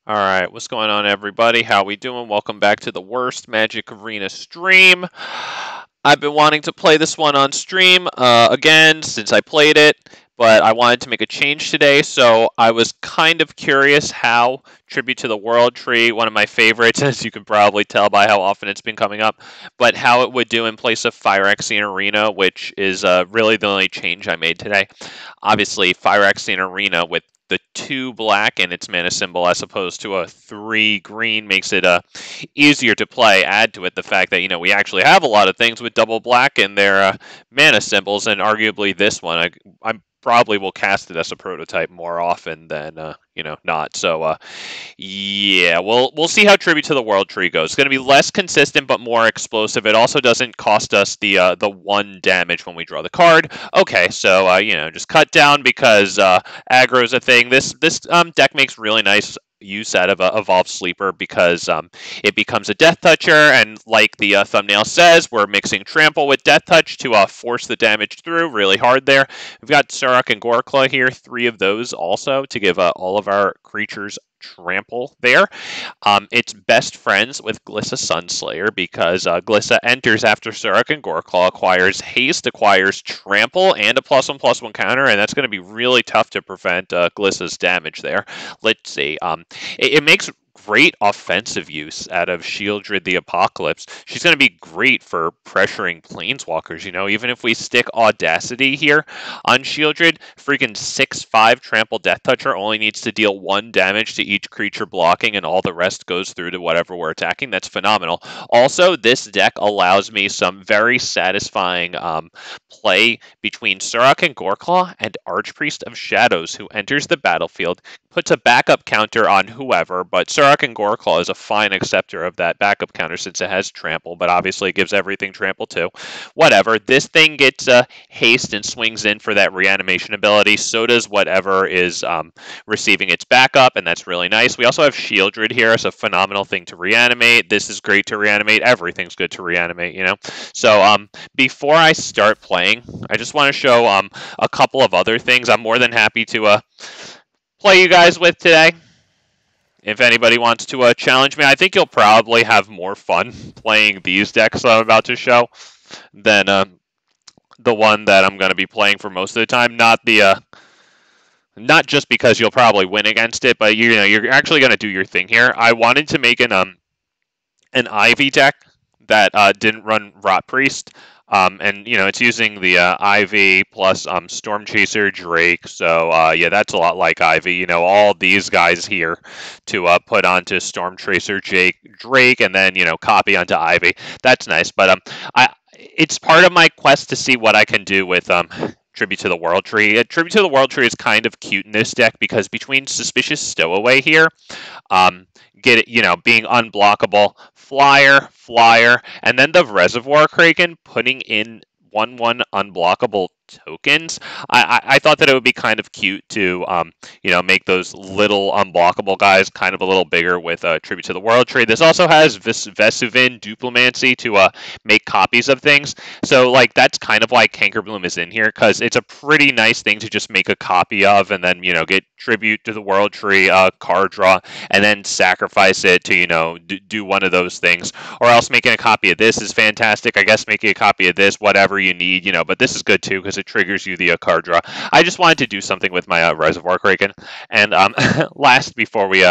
Alright, what's going on everybody? How we doing? Welcome back to the worst Magic Arena stream. I've been wanting to play this one on stream again since I played it, but I wanted to make a change today, so I was kind of curious how Tribute to the World Tree, one of my favorites, as you can probably tell by how often it's been coming up, but how it would do in place of Phyrexian Arena, which is really the only change I made today. Obviously, Phyrexian Arena with the 2 black and its mana symbol as opposed to a 3 green makes it easier to play. Add to it the fact that, we actually have a lot of things with double black and their mana symbols, and arguably this one, I probably will cast it as a prototype more often than, not. So, yeah, we'll see how Tribute to the World Tree goes. It's going to be less consistent but more explosive. It also doesn't cost us the 1 damage when we draw the card. Okay, so, just cut down because aggro is a thing. This deck makes really nice use out of Evolved Sleeper because it becomes a Death Toucher, and like the thumbnail says, we're mixing Trample with Death Touch to force the damage through really hard there. We've got Surrak and Goreclaw here, 3 of those also to give all of our creatures trample there. It's best friends with Glissa Sunslayer because Glissa enters after Surrak and Goreclaw, acquires haste, acquires trample, and a +1/+1 counter, and that's going to be really tough to prevent Glissa's damage there. Let's see. It makes great offensive use out of Sheoldred the Apocalypse. She's going to be great for pressuring planeswalkers, even if we stick Audacity here on Sheoldred, freaking 6/5 Trample Deathtoucher only needs to deal 1 damage to each creature blocking, and all the rest goes through to whatever we're attacking. That's phenomenal. Also, this deck allows me some very satisfying play between Surrak and Goreclaw and Archpriest of Shadows, who enters the battlefield, puts a backup counter on whoever, but Surrak and Goreclaw is a fine acceptor of that backup counter since it has trample, but obviously it gives everything trample too. Whatever. This thing gets haste and swings in for that reanimation ability. So does whatever is receiving its backup, and that's really nice. We also have Sheoldred here. It's a phenomenal thing to reanimate. This is great to reanimate. Everything's good to reanimate, So before I start playing, I just want to show a couple of other things. I'm more than happy to play you guys with today. If anybody wants to challenge me, I think you'll probably have more fun playing these decks that I'm about to show than the one that I'm going to be playing for most of the time. Not just because you'll probably win against it, but you're actually going to do your thing here. I wanted to make an Ivy deck that didn't run Rot Priest. And it's using the Ivy plus Storm Chaser Drake. So yeah, that's a lot like Ivy. All these guys here to put onto Storm Chaser Drake, and then copy onto Ivy. That's nice. But it's part of my quest to see what I can do with Tribute to the World Tree. Tribute to the World Tree is kind of cute in this deck because between Suspicious Stowaway here, being unblockable, flyer, and then the Reservoir Kraken putting in 1/1 unblockable tokens. I thought that it would be kind of cute to make those little unblockable guys kind of a little bigger with Tribute to the World Tree. This also has Vesuvin Duplimancy to make copies of things. So that's kind of why Cankerbloom is in here, because it's a pretty nice thing to just make a copy of, and then get Tribute to the World Tree card draw, and then sacrifice it to do one of those things. Or else making a copy of this is fantastic. I guess making a copy of this, whatever you need, but this is good too because it triggers you the card draw. I just wanted to do something with my Reservoir Kraken. And last, before we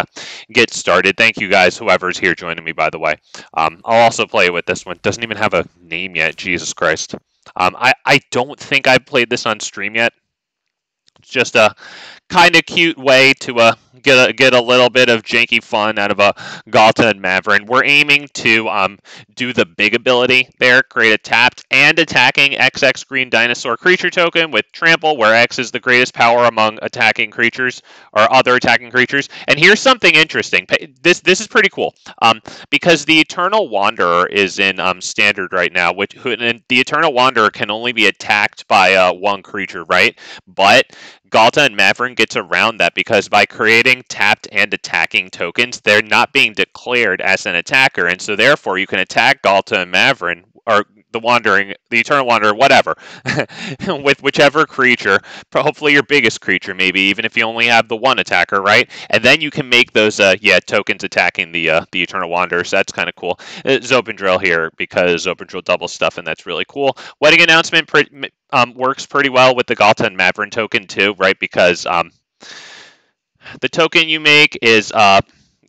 get started, thank you guys, whoever's here joining me, by the way. I'll also play with this one. Doesn't even have a name yet. Jesus Christ. I don't think I've played this on stream yet. It's just a kind of cute way to get a little bit of janky fun out of Galta and Maverin. We're aiming to do the big ability there, create a tapped and attacking XX green dinosaur creature token with trample, where X is the greatest power among attacking creatures or other attacking creatures. And here's something interesting. This is pretty cool because the Eternal Wanderer is in standard right now, and the Eternal Wanderer can only be attacked by 1 creature, right? But Galta and Maverin gets around that because by creating generating tapped and attacking tokens, they're not being declared as an attacker, and so therefore you can attack Ghalta and Mavrin, or the Eternal Wanderer, whatever, with whichever creature, hopefully your biggest creature, maybe, even if you only have the one attacker, right? And then you can make those, tokens attacking the Eternal Wanderer, so that's kind of cool. Zopandrill here, because Zopandrill double stuff, and that's really cool. Wedding Announcement works pretty well with the Ghalta and Mavrin token, too, right? Because the token you make is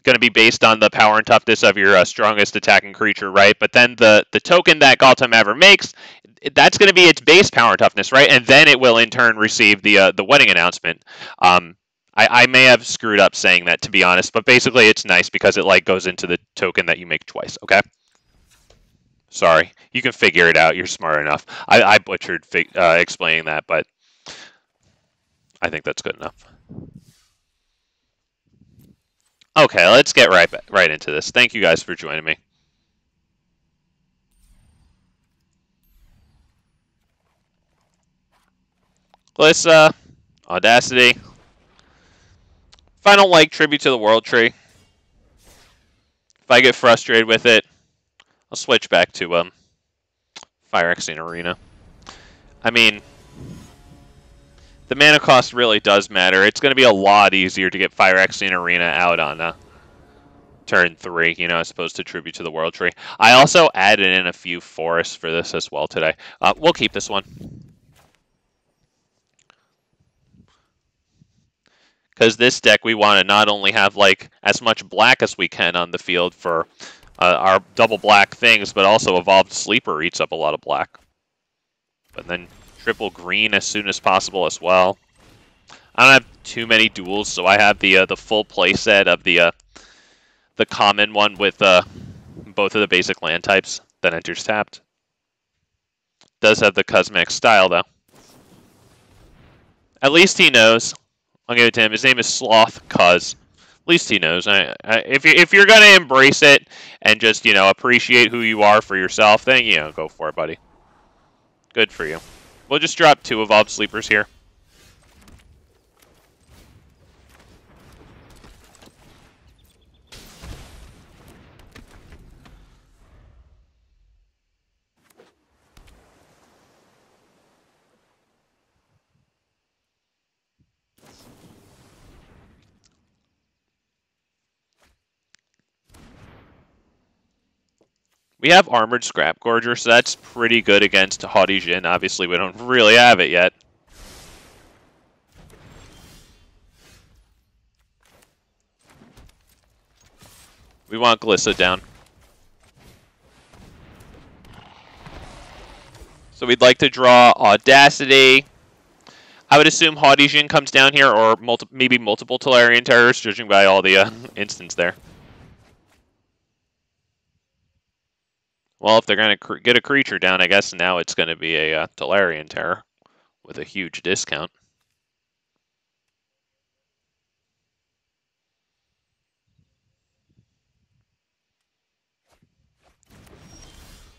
going to be based on the power and toughness of your strongest attacking creature, right? But then the token that Ghalta Mavra makes, that's going to be its base power and toughness, right? And then it will in turn receive the Wedding Announcement. I may have screwed up saying that, to be honest, but basically it's nice because it like goes into the token that you make twice, okay? Sorry, you can figure it out. You're smart enough. I butchered explaining that, but I think that's good enough. Okay, let's get right into this. Thank you guys for joining me. Glissa, Audacity. If I don't like Tribute to the World Tree, if I get frustrated with it, I'll switch back to Phyrexian Arena. I mean, the mana cost really does matter. It's going to be a lot easier to get Phyrexian Arena out on turn 3, as opposed to Tribute to the World Tree. I also added in a few forests for this as well today. We'll keep this one. Because this deck, we want to not only have like as much black as we can on the field for our double black things, but also Evolved Sleeper eats up a lot of black. But then triple green as soon as possible as well. I don't have too many duels, so I have the full play set of the common one with both of the basic land types that enters tapped. Does have the cosmetic style though. At least he knows. I'll give it to him. His name is Sloth Cuz. At least he knows. If you're gonna embrace it and just appreciate who you are for yourself, then go for it, buddy. Good for you. We'll just drop 2 Evolved Sleepers here. We have Armored Scrapgorger, so that's pretty good against Haughty Jin. Obviously, we don't really have it yet. We want Glissa down. So we'd like to draw Audacity. I would assume Haughty Jin comes down here, or maybe multiple Tolarian Terrors, judging by all the instants there. Well, if they're going to get a creature down, I guess now it's going to be a Tolarian Terror with a huge discount.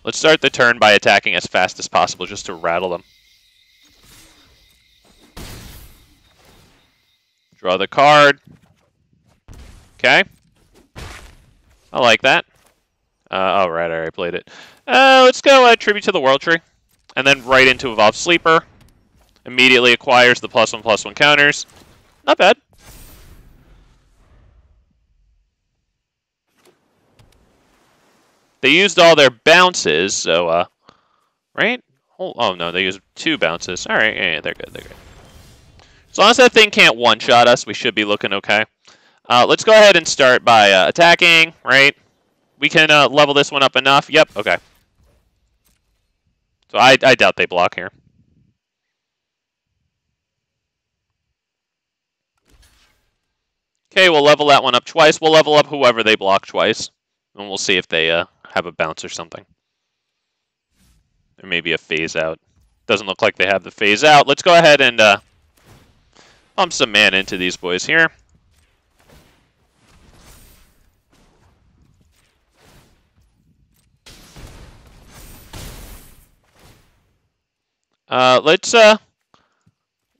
Let's start the turn by attacking as fast as possible just to rattle them. Draw the card. Okay. I like that. All right, I already played it. Let's go Tribute to the World Tree. And then right into Evolved Sleeper. Immediately acquires the +1/+1 counters. Not bad. They used all their bounces, so, right? Oh, no, they used 2 bounces. All right, yeah, they're good, they're good. As long as that thing can't one-shot us, we should be looking okay. Let's go ahead and start by attacking, right? We can level this one up enough. Yep, okay. So I doubt they block here. Okay, we'll level that one up twice. We'll level up whoever they block twice. And we'll see if they have a bounce or something. Or maybe a phase out. Doesn't look like they have the phase out. Let's go ahead and pump some mana into these boys here.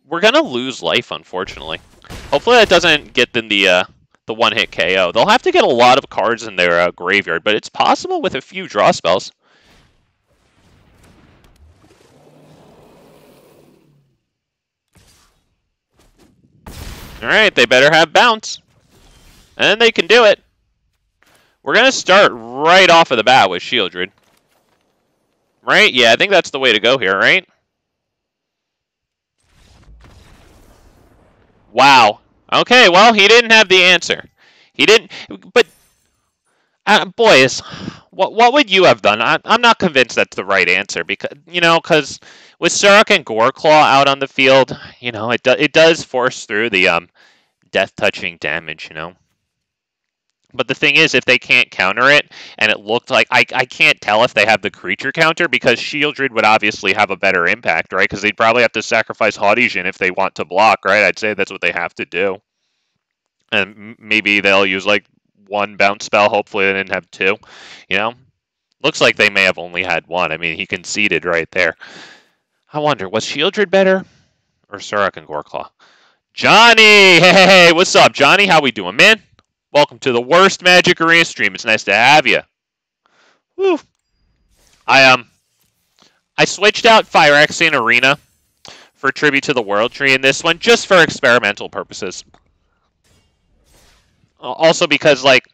We're gonna lose life, unfortunately. Hopefully that doesn't get them the one-hit KO. They'll have to get a lot of cards in their graveyard, but it's possible with a few draw spells. Alright, they better have bounce. And they can do it. We're going to start right off of the bat with Sheoldred. Right? Yeah, I think that's the way to go here, right? Wow. Okay, well, he didn't have the answer. He didn't... But, boys, what would you have done? I'm not convinced that's the right answer. Because, you know, because with Surrak and Goreclaw out on the field, you know, it does force through the death-touching damage, you know? But the thing is, if they can't counter it, and it looked like... I can't tell if they have the creature counter, because Sheoldred would obviously have a better impact, right? Because they'd probably have to sacrifice Haunted if they want to block, right? I'd say that's what they have to do. And maybe they'll use, like, one bounce spell. Hopefully they didn't have two, you know? Looks like they may have only had one. I mean, he conceded right there. I wonder, was Sheoldred better? Or Surrak and Goreclaw? Johnny! Hey, what's up, Johnny? How we doing, man? Welcome to the worst Magic Arena stream. It's nice to have you. Woo. I switched out Phyrexian Arena for Tribute to the World Tree in this one, just for experimental purposes. Also because, like,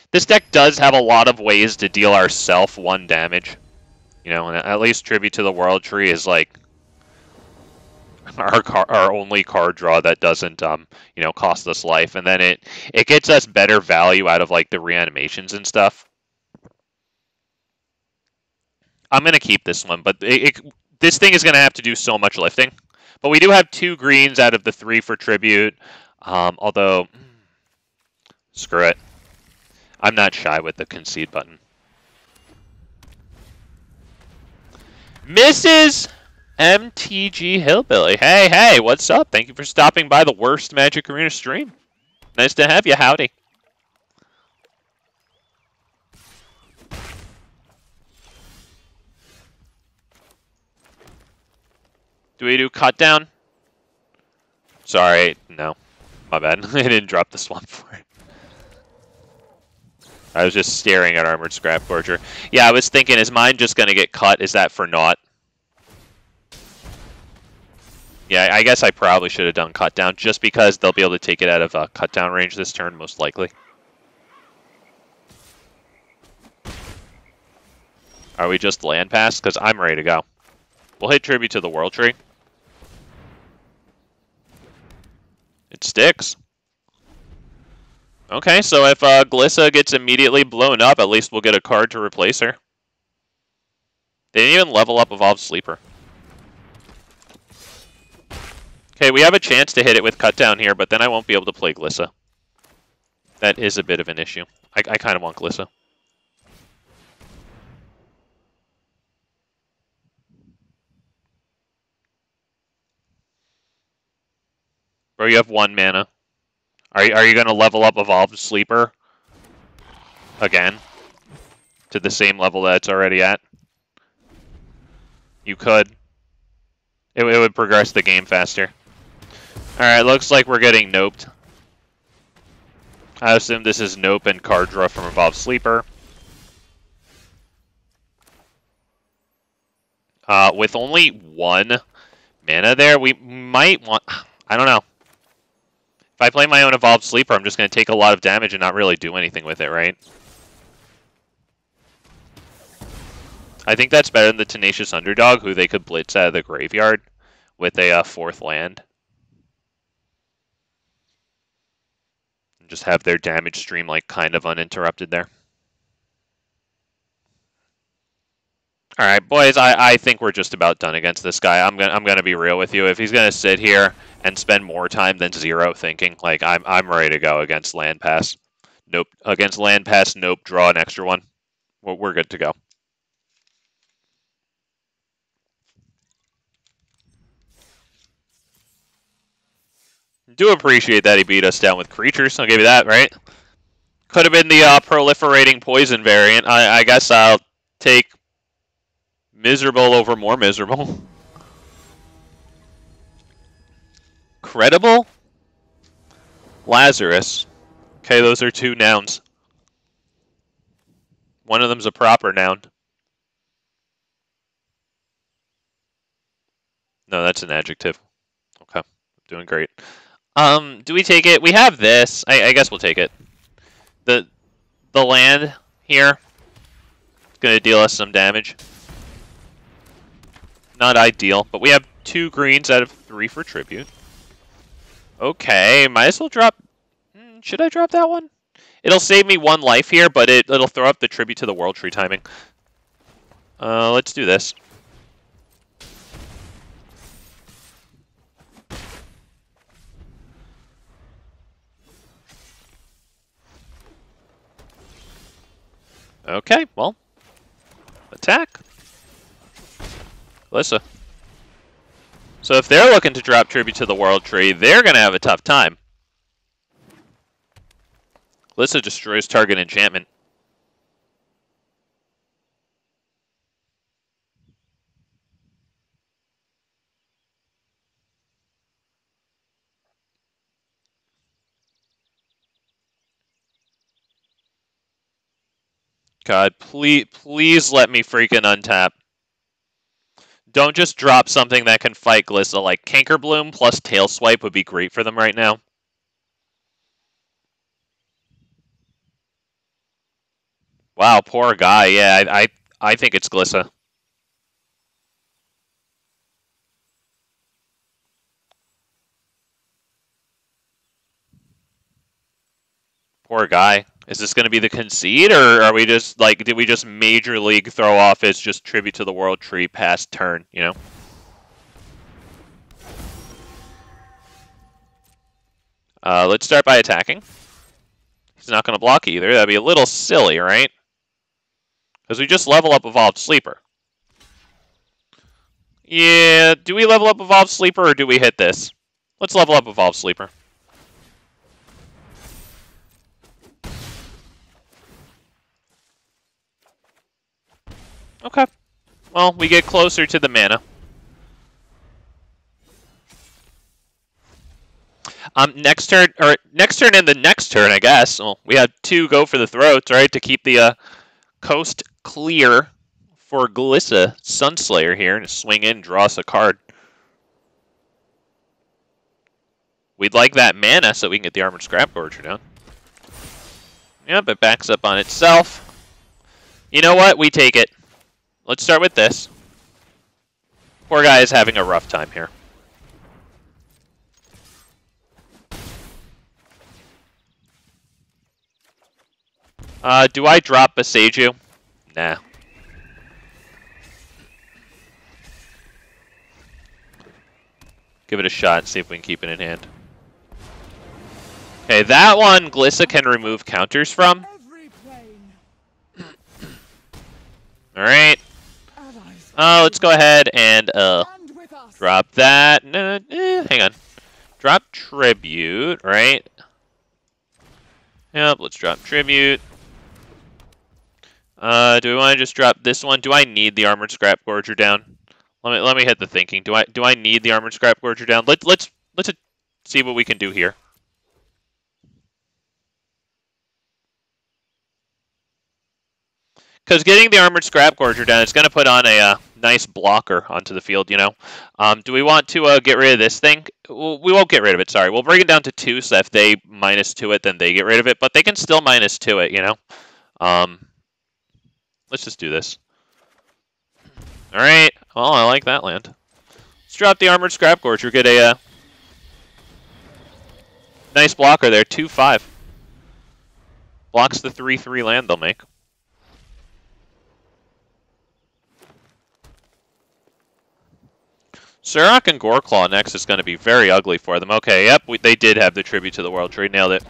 this deck does have a lot of ways to deal ourself 1 damage. You know, and at least Tribute to the World Tree is, like, our only card draw that doesn't you know, cost us life, and then it gets us better value out of, like, the reanimations and stuff. I'm gonna keep this one, but this thing is gonna have to do so much lifting. But we do have 2 greens out of the 3 for tribute. Although, screw it, I'm not shy with the concede button. Mrs. MTG Hillbilly. Hey, what's up? Thank you for stopping by the worst Magic Arena stream. Nice to have you. Howdy. Do we do cut down? Sorry, no. My bad. I didn't drop the swamp for it. I was just staring at Armored Scrapgorger. Yeah, I was thinking, is mine just going to get cut? Is that for naught? Yeah, I guess I probably should have done cut down, just because they'll be able to take it out of cut down range this turn, most likely. Are we just land pass? Because I'm ready to go. We'll hit Tribute to the World Tree. It sticks. Okay, so if Glissa gets immediately blown up, at least we'll get a card to replace her. They didn't even level up Evolved Sleeper. Okay, we have a chance to hit it with cut down here, but then I won't be able to play Glissa. That is a bit of an issue. I kind of want Glissa. Bro, you have 1 mana. Are you going to level up Evolved Sleeper again to the same level that it's already at? You could. It would progress the game faster. Alright, looks like we're getting noped. I assume this is nope and card draw from Evolved Sleeper. With only 1 mana there, we might want... I don't know. If I play my own Evolved Sleeper, I'm just going to take a lot of damage and not really do anything with it, right? I think that's better than the Tenacious Underdog, who they could blitz out of the graveyard with a 4th land. And just have their damage stream, like, kind of uninterrupted there. Alright, boys, I think we're just about done against this guy. I'm gonna be real with you. If he's gonna sit here and spend more time than 0 thinking, like, I'm ready to go against land pass. Nope. Against land pass, nope, draw an extra one. We're good to go. Do appreciate that he beat us down with creatures. I'll give you that, right? Could have been the proliferating poison variant. I guess I'll take miserable over more miserable. Credible? Lazarus. Okay, those are two nouns. One of them's a proper noun. No, that's an adjective. Okay, doing great. Do we take it? We have this. I guess we'll take it. The land here is going to deal us some damage. Not ideal, but we have 2 greens out of 3 for tribute. Okay, might as well drop... Should I drop that one? It'll save me 1 life here, but it'll throw up the tribute to the World Tree timing. Let's do this. Okay, well, attack. Glissa. So if they're looking to drop tribute to the World Tree, they're going to have a tough time. Glissa destroys target enchantment. God, please let me freaking untap. Don't just drop something that can fight Glissa. Like Cankerbloom plus Tail Swipe would be great for them right now. Wow, poor guy. Yeah, I think it's Glissa. Poor guy. Is this going to be the concede, or are we just, like, did we just Major League throw off as just tribute to the World Tree past turn, you know? Let's start by attacking. He's not going to block either. That'd be a little silly, right? Because we just level up Evolved Sleeper. Yeah, do we level up Evolved Sleeper, or do we hit this? Let's level up Evolved Sleeper. Okay. Well, we get closer to the mana. Next turn and the next turn, I guess. Well, we had 2 go for the throats, right, to keep the coast clear for Glissa Sunslayer here, and swing in, draw us a card. We'd like that mana so we can get the Armored Scrapgorger down. Yep, it backs up on itself. You know what? We take it. Let's start with this. Poor guy is having a rough time here. Do I drop Boseiju? Nah. Give it a shot and see if we can keep it in hand. Okay, that one Glissa can remove counters from. Alright. Let's go ahead and drop that. No, hang on. Drop Tribute, right? Yep, let's drop Tribute. Do we want to just drop this one? Do I need the Armored Scrapgorger down? Let me hit the thinking. Do I need the Armored Scrapgorger down? Let's see what we can do here. Because getting the Armored Scrapgorger down, it's going to put on a nice blocker onto the field, you know. Do we want to get rid of this thing? We won't get rid of it, sorry. We'll bring it down to 2, so if they -2 it, then they get rid of it. But they can still -2 it, you know. Let's just do this. Alright, well, I like that land. Let's drop the Armored Scrapgorger, get a nice blocker there, 2/5. Blocks the 3/3 land they'll make. Surrak and Goreclaw next is going to be very ugly for them. Okay, yep, they did have the tribute to the World Tree. Nailed it.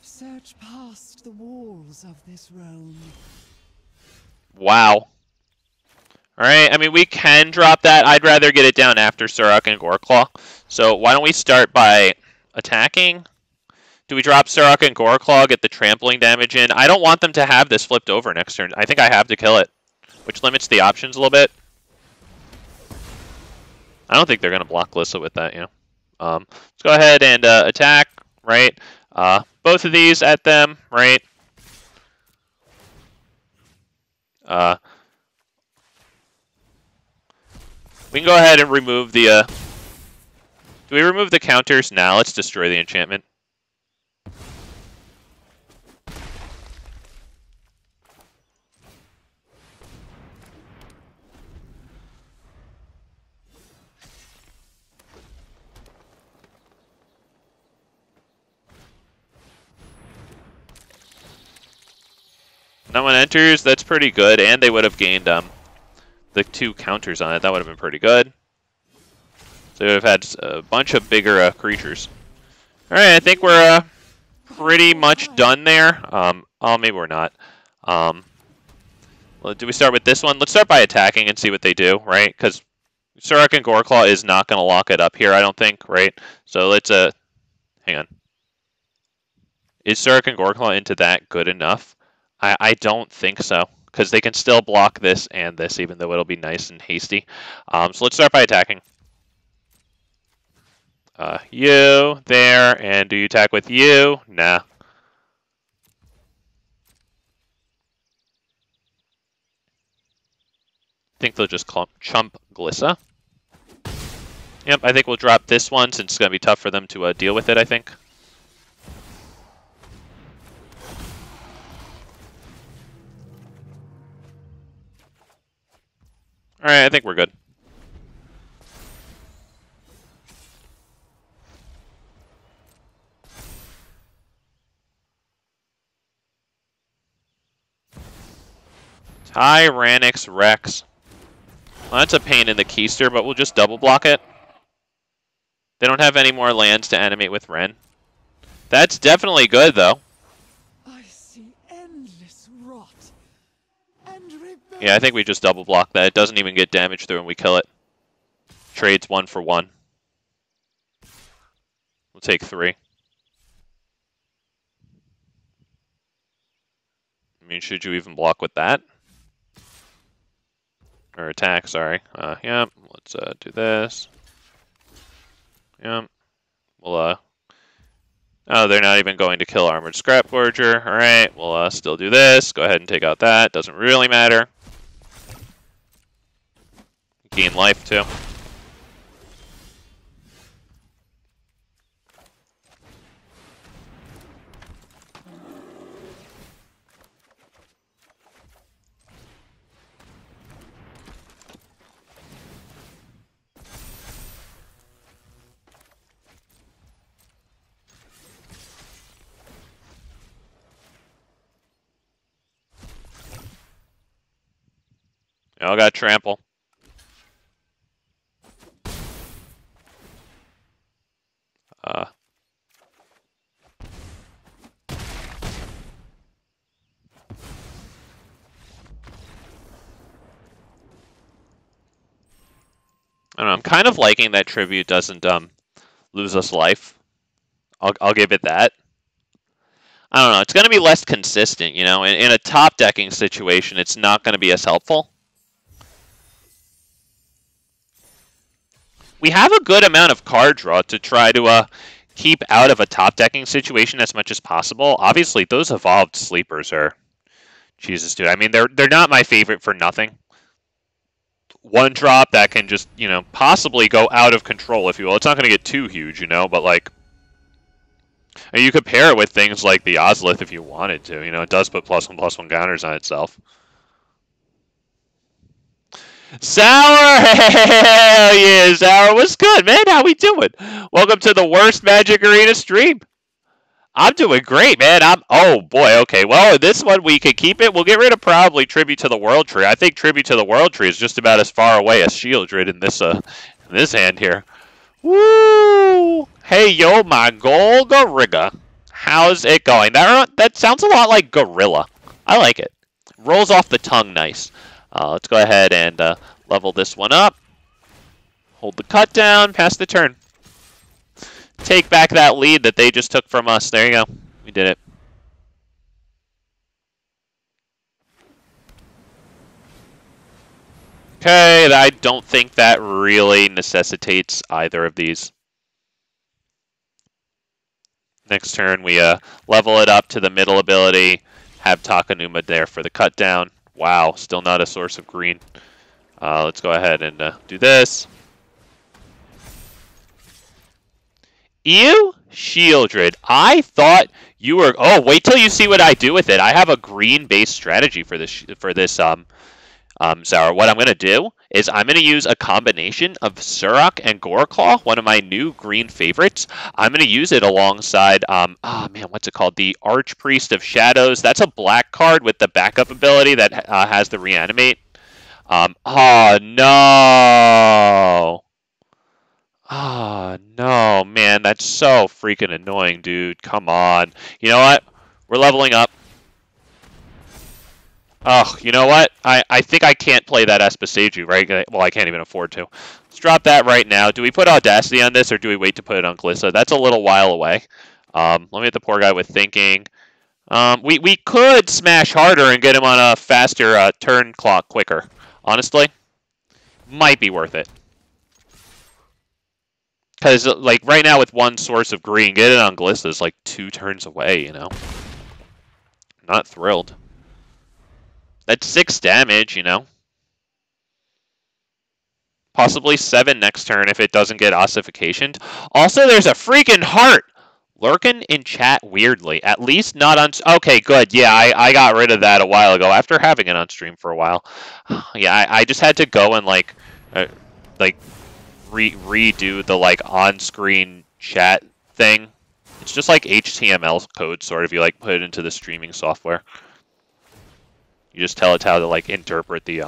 Search past the walls of this realm. Wow. Alright, I mean, we can drop that. I'd rather get it down after Surrak and Goreclaw. So why don't we start by attacking? Do we drop Surrak and Goreclaw, get the trampling damage in? I don't want them to have this flipped over next turn. I think I have to kill it, which limits the options a little bit. I don't think they're going to block Glissa with that, let's go ahead and attack, right? Both of these at them, right? We can go ahead and remove the... Do we remove the counters? Now let's destroy the enchantment. No one enters, that's pretty good, and they would have gained the 2 counters on it. That would have been pretty good. So we would have had a bunch of bigger creatures. Alright, I think we're pretty much done there. Oh, maybe we're not. Well, do we start with this one? Let's start by attacking and see what they do, right? Because Surrak and Goreclaw is not going to lock it up here, I don't think, right? So let's, hang on. Is Surrak and Goreclaw into that good enough? I don't think so, because they can still block this and this, even though it'll be nice and hasty. So let's start by attacking. You, there, and do you attack with you? Nah. I think they'll just chump Glissa. Yep, I think we'll drop this one, since it's going to be tough for them to deal with it, I think. Alright, I think we're good. Tyrannix Rex. Well, that's a pain in the keister, but we'll just double block it. They don't have any more lands to animate with Ren. That's definitely good, though. I see endless rot and rebellion. Yeah, I think we just double block that. It doesn't even get damage through and we kill it. Trades 1 for 1. We'll take 3. I mean, should you even block with that? Or attack, sorry. Yep, let's do this. Yep. We'll, oh, they're not even going to kill Armored Scrapgorger. Alright, we'll still do this. Go ahead and take out that. Doesn't really matter. Gain life, too. Y'all got trample. I don't know, I'm kind of liking that Tribute doesn't lose us life. I'll give it that. I don't know, it's going to be less consistent, you know. In a top decking situation, it's not going to be as helpful. We have a good amount of card draw to try to keep out of a top decking situation as much as possible. Obviously, those evolved sleepers are... Jesus, dude. I mean, they're not my favorite for nothing. One drop that can just, you know, possibly go out of control, if you will. It's not going to get too huge, you know, but, like... And you could pair it with things like the Ozlith if you wanted to. You know, it does put +1/+1 counters on itself. Sour! Hell yeah, Sour. What's good, man? How we doing? Welcome to the worst Magic Arena stream. I'm doing great, man. Oh, boy, okay. Well, in this one, we can keep it. We'll get rid of probably Tribute to the World Tree. I think Tribute to the World Tree is just about as far away as Sheoldred in this hand here. Woo! Hey, yo, my Golgariga. How's it going? That sounds a lot like Gorilla. I like it. Rolls off the tongue nice. Let's go ahead and level this one up. Hold the cut down, pass the turn. take back that lead that they just took from us. There you go. We did it. Okay, I don't think that really necessitates either of these. Next turn, we level it up to the middle ability, have Takenuma there for the cut down. Wow, still not a source of green. Let's go ahead and do this. Ew, Sheoldred. I thought you were... Oh, wait till you see what I do with it. I have a green-based strategy for this Zara. What I'm going to do is I'm going to use a combination of Surrak and Goreclaw, one of my new green favorites. I'm going to use it alongside, oh man, what's it called? The Archpriest of Shadows. That's a black card with the backup ability that has the reanimate. Oh, no. Oh, no, man, that's so freaking annoying, dude. Come on. You know what? We're leveling up. Oh, you know what? I think I can't play that as Boseiju, right? Well, I can't even afford to. Let's drop that right now. Do we put Audacity on this, or do we wait to put it on Glissa? That's a little while away. Let me hit the poor guy with thinking. We could smash harder and get him on a faster turn clock quicker. Honestly, might be worth it. Because, like, right now with one source of green, get it on Glissa is like 2 turns away, you know? Not thrilled. That's 6 damage, you know? Possibly 7 next turn if it doesn't get ossificationed. Also, there's a freaking heart lurking in chat weirdly. At least not on... Okay, good. Yeah, I got rid of that a while ago after having it on stream for a while. Yeah, I just had to go and, like redo the, like, on-screen chat thing. It's just like HTML code, sort of. You, like, put it into the streaming software. You just tell it how to, like, interpret the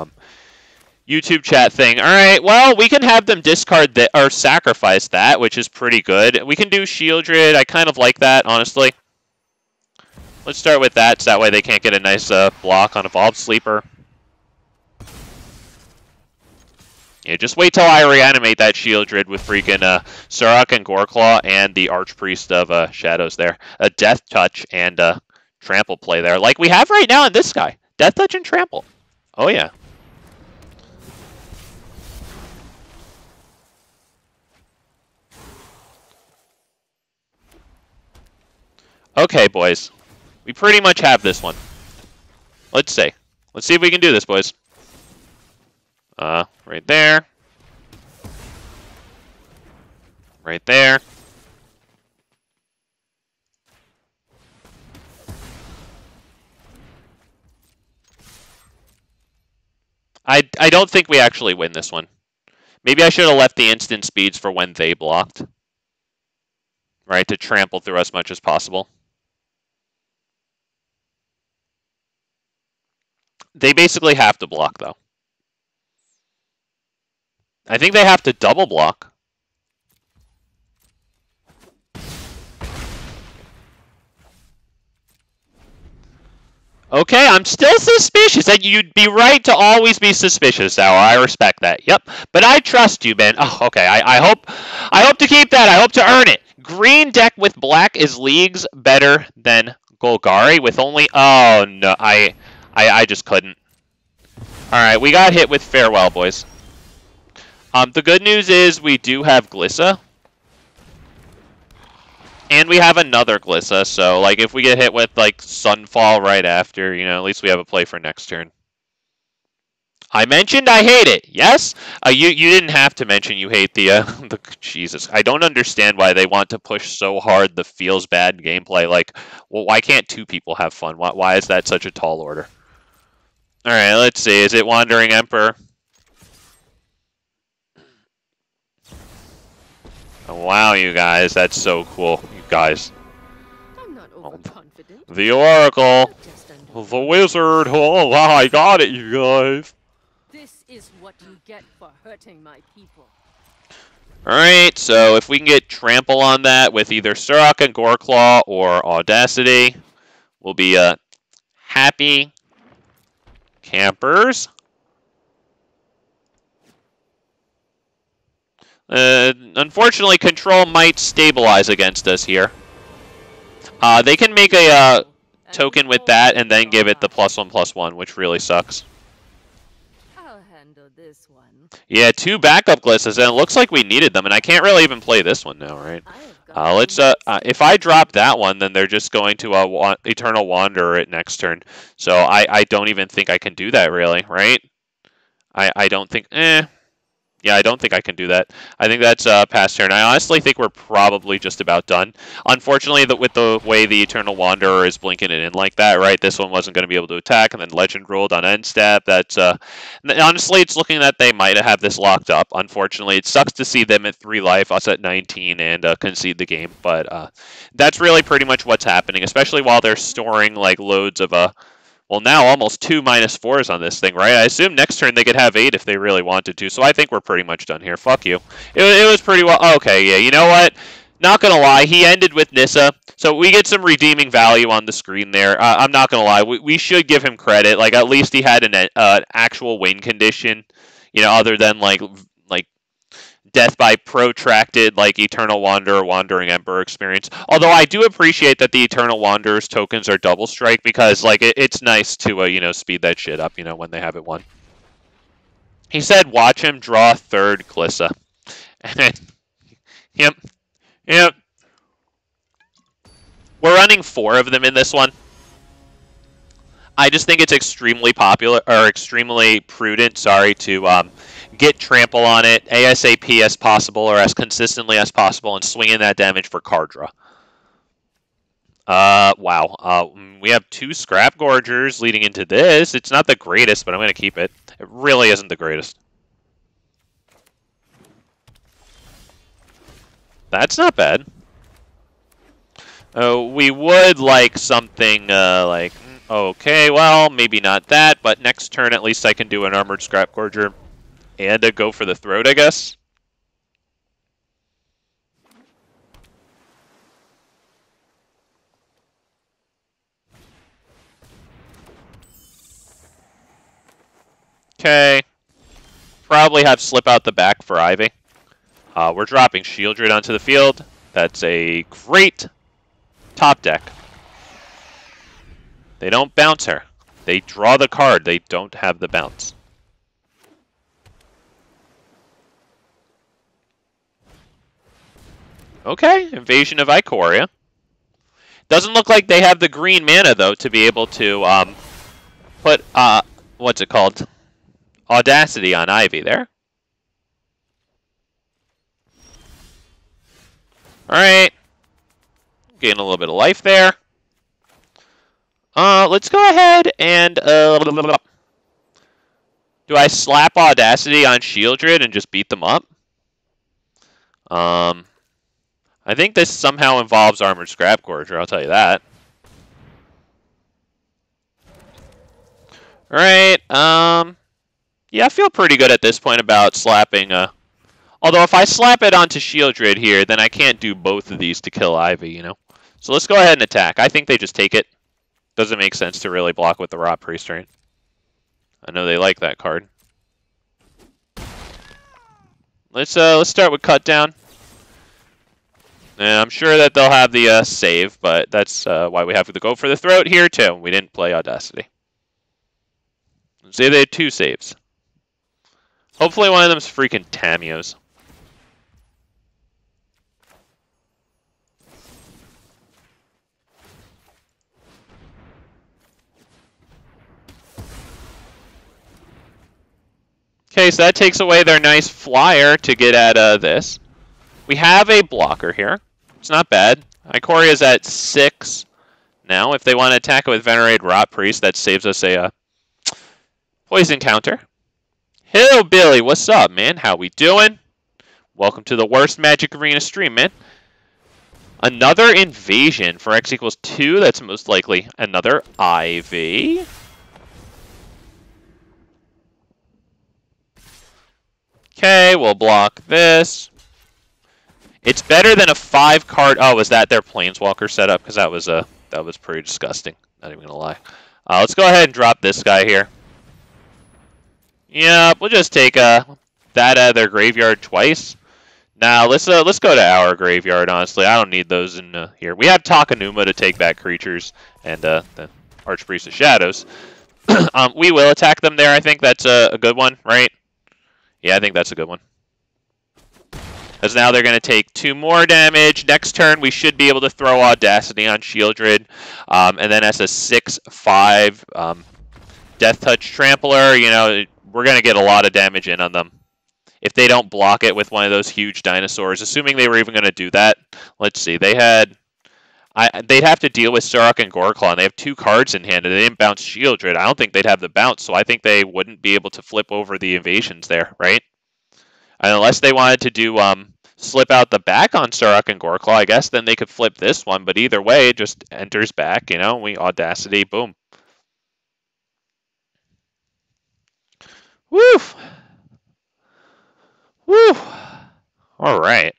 YouTube chat thing. All right, well, we can have them discard that or sacrifice that, which is pretty good. We can do Sheoldred. I kind of like that, honestly. Let's start with that, so that way they can't get a nice block on Evolved Sleeper. Yeah, just wait till I reanimate that Sheoldred with freaking Surrak and Goreclaw and the Archpriest of Shadows there. A Deathtouch and Trample play there, like we have right now in this guy. Deathtouch and Trample. Oh, yeah. Okay, boys. We pretty much have this one. Let's see. Let's see if we can do this, boys. Right there. Right there. I don't think we actually win this one. Maybe I should have left the instant speeds for when they blocked. Right, to trample through as much as possible. They basically have to block, though. I think they have to double block. Okay, I'm still suspicious. And you'd be right to always be suspicious, Sour. I respect that. Yep, but I trust you, Ben. Oh, okay. I hope to keep that. I hope to earn it. Green deck with black is leagues better than Golgari with only. Oh no, I just couldn't. All right, we got hit with Farewell, boys. The good news is we do have Glissa. And we have another Glissa, so, like, if we get hit with, like, Sunfall right after, you know, at least we have a play for next turn. I mentioned I hate it, yes? You didn't have to mention you hate the Jesus. I don't understand why they want to push so hard the feels bad gameplay. Like, well, why can't 2 people have fun? Why is that such a tall order? Alright, let's see. Is it Wandering Emperor? Oh, wow, you guys. That's so cool. You guys. I'm not overconfident. The Oracle. The Wizard. Oh, wow, I got it, you guys. This is what you get for hurting my people. Alright, so if we can get Trample on that with either Surrak and Goreclaw or Audacity, we'll be happy campers. Unfortunately, control might stabilize against us here. They can make a token with that and then give it the +1/+1, which really sucks. I'll handle this one. Yeah, 2 backup Glissas, and it looks like we needed them, and I can't really even play this one now, right? If I drop that one, then they're just going to Eternal Wanderer it next turn. So I don't even think I can do that, really, right? I don't think, yeah, I don't think I can do that. I think that's past turn. I honestly think we're probably just about done. Unfortunately, with the way the Eternal Wanderer is blinking it in like that, right? This one wasn't going to be able to attack, and then Legend rolled on end step. That's honestly, it's looking that they might have this locked up. Unfortunately, it sucks to see them at 3 life, us at 19, and concede the game. But that's really pretty much what's happening, especially while they're storing like loads of well, now almost 2 -4s on this thing, right? I assume next turn they could have 8 if they really wanted to, so I think we're pretty much done here. Fuck you. It was pretty well. Okay, yeah, you know what? Not gonna lie, he ended with Nissa, so we get some redeeming value on the screen there. I'm not gonna lie, we should give him credit. Like, at least he had an actual win condition, you know, other than like death by protracted, like, Eternal Wanderer, Wandering Emperor experience. Although I do appreciate that the Eternal Wanderer's tokens are double strike, because, like, it's nice to, you know, speed that shit up, you know, when they have it won. He said, watch him draw 3rd Glissa. And yep. We're running 4 of them in this one. I just think it's extremely prudent, to get trample on it ASAP as possible, or as consistently as possible, and swing in that damage for card draw. Wow. We have 2 Scrapgorgers leading into this. It's not the greatest, but I'm going to keep it. It really isn't the greatest. That's not bad. We would like something like... Okay, well, maybe not that, but next turn at least I can do an Armored Scrapgorger and go for the throat, I guess. Okay. Probably have Slip out the back for Ivy. We're dropping Sheoldred onto the field. That's a great top deck. They don't bounce her. They draw the card. They don't have the bounce. Okay, Invasion of Ikoria. Doesn't look like they have the green mana, though, to be able to put, what's it called? Audacity on Ivy there. Alright. Getting a little bit of life there. Let's go ahead and, do I slap Audacity on Sheoldred and just beat them up? I think this somehow involves Armored Scrapgorger, I'll tell you that. Alright, yeah, I feel pretty good at this point about slapping, although if I slap it onto Sheoldred here, then I can't do both of these to kill Ivy, you know? So let's go ahead and attack. I think they just take it. Doesn't make sense to really block with the Archpriest, right? I know they like that card. Let's start with Cut Down. And I'm sure that they'll have the save, but that's why we have to go for the throat here too. We didn't play Audacity. Say they had 2 saves. Hopefully one of them's freaking Tamiyo's. Okay, so that takes away their nice flyer to get at this. We have a blocker here. It's not bad. Ikoria's at 6 now. If they want to attack it with Venerated Archpriest, that saves us a poison counter. Hello, Billy. What's up, man? How we doing? Welcome to the worst Magic Arena stream, man. Another invasion for X equals 2. That's most likely another Ivy. Okay, we'll block this. It's better than a 5-card. Oh, was that their Planeswalker setup? Because that was pretty disgusting. Not even gonna lie. Let's go ahead and drop this guy here. Yeah, we'll just take that out of their graveyard twice. Now let's go to our graveyard. Honestly, I don't need those in here. We have Takenuma to take back creatures and the Archpriest of Shadows. We will attack them there. I think that's a good one, right? Yeah, I think that's a good one. Because now they're going to take 2 more damage. Next turn, we should be able to throw Audacity on Sheoldred. And then as a 6/5 Deathtouch Trampler, you know, we're going to get a lot of damage in on them. If they don't block it with one of those huge dinosaurs, assuming they were even going to do that. Let's see, they had... they'd have to deal with Surrak and Goreclaw, and they have 2 cards in hand, and they didn't bounce Sheoldred. I don't think they'd have the bounce, so I think they wouldn't be able to flip over the invasions there, right? And unless they wanted to do slip out the back on Surrak and Goreclaw, I guess then they could flip this one. But either way, it just enters back. You know, we Audacity, boom. Woo! Woo! All right.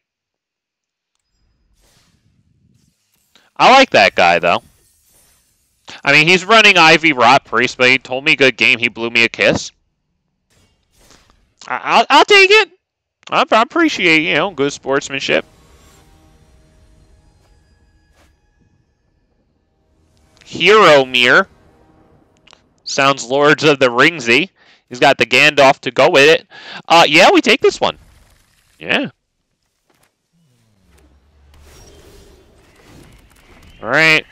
I like that guy though. I mean, he's running Ivy Rot Priest, but he told me good game. He blew me a kiss. I'll take it. I appreciate, you know, good sportsmanship. Hero Mirror. Sounds Lords of the Ringsy. He's got the Gandalf to go with it. Yeah, we take this one. Yeah. All right.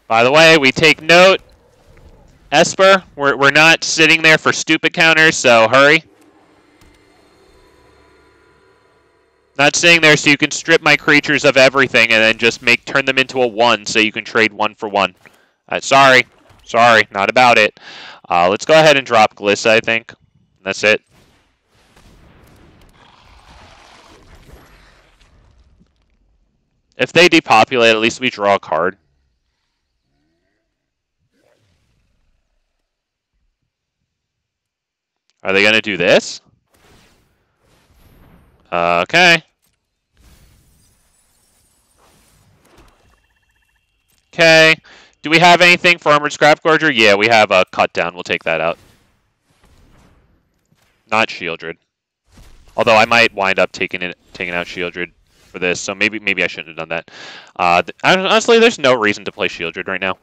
By the way, we take note, Esper, we're not sitting there for stupid counters, so hurry. Not sitting there so you can strip my creatures of everything and then just turn them into a 1 so you can trade 1 for 1. Sorry, not about it. Let's go ahead and drop Glissa, I think. That's it. If they depopulate, at least we draw a card. Are they going to do this? Okay. Okay. Do we have anything for Armored Scrapgorger? Yeah, we have a cut down. We'll take that out. Not Sheoldred. Although I might wind up taking out Sheoldred for this, so maybe I shouldn't have done that. Honestly, there's no reason to play Sheoldred right now.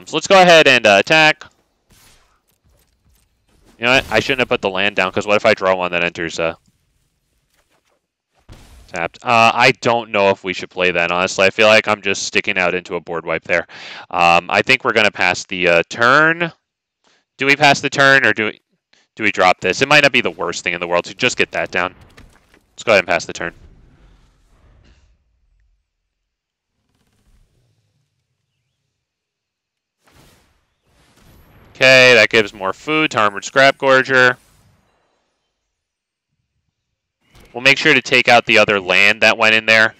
So let's go ahead and attack. You know what? I shouldn't have put the land down, because what if I draw one that enters tapped? I don't know if we should play that, honestly. I feel like I'm just sticking out into a board wipe there. I think we're going to pass the turn. Do we pass the turn, or do we drop this? It might not be the worst thing in the world to just get that down. Let's go ahead and pass the turn. Okay, that gives more food to Armored Scrapgorger. We'll make sure to take out the other land that went in there.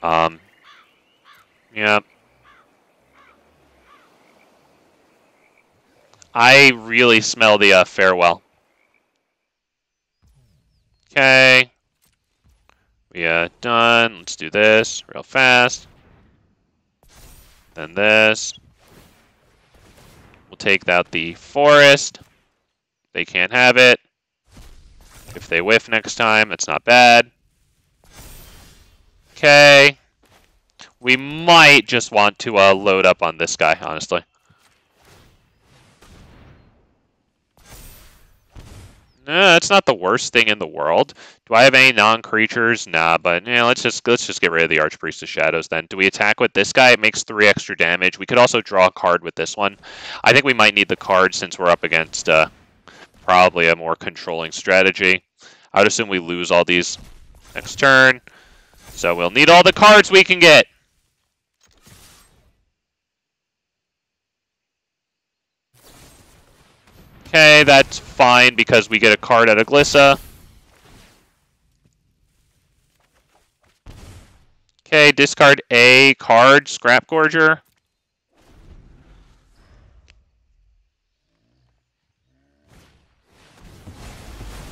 Yeah. I really smell the farewell. Okay. We done. Let's do this real fast. Then this. We'll take out the forest. They can't have it. If they whiff next time, it's not bad. Okay. We might just want to load up on this guy, honestly. No, that's not the worst thing in the world. Do I have any non-creatures? Nah, but yeah, let's just get rid of the Archpriest of Shadows then. Do we attack with this guy? It makes 3 extra damage. We could also draw a card with this one. I think we might need the card since we're up against probably a more controlling strategy. I would assume we lose all these next turn. So we'll need all the cards we can get. Okay, that's fine because we get a card out of Glissa. Okay, discard a card, Scrapgorger.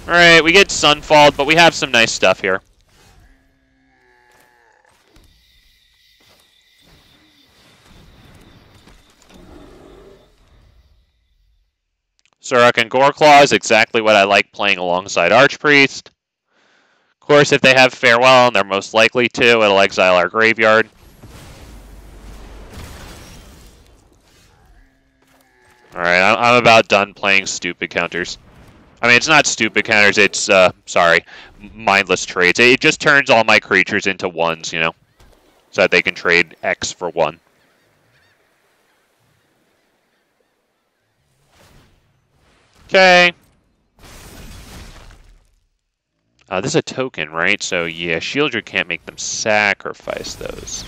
Alright, we get Sunfall, but we have some nice stuff here. Surrak and Goreclaw is exactly what I like playing alongside Archpriest. Of course, if they have Farewell, and they're most likely to, it'll exile our graveyard. Alright, I'm about done playing stupid counters. I mean, it's not stupid counters, it's, sorry, mindless trades. It just turns all my creatures into ones, you know, so that they can trade X for 1. Okay. This is a token, right? So, yeah, Sheoldred can't make them sacrifice those.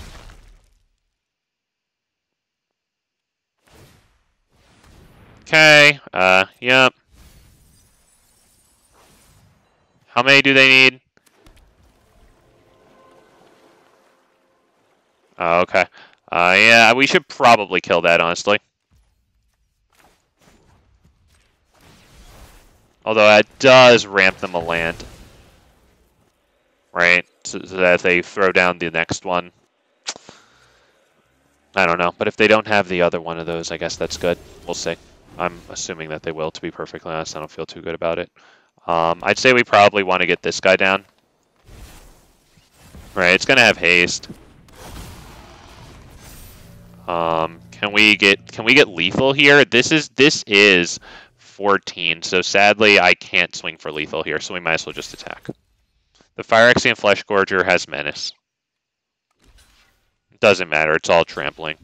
Okay, yep. How many do they need? Oh, okay. Yeah, we should probably kill that, honestly. Although that does ramp them a land. Right? So that they throw down the next one. I don't know. But if they don't have the other one of those, I guess that's good. We'll see. I'm assuming that they will, to be perfectly honest. I don't feel too good about it. I'd say we probably want to get this guy down. Right, it's going to have haste. Can we get lethal here? This is 14, so sadly I can't swing for lethal here, so we might as well just attack. The Phyrexian Fleshgorger has menace. Doesn't matter, it's all trampling.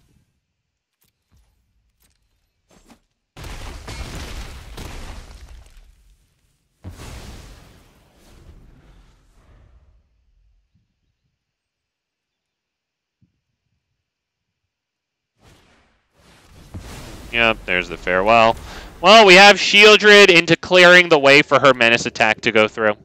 Yep, there's the farewell. Well, we have Sheoldred into clearing the way for her menace attack to go through.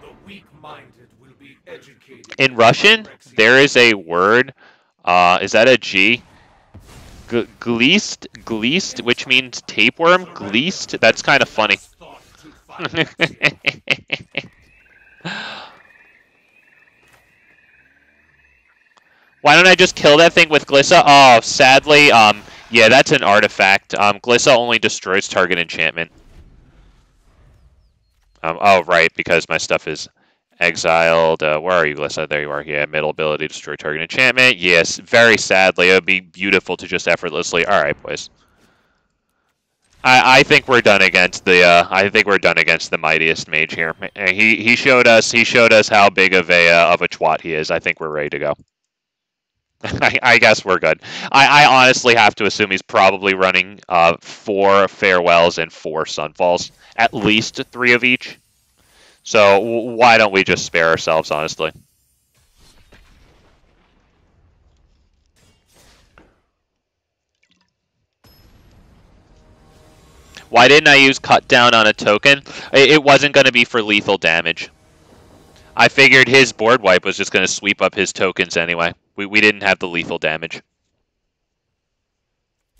The weak-minded will be educated. In Russian, there is a word. Is that a G? Gleast, which means tapeworm. Gleast. That's kind of funny. Why don't I just kill that thing with Glissa? Oh, sadly, yeah, that's an artifact. Glissa only destroys target enchantment. Oh, right, because my stuff is exiled. Where are you, Glissa? There you are. Yeah, middle ability, destroy target enchantment. Yes, very sadly. It would be beautiful to just effortlessly. All right, boys. I think we're done against the. I think we're done against the mightiest mage here. He showed us. He showed us how big of a twat he is. I think we're ready to go. I guess we're good. I honestly have to assume he's probably running 4 farewells and 4 sunfalls, at least 3 of each. So why don't we just spare ourselves, honestly? Why didn't I use cut down on a token? It wasn't going to be for lethal damage. I figured his board wipe was just going to sweep up his tokens anyway. We didn't have the lethal damage.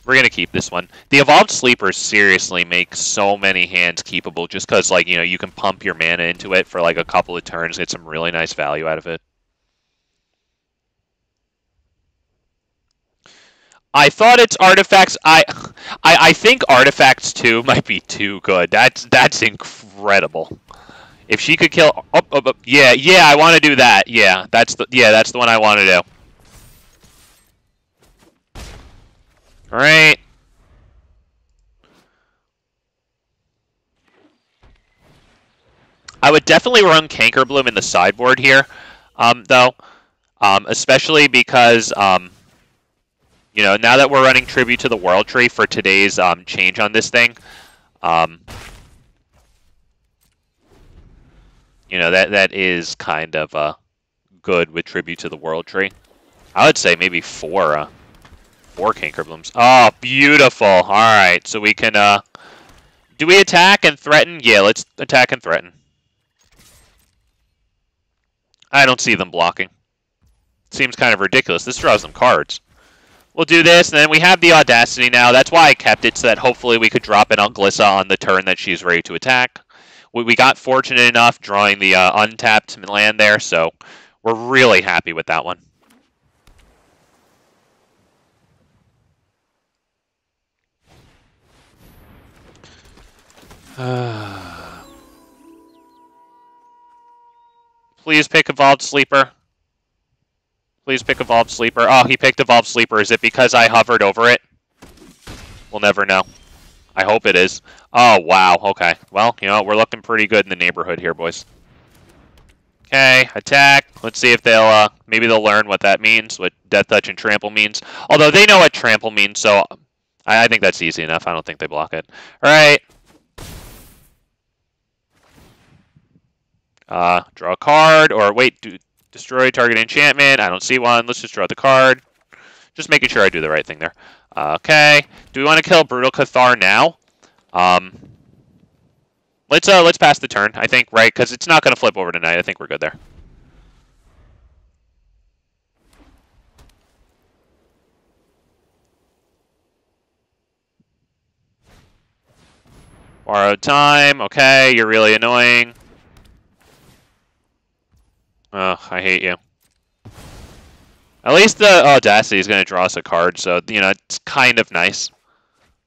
We're going to keep this one. The Evolved Sleepers seriously make so many hands keepable just because, like, you know, you can pump your mana into it for, like, a couple of turns, get some really nice value out of it. I thought it's artifacts. I think artifacts 2 might be too good. That's incredible. If she could kill, yeah, I want to do that. Yeah, that's the one I want to do. All right. I would definitely run Cankerbloom in the sideboard here, though, especially because, you know, now that we're running Tribute to the World Tree for today's change on this thing, you know, that is kind of good with Tribute to the World Tree. I would say maybe 4 Cankerblooms. Oh, beautiful. All right, so we can, do we attack and threaten? Yeah, let's attack and threaten. I don't see them blocking. Seems kind of ridiculous. This draws them cards. We'll do this, and then we have the Audacity now. That's why I kept it, so that hopefully we could drop it on Glissa on the turn that she's ready to attack. We got fortunate enough drawing the untapped land there, so we're really happy with that one. Please pick Evolved Sleeper. Please pick Evolved Sleeper. Oh, he picked Evolved Sleeper. Is it because I hovered over it? We'll never know. I hope it is. Oh, wow. Okay. Well, you know, we're looking pretty good in the neighborhood here, boys. Okay, attack. Let's see if they'll, maybe they'll learn what that means, what Deathtouch and Trample means. Although they know what Trample means, so I think that's easy enough. I don't think they block it. Alright. Draw a card, or wait, destroy target enchantment. I don't see one. Let's just draw the card. Just making sure I do the right thing there. Okay. Do we want to kill Brutal Cathar now? Let's pass the turn, I think, right? Because it's not going to flip over tonight. I think we're good there. Borrowed time. Okay, you're really annoying. Ugh, I hate you. At least the Audacity is going to draw us a card, so, you know, it's kind of nice.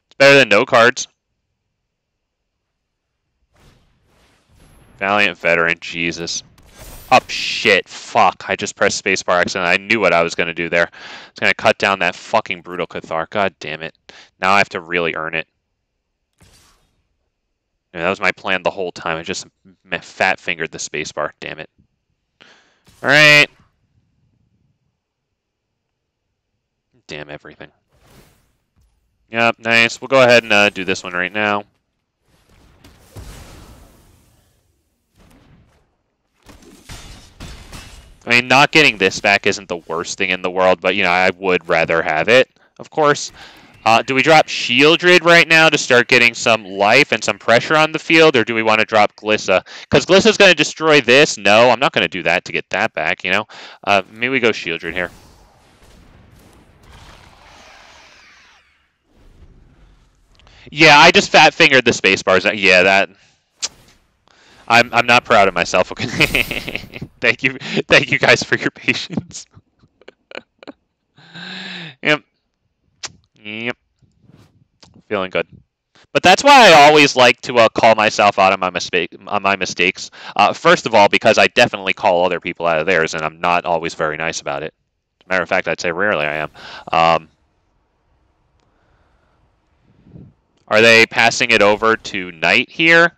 It's better than no cards. Valiant Veteran, Jesus. Oh, shit. Fuck. I just pressed spacebar accidentally. I knew what I was going to do there. It's going to cut down that fucking Brutal Cathar. God damn it. Now I have to really earn it. Yeah, that was my plan the whole time. I just fat-fingered the spacebar. Damn it. Alright. Damn everything. Yep, nice. We'll go ahead and do this one right now. I mean, not getting this back isn't the worst thing in the world, but, you know, I would rather have it, of course. Do we drop Sheoldred right now to start getting some life and some pressure on the field, or do we want to drop Glissa? Because Glissa's going to destroy this. No, I'm not going to do that to get that back, you know? Maybe we go Sheoldred here. Yeah, I just fat-fingered the space-bars. Yeah, that... I'm not proud of myself. Okay. Thank you guys for your patience. Yep. Feeling good. But that's why I always like to call myself out on my mistakes. First of all, because I definitely call other people out of theirs, and I'm not always very nice about it. As a matter of fact, I'd say rarely I am. Are they passing it over to Knight here?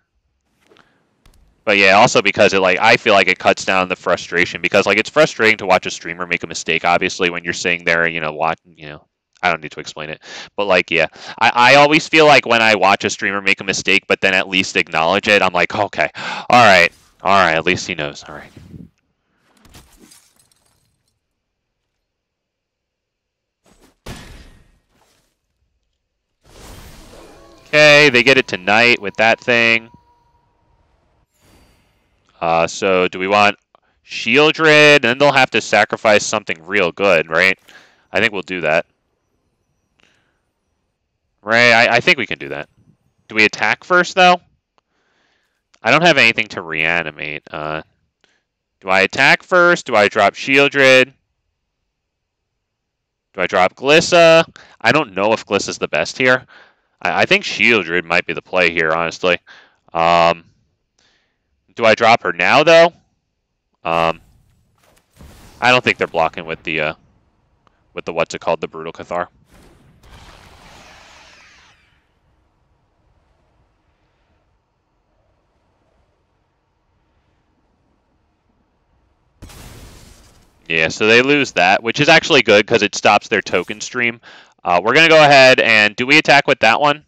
But yeah, also because it I feel like it cuts down the frustration, because it's frustrating to watch a streamer make a mistake. Obviously, when you're sitting there, I don't need to explain it, but yeah, I always feel like when I watch a streamer make a mistake, but then at least acknowledge it, I'm like, okay, all right, at least he knows, all right. Okay, they get it tonight with that thing. So do we want Sheoldred? Then they'll have to sacrifice something real good, right? I think we'll do that. Right, I think we can do that. Do we attack first, though? I don't have anything to reanimate. Do I attack first? Do I drop Sheoldred? Do I drop Glissa? I don't know if Glissa's the best here. I think Sheoldred might be the play here, honestly. Do I drop her now, though? I don't think they're blocking with the what's it called, the Brutal Cathar. Yeah, so they lose that, which is actually good because it stops their token stream. We're going to go ahead and... Do we attack with that one?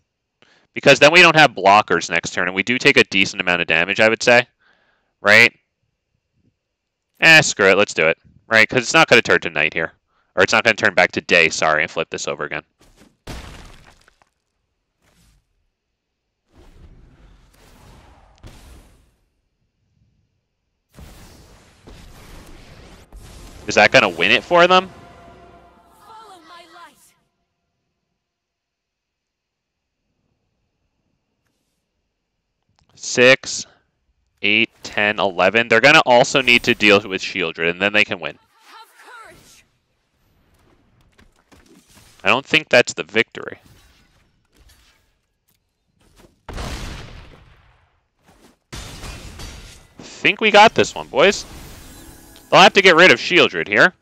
Because then we don't have blockers next turn, and we do take a decent amount of damage, I would say. Right? Screw it. Let's do it. Right? Because it's not going to turn to night here. Or it's not going to turn back to day, sorry, and flip this over again. Is that going to win it for them? Follow my light. 6, 8, 10, 11. They're going to also need to deal with Sheoldred, and then they can win. Have courage. I don't think that's the victory. think we got this one, boys. They'll have to get rid of Sheoldred here.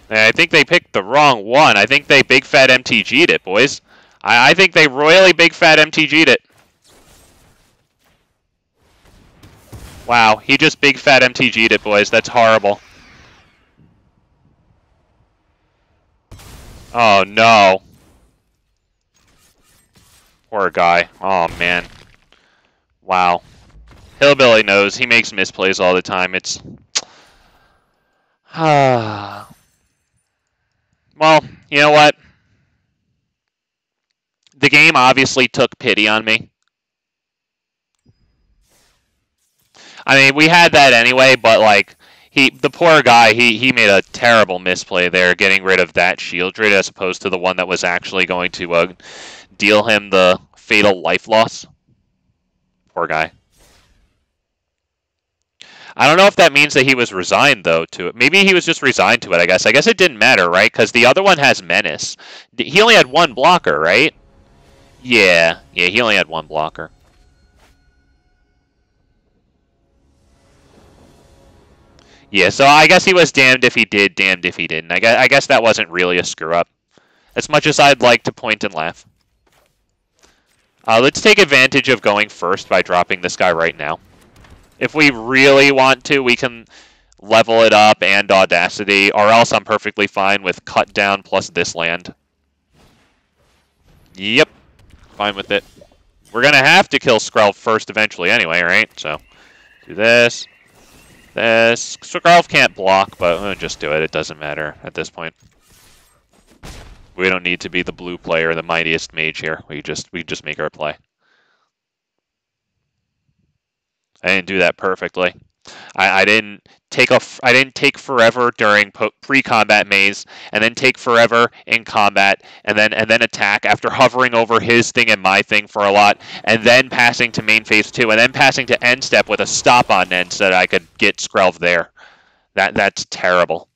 And I think they picked the wrong one. I think they big fat MTG'd it, boys. I think they royally big fat MTG'd it. Wow, he just big fat MTG'd it, boys. That's horrible. Oh, no. Poor guy. Oh, man. Wow. Hillbilly knows. He makes misplays all the time. It's... well, you know what? The game obviously took pity on me. I mean, we had that anyway, but, like, the poor guy, he made a terrible misplay there, getting rid of that Sheoldred as opposed to the one that was actually going to deal him the fatal life loss. Poor guy. I don't know if that means that he was resigned, though, to it. Maybe he was just resigned to it, I guess. I guess it didn't matter, right? Because the other one has Menace. He only had one blocker, right? Yeah, he only had one blocker. Yeah, so I guess he was damned if he did, damned if he didn't. I guess that wasn't really a screw-up. As much as I'd like to point and laugh. Let's take advantage of going first by dropping this guy right now. If we really want to, we can level it up and Audacity, or else I'm perfectly fine with Cut Down plus this land. Yep, fine with it. We're going to have to kill Skrelv first eventually anyway, right? So, do this. This. Skrelv can't block, but we'll just do it. It doesn't matter at this point. We don't need to be the blue player, the mightiest mage here. We just make our play. I didn't do that perfectly. I didn't take forever during pre-combat maze, and then take forever in combat, and then attack after hovering over his thing and my thing for a lot, and then passing to main phase 2, and then passing to end step with a stop on end so that I could get Skrelv there. That's terrible.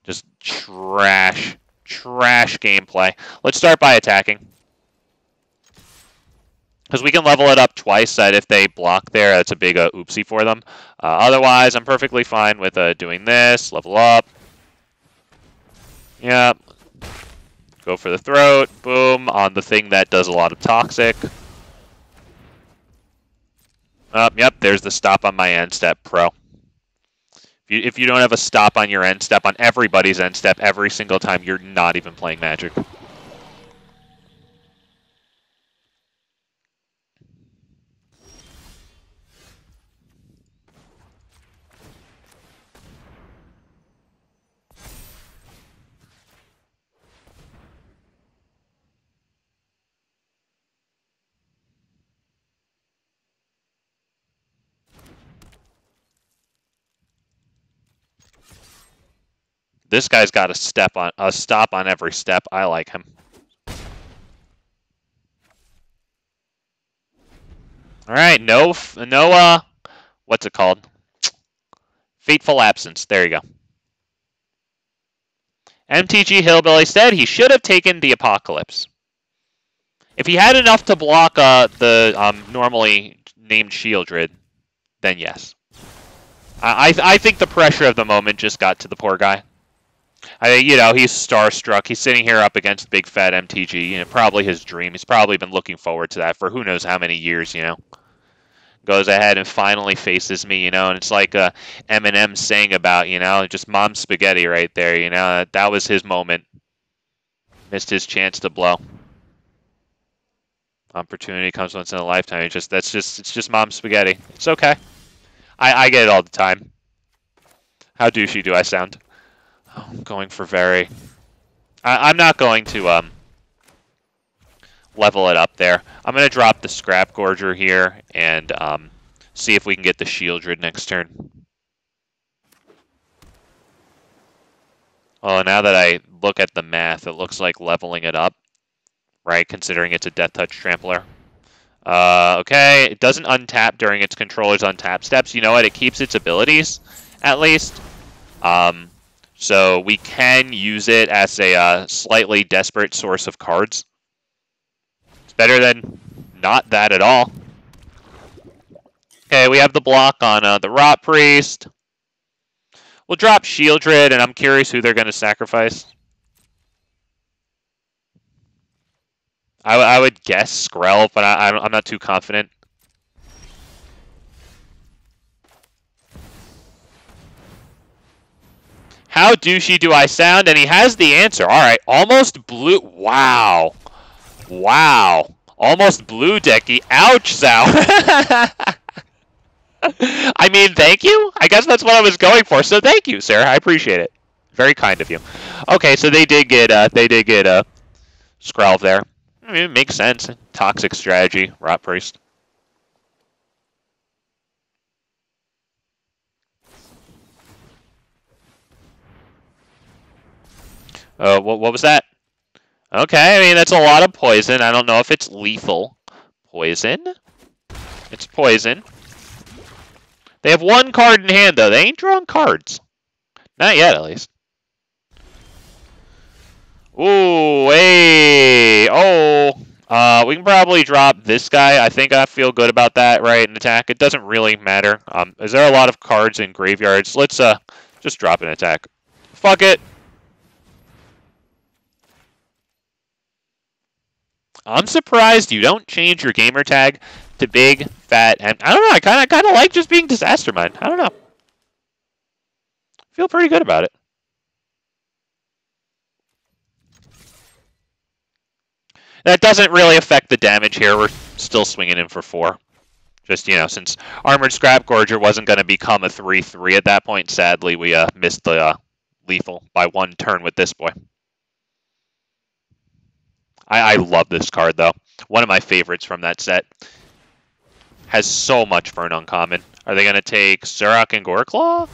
Just trash gameplay. Let's start by attacking. Because we can level it up twice, that if they block there, that's a big oopsie for them. Otherwise, I'm perfectly fine with doing this, level up. Yep. Go for the throat, boom, on the thing that does a lot of toxic. Yep, there's the stop on my end step, pro. If you don't have a stop on your end step, on everybody's end step, every single time, you're not even playing Magic. This guy's got a stop on every step. I like him. All right, no, what's it called? Fateful Absence. There you go. MTG Hillbilly said he should have taken the Apocalypse. If he had enough to block the normally named Sheoldred, then yes. I think the pressure of the moment just got to the poor guy. You know, he's starstruck. He's sitting here up against big fat MTG. You know, probably his dream. He's probably been looking forward to that for who knows how many years, you know. Goes ahead and finally faces me, you know, and it's like Eminem saying about, you know, just mom spaghetti right there, you know. That was his moment. Missed his chance to blow. Opportunity comes once in a lifetime. It's just mom spaghetti. It's okay. I get it all the time. How douchey do I sound? Oh, I'm going for very... I'm not going to level it up there. I'm going to drop the Scrapgorger here and see if we can get the Sheoldred next turn. Oh, now that I look at the math, it looks like leveling it up, right? Considering it's a Deathtouch Trampler. Okay, it doesn't untap during its controller's untap steps. You know what? It keeps its abilities, at least. So we can use it as a slightly desperate source of cards. It's better than not that at all. Okay, we have the block on the Archpriest. We'll drop Sheoldred, and I'm curious who they're going to sacrifice. I would guess Skrell, but I'm not too confident. How douchey do I sound? And he has the answer. All right, almost blue. Wow. Wow. Almost blue decky. Ouch, Zao. I mean, thank you? I guess that's what I was going for, so thank you, sir. I appreciate it. Very kind of you. Okay, so they did get Skrell there. I mean, it makes sense. Toxic strategy, Archpriest. What was that? Okay, I mean, that's a lot of poison. I don't know if it's lethal. Poison? It's poison. They have one card in hand, though. They ain't drawing cards. Not yet, at least. Ooh, hey! Oh! We can probably drop this guy. I think I feel good about that, right? An attack. It doesn't really matter. Is there a lot of cards in graveyards? Let's just drop an attack. Fuck it! I'm surprised you don't change your gamer tag to big, fat, and I don't know. I kind of like just being Disaster Mind. I don't know. Feel pretty good about it. That doesn't really affect the damage here. We're still swinging in for 4. Just, you know, since Armored Scrapgorger wasn't going to become a 3/3 at that point, sadly, we missed the lethal by 1 turn with this boy. I love this card, though. One of my favorites from that set. Has so much for an uncommon. Are they going to take Surrak and Goreclaw? All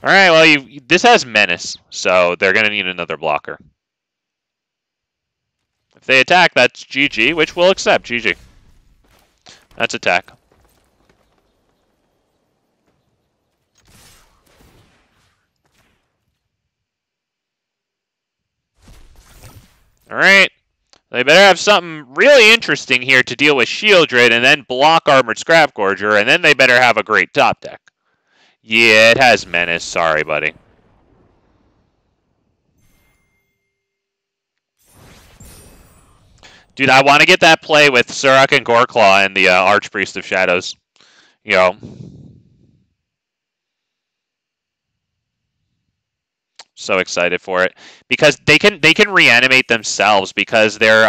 right, well, this has Menace, so they're going to need another blocker. If they attack, that's GG, which we'll accept. GG. That's attack. All right. They better have something really interesting here to deal with Sheoldred and then block Armored Scrapgorger, and then they better have a great top deck. Yeah, it has Menace. Sorry, buddy. Dude, I want to get that play with Surrak and Goreclaw and the Archpriest of Shadows. You know. So excited for it. Because they can reanimate themselves because their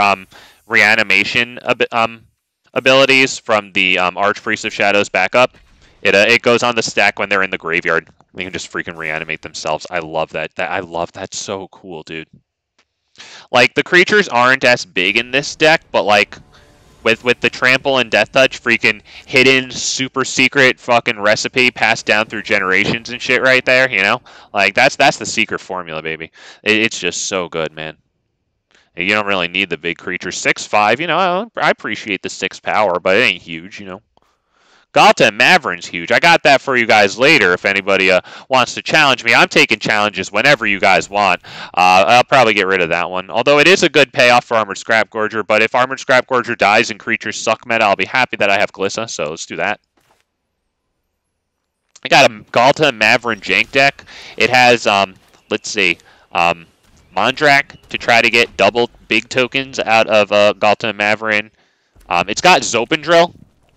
reanimation abilities from the Archpriest of Shadows backup, it goes on the stack when they're in the graveyard. They can just freaking reanimate themselves. I love that. I love that. So cool, dude. Like, the creatures aren't as big in this deck, but like with the Trample and Deathtouch, freaking hidden, super secret fucking recipe passed down through generations and shit right there, you know? Like, that's the secret formula, baby. It's just so good, man. You don't really need the big creatures. 6/5, you know, I appreciate the 6 power, but it ain't huge, you know? Galta and Maverin's huge. I got that for you guys later if anybody wants to challenge me. I'm taking challenges whenever you guys want. I'll probably get rid of that one. Although it is a good payoff for Armored Scrapgorger, but if Armored Scrapgorger dies and creatures suck meta, I'll be happy that I have Glissa, so let's do that. I got a Galta and Maverin jank deck. It has, let's see, Mondrak to try to get double big tokens out of Galta and Maverin. It's got Zopendrill.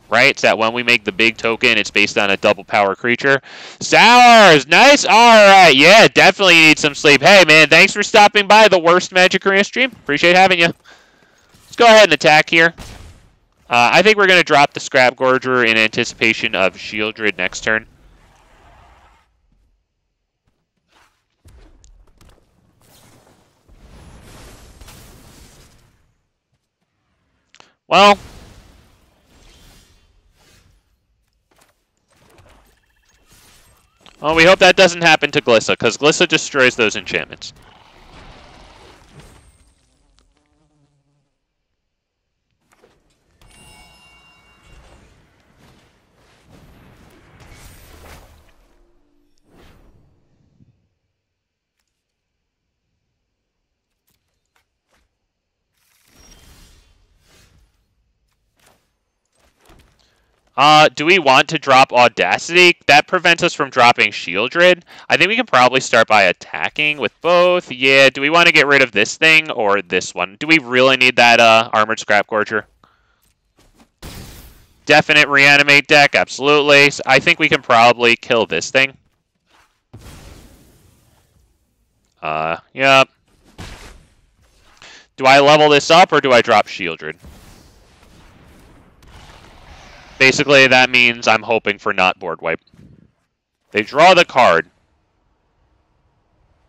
Right? So that when we make the big token, it's based on a double power creature. Sours! Nice! Alright, yeah, definitely need some sleep. Hey, man, thanks for stopping by the worst Magic Arena stream. Appreciate having you. Let's go ahead and attack here. I think we're going to drop the Scrapgorger in anticipation of Sheoldred next turn. Well... Well, we hope that doesn't happen to Glissa, because Glissa destroys those enchantments. Do we want to drop Audacity? That prevents us from dropping Sheoldred. I think we can probably start by attacking with both. Yeah, do we want to get rid of this thing or this one? Do we really need that Armored Scrapgorger? Definite reanimate deck, absolutely. So I think we can probably kill this thing. Yep. Do I level this up or do I drop Sheoldred? Basically, that means I'm hoping for not board wipe. They draw the card.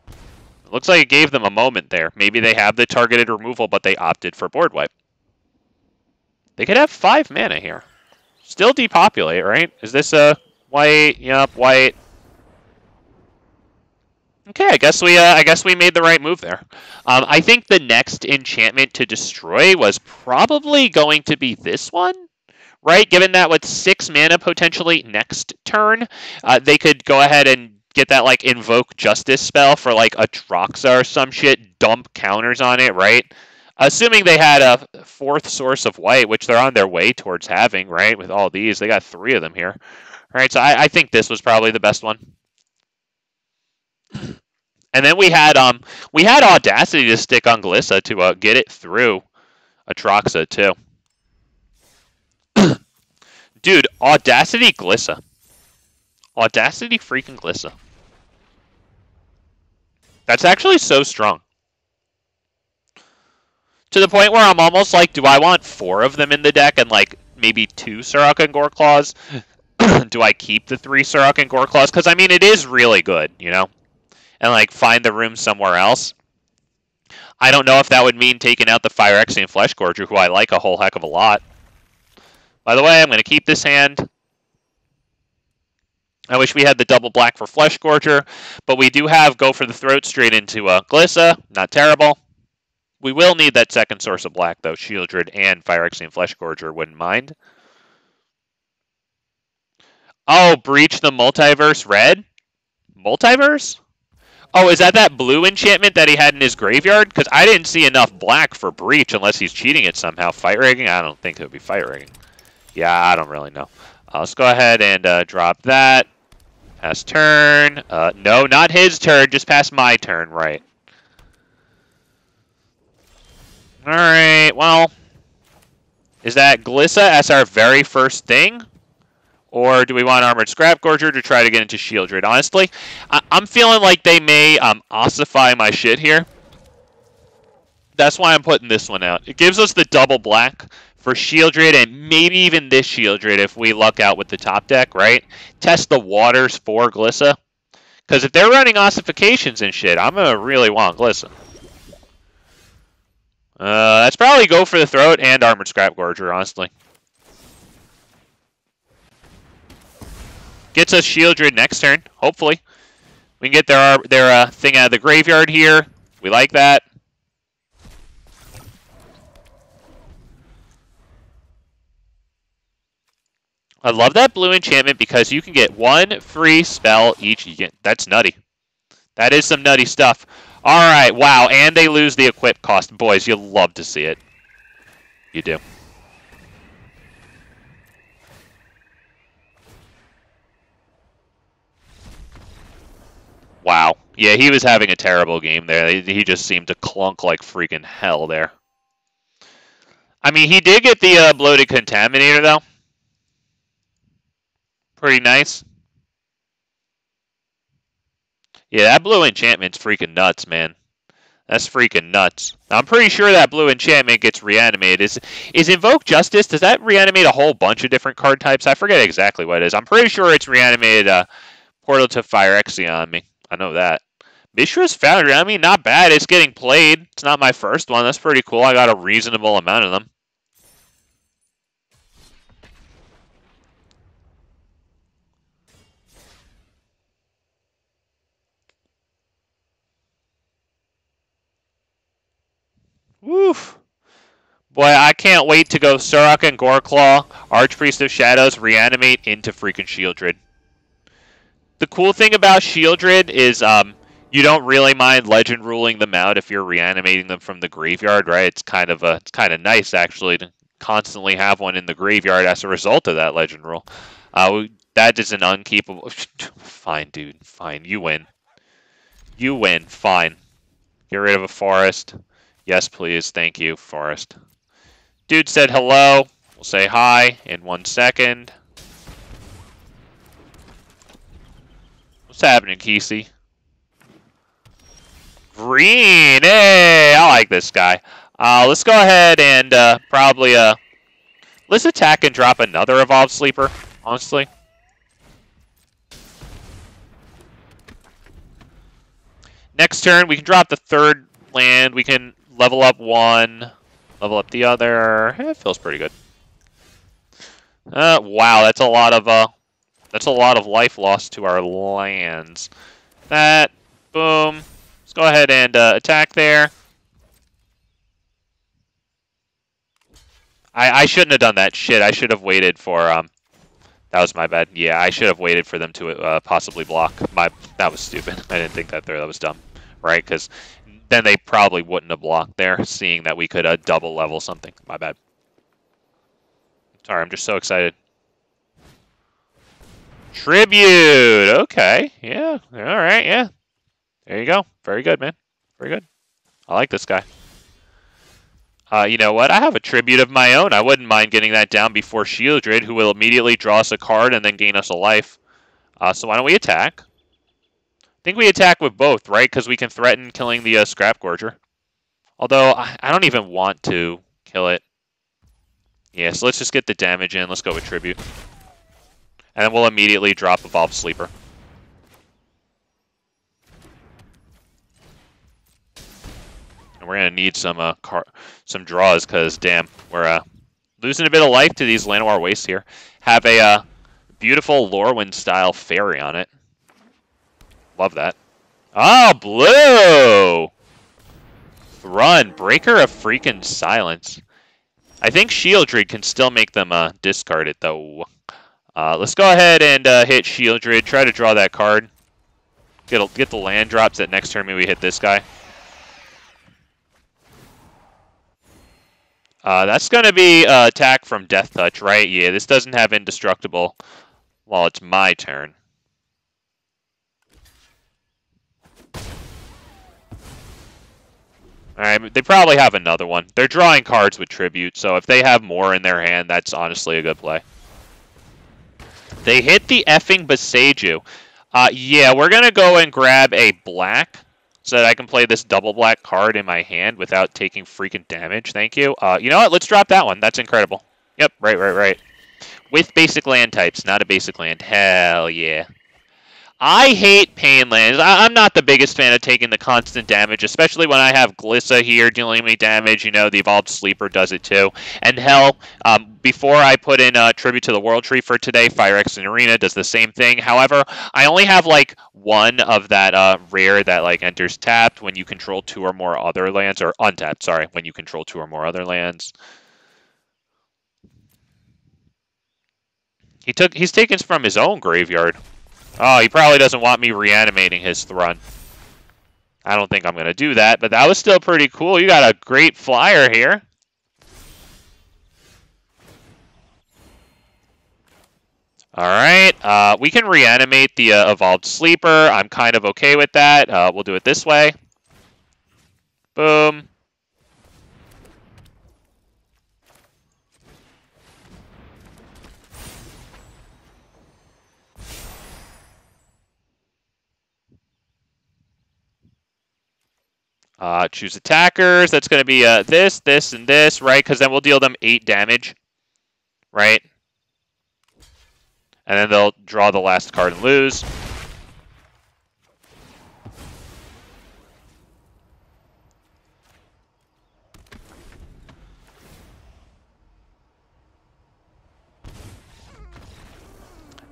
It looks like it gave them a moment there. Maybe they have the targeted removal, but they opted for board wipe. They could have 5 mana here. Still depopulate, right? Is this a white? Yup, white. Okay, I guess we made the right move there. I think the next enchantment to destroy was probably going to be this one. Right, given that with 6 mana potentially next turn, they could go ahead and get that like Invoke Justice spell for like a Troxa or some shit, dump counters on it, right? Assuming they had a 4th source of white, which they're on their way towards having, right? With all these, they got 3 of them here. All right, so I think this was probably the best one. And then we had Audacity to stick on Glissa to get it through a Troxa too. Dude, Audacity Glissa. Audacity freaking Glissa. That's actually so strong. To the point where I'm almost like, do I want 4 of them in the deck and like maybe 2 Surrak and Goreclaws? Do I keep the 3 Surrak and Goreclaws? Because I mean, it is really good, you know? And like find the room somewhere else. I don't know if that would mean taking out the Phyrexian Fleshgorger, who I like a whole heck of a lot. By the way, I'm going to keep this hand. I wish we had the double black for Fleshgorger, but we do have go for the throat straight into Glissa. Not terrible. We will need that second source of black, though. Sheoldred and Phyrexian Fleshgorger wouldn't mind. Oh, Breach the Multiverse red? Multiverse? Oh, is that blue enchantment that he had in his graveyard? Because I didn't see enough black for Breach unless he's cheating it somehow. Fight rigging? I don't think it would be fight rigging. Yeah, I don't really know. Let's go ahead and drop that. Pass turn. No, not his turn. Just pass my turn, right. Alright, well. Is that Glissa as our very first thing? Or do we want Armored Scrapgorger to try to get into Sheoldred? Honestly, I'm feeling like they may ossify my shit here. That's why I'm putting this one out. It gives us the double black for Sheoldred and maybe even this Sheoldred if we luck out with the top deck, right? Test the waters for Glissa. Because if they're running ossifications and shit, I'm going to really want Glissa. That's probably go for the throat and Armored Scrapgorger, honestly. Gets us Sheoldred next turn, hopefully. We can get their thing out of the graveyard here. We like that. I love that blue enchantment because you can get 1 free spell each. That's nutty. That is some nutty stuff. Alright, wow, and they lose the equip cost. Boys, you'll love to see it. You do. Wow. Yeah, he was having a terrible game there. He just seemed to clunk like freaking hell there. I mean, he did get the Bloated Contaminator, though. Pretty nice. Yeah, that blue enchantment's freaking nuts, man. That's freaking nuts. I'm pretty sure that blue enchantment gets reanimated. Is Invoke Justice, does that reanimate a whole bunch of different card types? I forget exactly what it is. I'm pretty sure it's reanimated Portal to Phyrexian on me. I know that. Mishra's Foundry, I mean, not bad. It's getting played. It's not my first one. That's pretty cool. I got a reasonable amount of them. Woof. Boy, I can't wait to go Surrak and Goreclaw, Archpriest of Shadows, reanimate into freaking Sheoldred. The cool thing about Sheoldred is you don't really mind legend ruling them out if you're reanimating them from the graveyard, right? It's kind of nice actually to constantly have one in the graveyard as a result of that legend rule. That is an unkeepable... Fine, dude. Fine. You win. You win. Fine. Get rid of a forest. Yes, please. Thank you, forest. Dude said hello. We'll say hi in 1 second. What's happening, Kesey? Green! Hey! I like this guy. Let's go ahead and probably... let's attack and drop another Evolved Sleeper, honestly. Next turn, we can drop the third land. We can level up one, level up the other. It feels pretty good. Wow, that's a lot of life lost to our lands. That, boom. Let's go ahead and attack there. I shouldn't have done that. Shit, I should have waited for that was my bad. Yeah, I should have waited for them to possibly block. That was stupid. I didn't think that there. That was dumb, right? Because then they probably wouldn't have blocked there, seeing that we could double level something. My bad. Sorry, I'm just so excited. Tribute. Okay. Yeah. All right. Yeah. There you go. Very good, man. Very good. I like this guy. You know what? I have a tribute of my own. I wouldn't mind getting that down before Sheoldred, who will immediately draw us a card and then gain us a life. So why don't we attack? I think we attack with both, right? Because we can threaten killing the Scrapgorger. Although, I don't even want to kill it. Yeah, so let's just get the damage in. Let's go with tribute. And then we'll immediately drop Evolved Sleeper. We're gonna need some draws because damn, we're losing a bit of life to these Llanowar Wastes here. Have a beautiful Lorwyn style fairy on it. Love that. Oh, blue! Thrun, Breaker of freaking Silence. I think Sheoldred can still make them discard it though. Let's go ahead and hit Sheoldred. Try to draw that card. Get the land drops that next turn maybe we hit this guy. That's going to be attack from Deathtouch, right? Yeah, this doesn't have indestructible while it's my turn. Alright, they probably have another one. They're drawing cards with Tribute, so if they have more in their hand, that's honestly a good play. They hit the effing Boseiju. Yeah, we're going to go and grab a black so that I can play this double black card in my hand without taking freaking damage. Thank you. You know what? Let's drop that one. That's incredible. Yep, right. With basic land types, not a basic land. Hell yeah. I hate pain lands. I'm not the biggest fan of taking the constant damage, especially when I have Glissa here dealing me damage. You know, the Evolved Sleeper does it too. And hell, before I put in Tribute to the World Tree for today, Phyrexian Arena does the same thing. However, I only have like one of that rare that like enters tapped when you control 2 or more other lands, or untapped, sorry, when you control 2 or more other lands. He's taken from his own graveyard. Oh, he probably doesn't want me reanimating his Thrun. I don't think I'm going to do that, but that was still pretty cool. You got a great flyer here. Alright, we can reanimate the Evolved Sleeper. I'm kind of okay with that. We'll do it this way. Boom. Choose attackers. That's going to be this, this, and this, right? Because then we'll deal them 8 damage, right? And then they'll draw the last card and lose.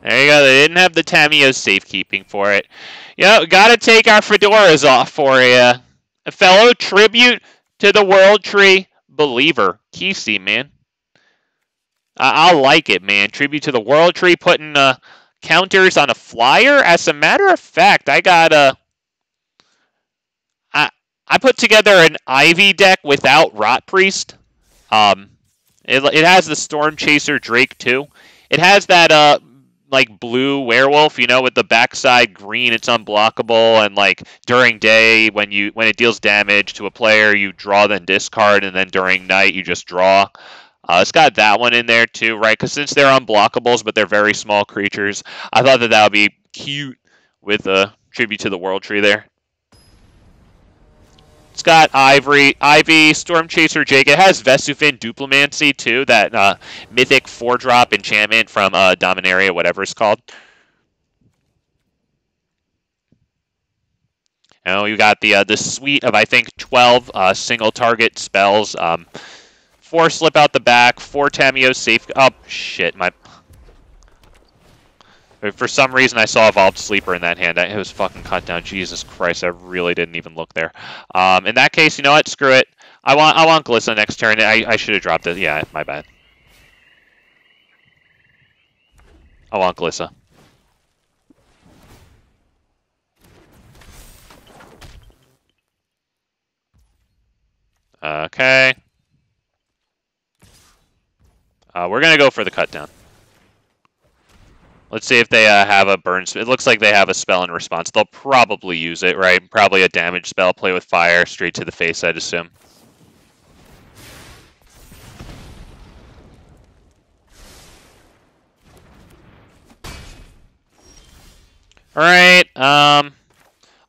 There you go. They didn't have the Tameo safekeeping for it. You know, got to take our fedoras off for you. A fellow tribute to the World Tree believer. Kesey, man. I like it, man. Tribute to the World Tree, putting counters on a flyer. As a matter of fact, I got I put together an Ivy deck without Archpriest. It has the Storm Chaser Drake too. It has that like blue werewolf, you know, with the backside green. It's unblockable, and like during day when it deals damage to a player, you draw then discard, and then during night you just draw. It's got that one in there too, right? Because since they're unblockables, but they're very small creatures, I thought that would be cute with a tribute to the World Tree there. It's got Ivy, Storm Chaser Jake. It has Vesufin Duplimancy too, that mythic 4-drop enchantment from Dominaria, whatever it's called. And you got the suite of, I think, 12 single target spells. 4 slip out the back, 4 Tameo safe. Oh shit! For some reason, I saw Evolved Sleeper in that hand. It was fucking cut down. Jesus Christ, I really didn't even look there. In that case, you know what? Screw it. I want Glissa next turn. I should have dropped it. Yeah, my bad. I want Glissa. Okay. We're gonna go for the cut down. Let's see if they have a burn. It looks like they have a spell in response. They'll probably use it, right? Probably a damage spell. Play with fire straight to the face, I'd assume. All right.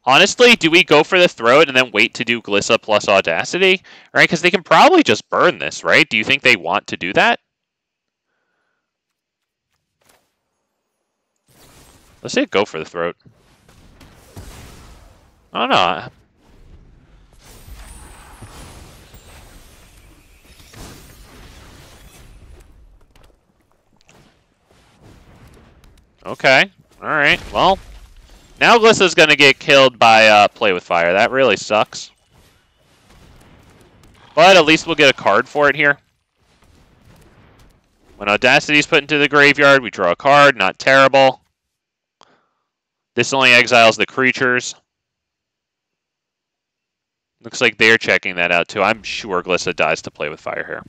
Honestly, do we go for the throat and then wait to do Glissa plus Audacity? All right, because they can probably just burn this, right? Do you think they want to do that? Let's say go for the throat. Oh no. Okay. Alright. Well, now Glissa's gonna get killed by Play with Fire. That really sucks. But at least we'll get a card for it here. When Audacity's put into the graveyard, we draw a card. Not terrible. This only exiles the creatures. Looks like they're checking that out too. I'm sure Glissa dies to Play with Fire here.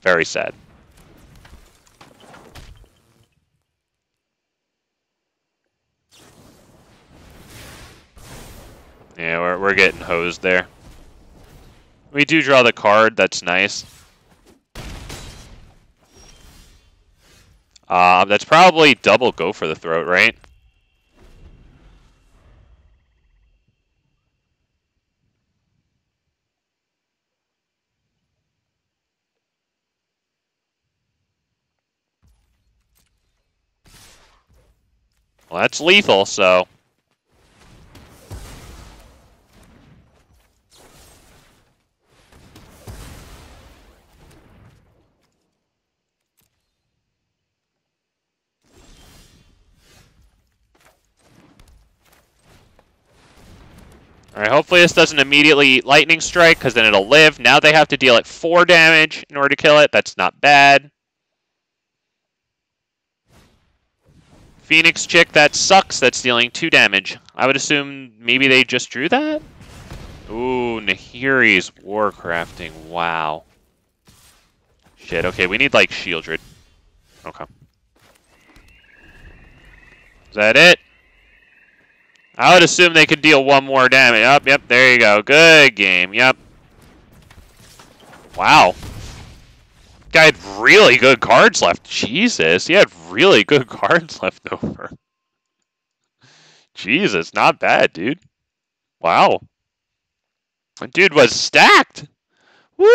Very sad. Yeah, we're getting hosed there. We do draw the card. That's nice. That's probably double go for the throat, right? Well, that's lethal, so... Alright, hopefully this doesn't immediately Lightning Strike, because then it'll live. Now they have to deal it 4 damage in order to kill it. That's not bad. Phoenix Chick, that sucks. That's dealing 2 damage. I would assume maybe they just drew that? Ooh, Nahiri's Warcrafting. Wow. Shit, okay, we need, like, Sheoldred. Okay. Is that it? I would assume they could deal 1 more damage. Yep, there you go. Good game, yep. Wow. Guy had really good cards left. Jesus, he had really good cards left over. Jesus, not bad, dude. Wow. That dude was stacked. Woo!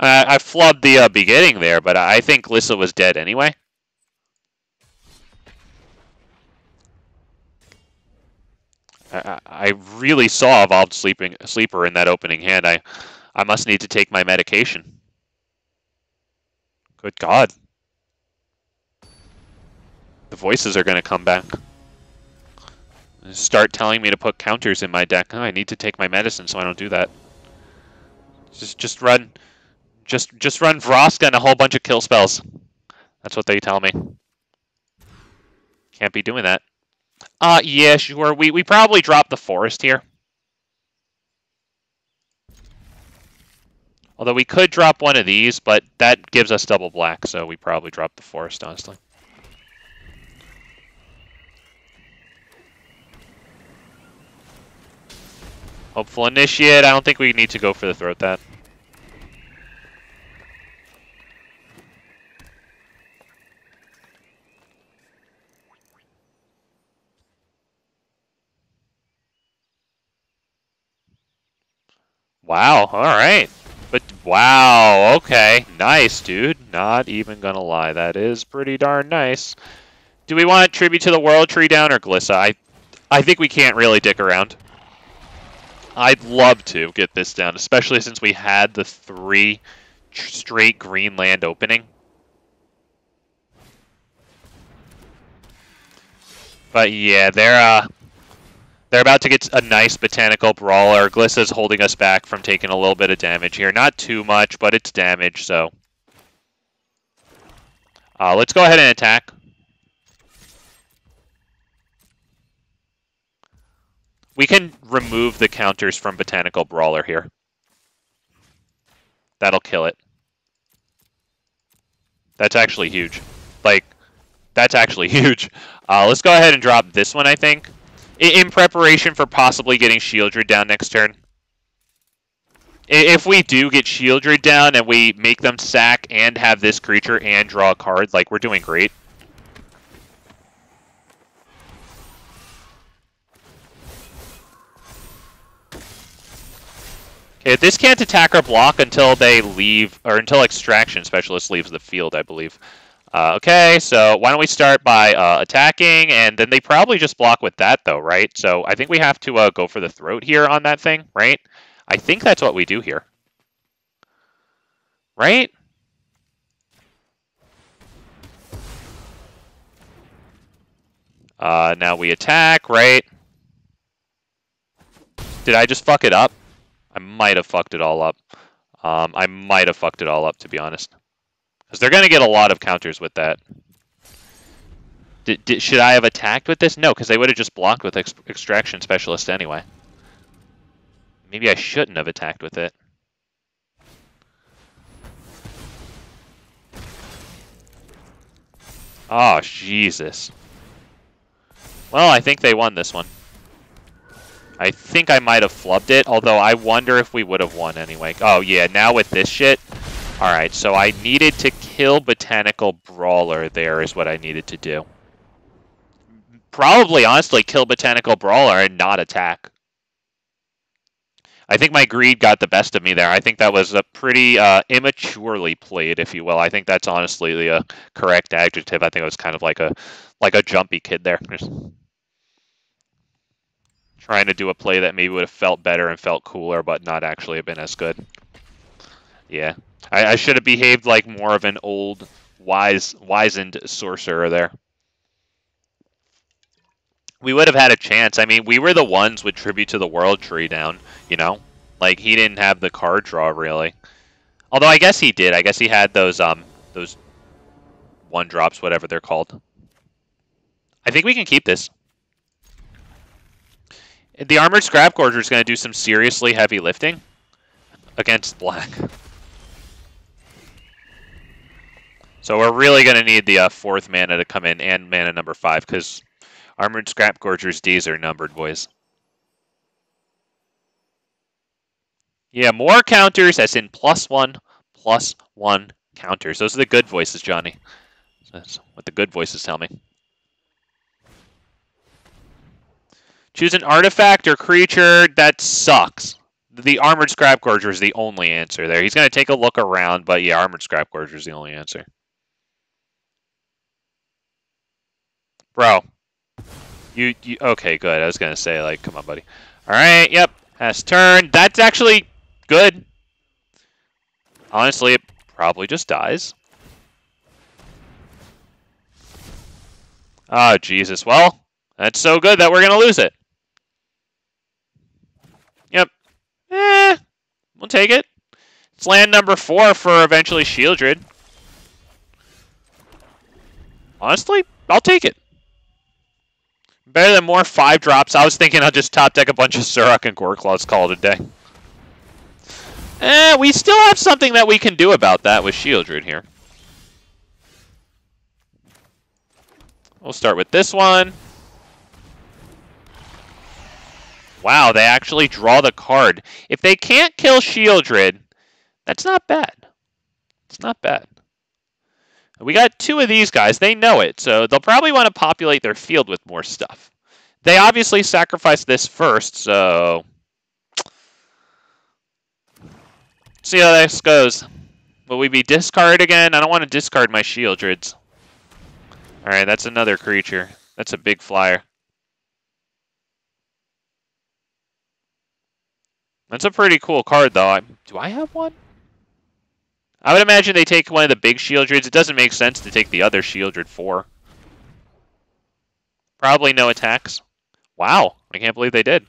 I flubbed the beginning there, but I think Glissa was dead anyway. I really saw Evolved Sleeper in that opening hand. I must need to take my medication. Good God. The voices are going to come back. Start telling me to put counters in my deck. Oh, I need to take my medicine so I don't do that. Just run Vroska and a whole bunch of kill spells. That's what they tell me. Can't be doing that. Yeah, sure. We probably drop the forest here. Although we could drop one of these, but that gives us double black, so we probably drop the forest, honestly. Hopeful Initiate. I don't think we need to go for the Throat that. Wow, alright. But, wow, okay. Nice, dude. Not even gonna lie. That is pretty darn nice. Do we want Tribute to the World Tree down or Glissa? I think we can't really dick around. I'd love to get this down, especially since we had the 3 straight green land opening. But yeah, they're about to get a nice Botanical Brawler. Glissa's holding us back from taking a little bit of damage here. Not too much, but it's damage, so. Let's go ahead and attack. We can remove the counters from Botanical Brawler here. That'll kill it. That's actually huge. Like, that's actually huge. Let's go ahead and drop this one, I think. In preparation for possibly getting Sheoldred down next turn. If we do get Sheoldred down and we make them sack and have this creature and draw a card, like, we're doing great. Okay, this can't attack or block until they leave, or until Extraction Specialist leaves the field, I believe. Okay, so why don't we start by attacking, and then they probably just block with that, though, right? So I think we have to go for the Throat here on that thing, right? I think that's what we do here. Right? Now we attack, right? Did I just fuck it up? I might have fucked it all up. I might have fucked it all up, to be honest. Because they're going to get a lot of counters with that. Should I have attacked with this? No, because they would have just blocked with Extraction Specialist anyway. Maybe I shouldn't have attacked with it. Oh, Jesus. Well, I think they won this one. I think I might have flubbed it, although I wonder if we would have won anyway. Oh, yeah, now with this shit. Alright, so I needed to kill Botanical Brawler there is what I needed to do. Probably, honestly, kill Botanical Brawler and not attack. I think my greed got the best of me there. I think that was a pretty immaturely played, if you will. I think that's honestly the correct adjective. I think it was kind of like a jumpy kid there. Just trying to do a play that maybe would have felt better and felt cooler, but not actually have been as good. Yeah. I should have behaved like more of an old, wizened sorcerer there. We would have had a chance. I mean, we were the ones with Tribute to the World Tree down, you know? Like, he didn't have the card draw, really. Although, I guess he did. I guess he had those one-drops, whatever they're called. I think we can keep this. The Armored Scrapgorger is going to do some seriously heavy lifting against black. So we're really going to need the 4th mana to come in, and mana number 5, because Armored Scrapgorger's Ds are numbered, boys. Yeah, more counters, as in +1/+1 counters. Those are the good voices, Johnny. That's what the good voices tell me. Choose an artifact or creature that sucks. The Armored Scrapgorger is the only answer there. He's going to take a look around, but yeah, Armored Scrapgorger is the only answer. Bro. You okay, good. I was going to say, like, come on, buddy. All right, yep. Has turn. That's actually good. Honestly, it probably just dies. Oh, Jesus. Well, that's so good that we're going to lose it. Yep. We'll take it. It's land number 4 for eventually Sheoldred. Honestly, I'll take it. Better than more 5-drops. I was thinking I'll just top deck a bunch of Surrak and Goreclaws, call it a day. We still have something that we can do about that with Sheoldred here. We'll start with this one. Wow, they actually draw the card. If they can't kill Sheoldred, that's not bad. It's not bad. We got two of these guys. They know it, so they'll probably want to populate their field with more stuff. They obviously sacrificed this first, so... see how this goes. Will we be discard again? I don't want to discard my Sheoldreds. Alright, that's another creature. That's a big flyer. That's a pretty cool card, though. Do I have one? I would imagine they take one of the big Sheoldreds. It doesn't make sense to take the other Sheoldred 4. Probably no attacks. Wow, I can't believe they did.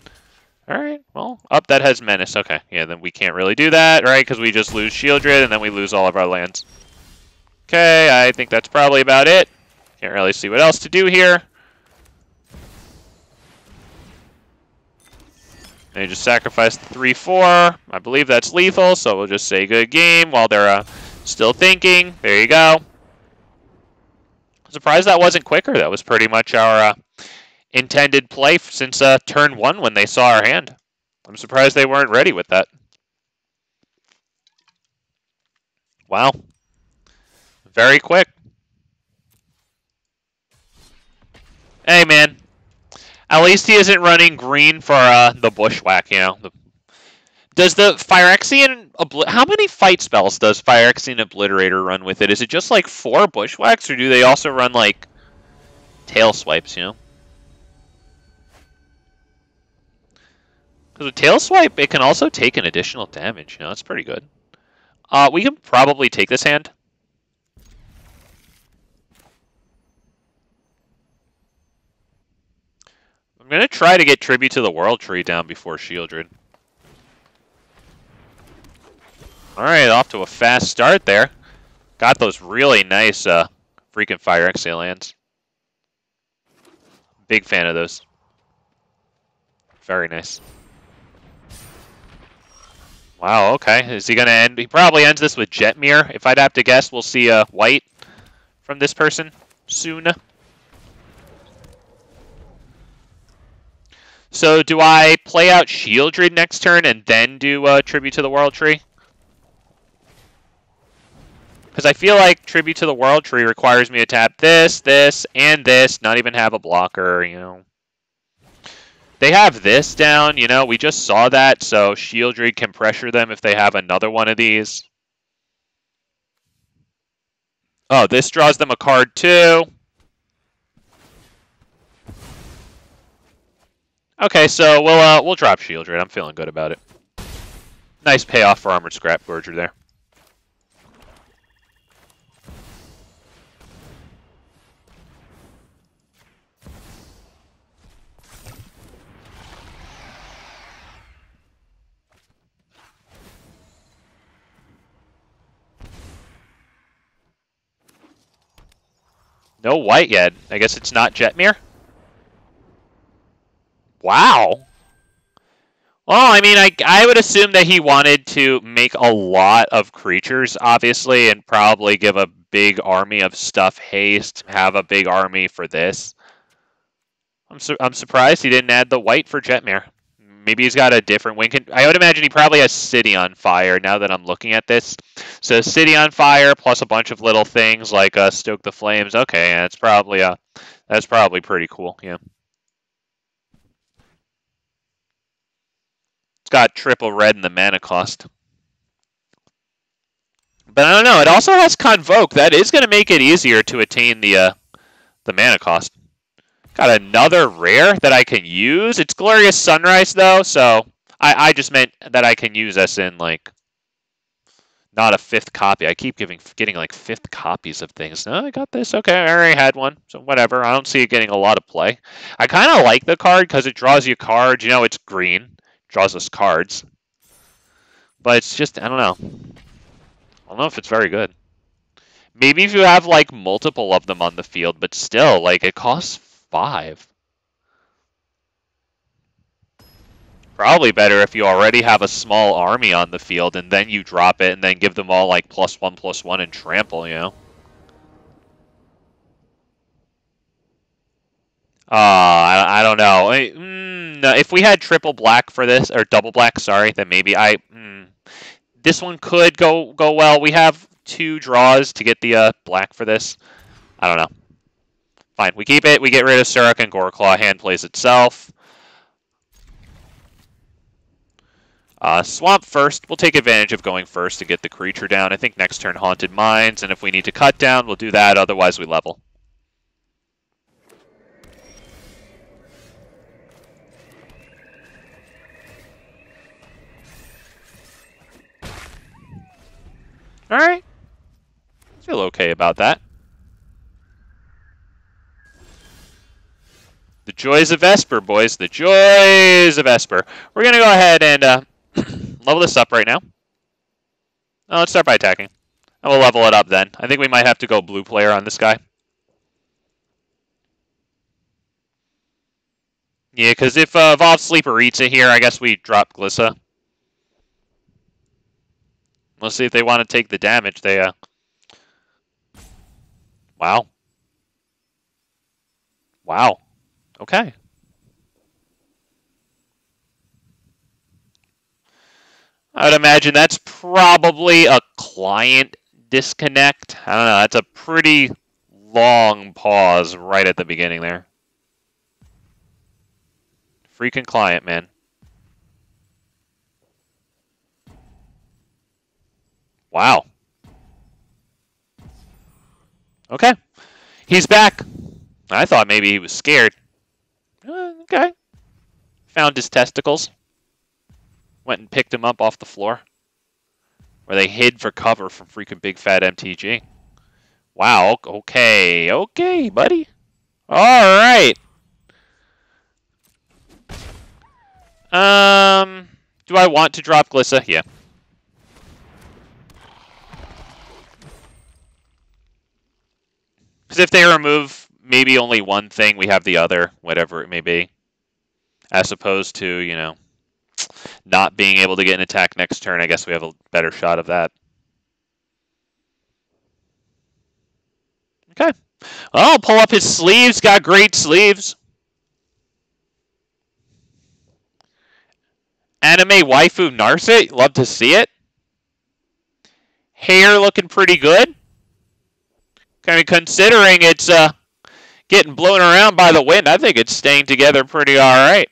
Alright, well, that has Menace. Okay, yeah, then we can't really do that, right? Because we just lose Sheoldred, and then we lose all of our lands. Okay, I think that's probably about it. Can't really see what else to do here. They just sacrificed the 3/4. I believe that's lethal, so we'll just say good game while they're still thinking. There you go. I'm surprised that wasn't quicker. That was pretty much our intended play since turn 1 when they saw our hand. I'm surprised they weren't ready with that. Wow. Very quick. Hey, man. At least he isn't running green for the Bushwhack, you know. Does the Phyrexian... how many fight spells does Phyrexian Obliterator run with it? Is it just like 4 Bushwhacks, or do they also run like tail swipes, you know? Because with tail swipe, it can also take an additional damage, you know, that's pretty good. We can probably take this hand. I'm going to try to get Tribute to the World Tree down before Sheoldred. Alright, off to a fast start there. Got those really nice freaking Phyrexian lands. Big fan of those. Very nice. Wow, okay. Is he going to end? He probably ends this with Jetmir. If I'd have to guess, we'll see white from this person soon. So do I play out Sheoldred next turn and then do Tribute to the World Tree? Because I feel like Tribute to the World Tree requires me to tap this, this, and this, not even have a blocker, you know. They have this down, you know, we just saw that, so Sheoldred can pressure them if they have another one of these. Oh, this draws them a card too. Okay, so we'll drop Sheoldred. I'm feeling good about it. Nice payoff for Armored Scrapgorger there. No white yet. I guess it's not Jetmir? Wow. Well, I mean, I would assume that he wanted to make a lot of creatures, obviously, and probably give a big army of stuff haste, have a big army for this. I'm surprised he didn't add the white for Jetmir. Maybe he's got a different win. I would imagine he probably has City on Fire now that I'm looking at this. So City on Fire plus a bunch of little things like Stoke the Flames. Okay, yeah, that's probably pretty cool, yeah. It's got triple red in the mana cost. But I don't know, it also has Convoke. That is going to make it easier to attain the mana cost. Got another rare that I can use. It's Glorious Sunrise, though, so I just meant that I can use as in, like, not a 5th copy. I keep getting like 5th copies of things. No, I got this. Okay, I already had one, so whatever. I don't see it getting a lot of play. I kind of like the card because it draws you cards. You know, it's green. Draws us cards. But it's just, I don't know. I don't know if it's very good. Maybe if you have, like, multiple of them on the field, but still, like, it costs 5. Probably better if you already have a small army on the field and then you drop it and then give them all like +1/+1 and trample, you know? I don't know. No, if we had triple black for this, or double black, sorry, then maybe this one could go well. We have 2 draws to get the black for this. I don't know. Fine, we keep it. We get rid of Surrak and Goreclaw. Hand plays itself. Swamp first. We'll take advantage of going first to get the creature down. I think next turn Haunted Mines, and if we need to cut down, we'll do that. Otherwise, we level. Alright. Feel okay about that. The joys of Esper, boys. The joys of Esper. We're going to go ahead and level this up right now. Oh, let's start by attacking. And we'll level it up then. I think we might have to go blue player on this guy. Yeah, because if Evolved Sleeper eats it here, I guess we drop Glissa. Let's see if they want to take the damage. They, Wow. Wow. Okay. I would imagine that's probably a client disconnect. I don't know. That's a pretty long pause right at the beginning there. Freaking client, man. Wow. Okay. He's back. I thought maybe he was scared. Okay. Found his testicles. Went and picked him up off the floor. Where they hid for cover from freaking big fat MTG. Wow. Okay. Okay, buddy. Alright. Do I want to drop Glissa? Yeah. Because if they remove maybe only one thing, we have the other, whatever it may be. As opposed to, you know, not being able to get an attack next turn, I guess we have a better shot of that. Okay. Oh, pull up his sleeves. Got great sleeves. Anime waifu Narset. Love to see it. Hair looking pretty good. Kind of considering it's getting blown around by the wind, I think it's staying together pretty all right.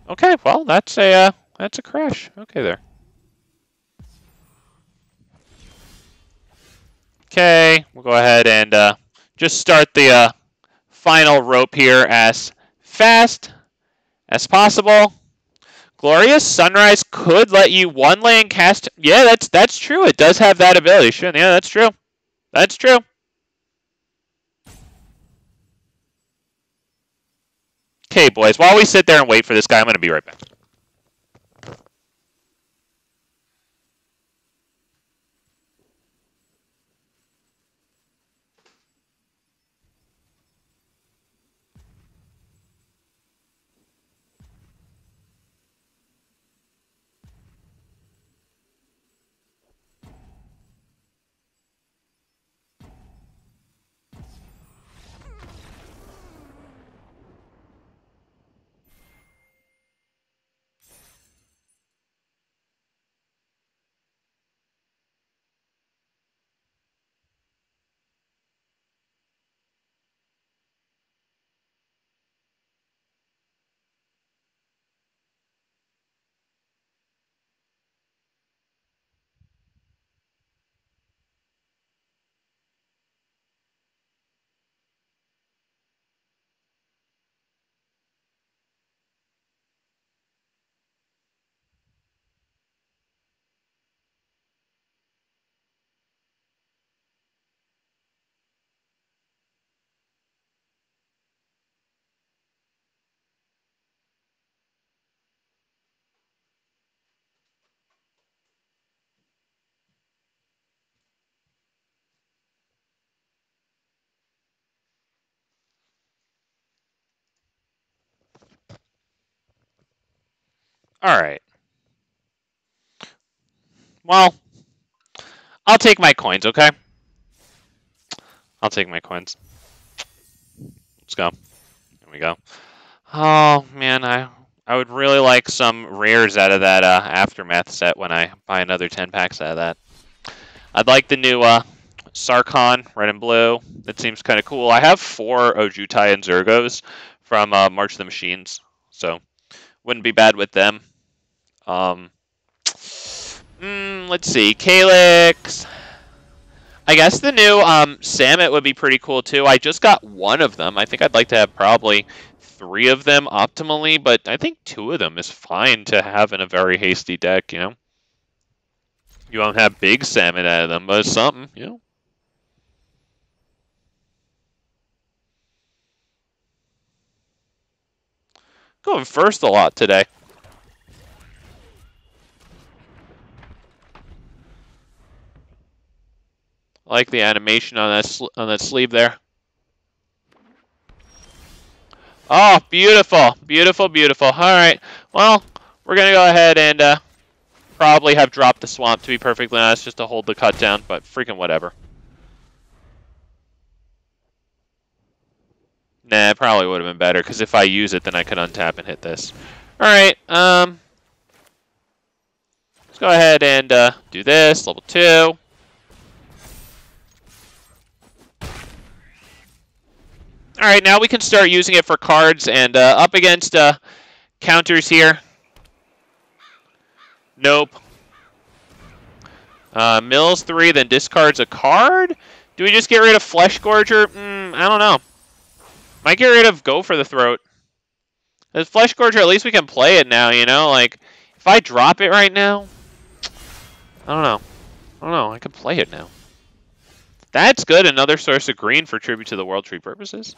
Okay, well, that's a crash. Okay, there. Okay, we'll go ahead and just start the final rope here as fast as possible. Glorious Sunrise could let you one land cast. Yeah, that's true. It does have that ability. Sure, yeah, that's true. That's true. Okay, boys. While we sit there and wait for this guy, I'm going to be right back. Alright. Well, I'll take my coins, okay? I'll take my coins. Let's go. Here we go. Oh, man, I would really like some rares out of that Aftermath set when I buy another 10 packs out of that. I'd like the new Sarkhan, red and blue. That seems kind of cool. I have 4 Ojutai and Zergos from March of the Machines, so wouldn't be bad with them. Let's see. Calyx. I guess the new Samet would be pretty cool, too. I just got 1 of them. I think I'd like to have probably 3 of them optimally, but I think 2 of them is fine to have in a very hasty deck, you know? You won't have big Samet out of them, but it's something, you know? Going first a lot today. I like the animation on that sleeve there. Oh, beautiful, beautiful, beautiful. All right, well, we're gonna go ahead and probably have dropped the swamp, to be perfectly honest, just to hold the cut down. But freaking whatever. Nah, it probably would have been better because if I use it, then I could untap and hit this. All right, let's go ahead and do this level 2. Alright, now we can start using it for cards, and up against counters here. Nope. Mills 3, then discards a card? Do we just get rid of Fleshgorger? I don't know. Might get rid of Go for the Throat. As Fleshgorger, at least we can play it now, you know? Like, if I drop it right now, I don't know. I don't know, I can play it now. That's good, another source of green for Tribute to the World Tree purposes.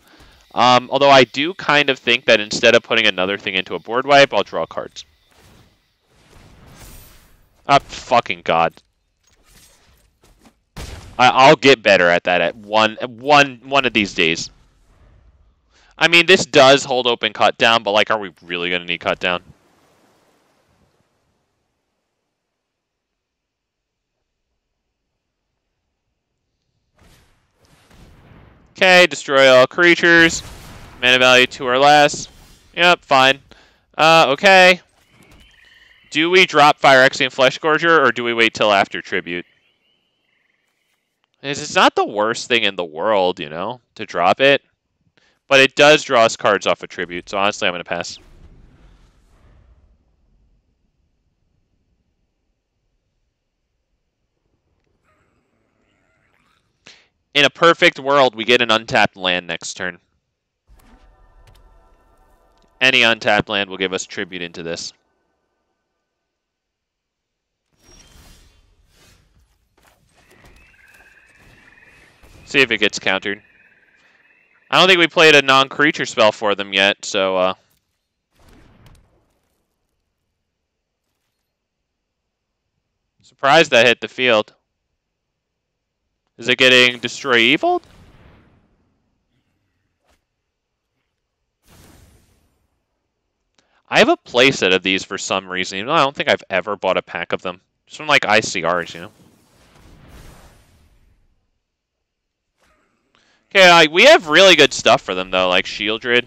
Although I do kind of think that instead of putting another thing into a board wipe, I'll draw cards. Fucking God. I'll get better at that at one of these days. I mean, this does hold open cut down, but like, are we really going to need cut down? Okay, destroy all creatures. Mana value 2 or less. Yep, fine. Okay. Do we drop Phyrexian Fleshgorger, or do we wait till after Tribute? It's not the worst thing in the world, you know, to drop it. But it does draw us cards off of Tribute, so honestly, I'm going to pass. In a perfect world, we get an untapped land next turn. Any untapped land will give us Tribute into this. See if it gets countered. I don't think we played a non-creature spell for them yet, so... Surprised that hit the field. Is it getting Destroy Evil? I have a playset of these for some reason. Even though I don't think I've ever bought a pack of them. Just from like ICRs, you know? Okay, we have really good stuff for them, though, like Sheoldred.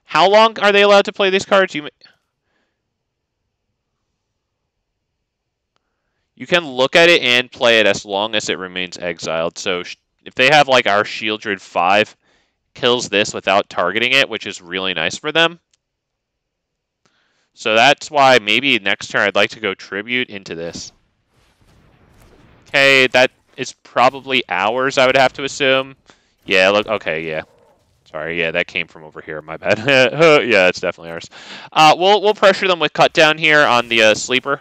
How long are they allowed to play these cards? You can look at it and play it as long as it remains exiled. So if they have like our Sheoldred 5 kills this without targeting it, which is really nice for them. So that's why maybe next turn I'd like to go Tribute into this. Okay, that is probably ours, I would have to assume. Yeah, look, okay, yeah. Sorry, yeah, that came from over here, my bad. Yeah, it's definitely ours. We'll pressure them with Cut Down here on the Sleeper.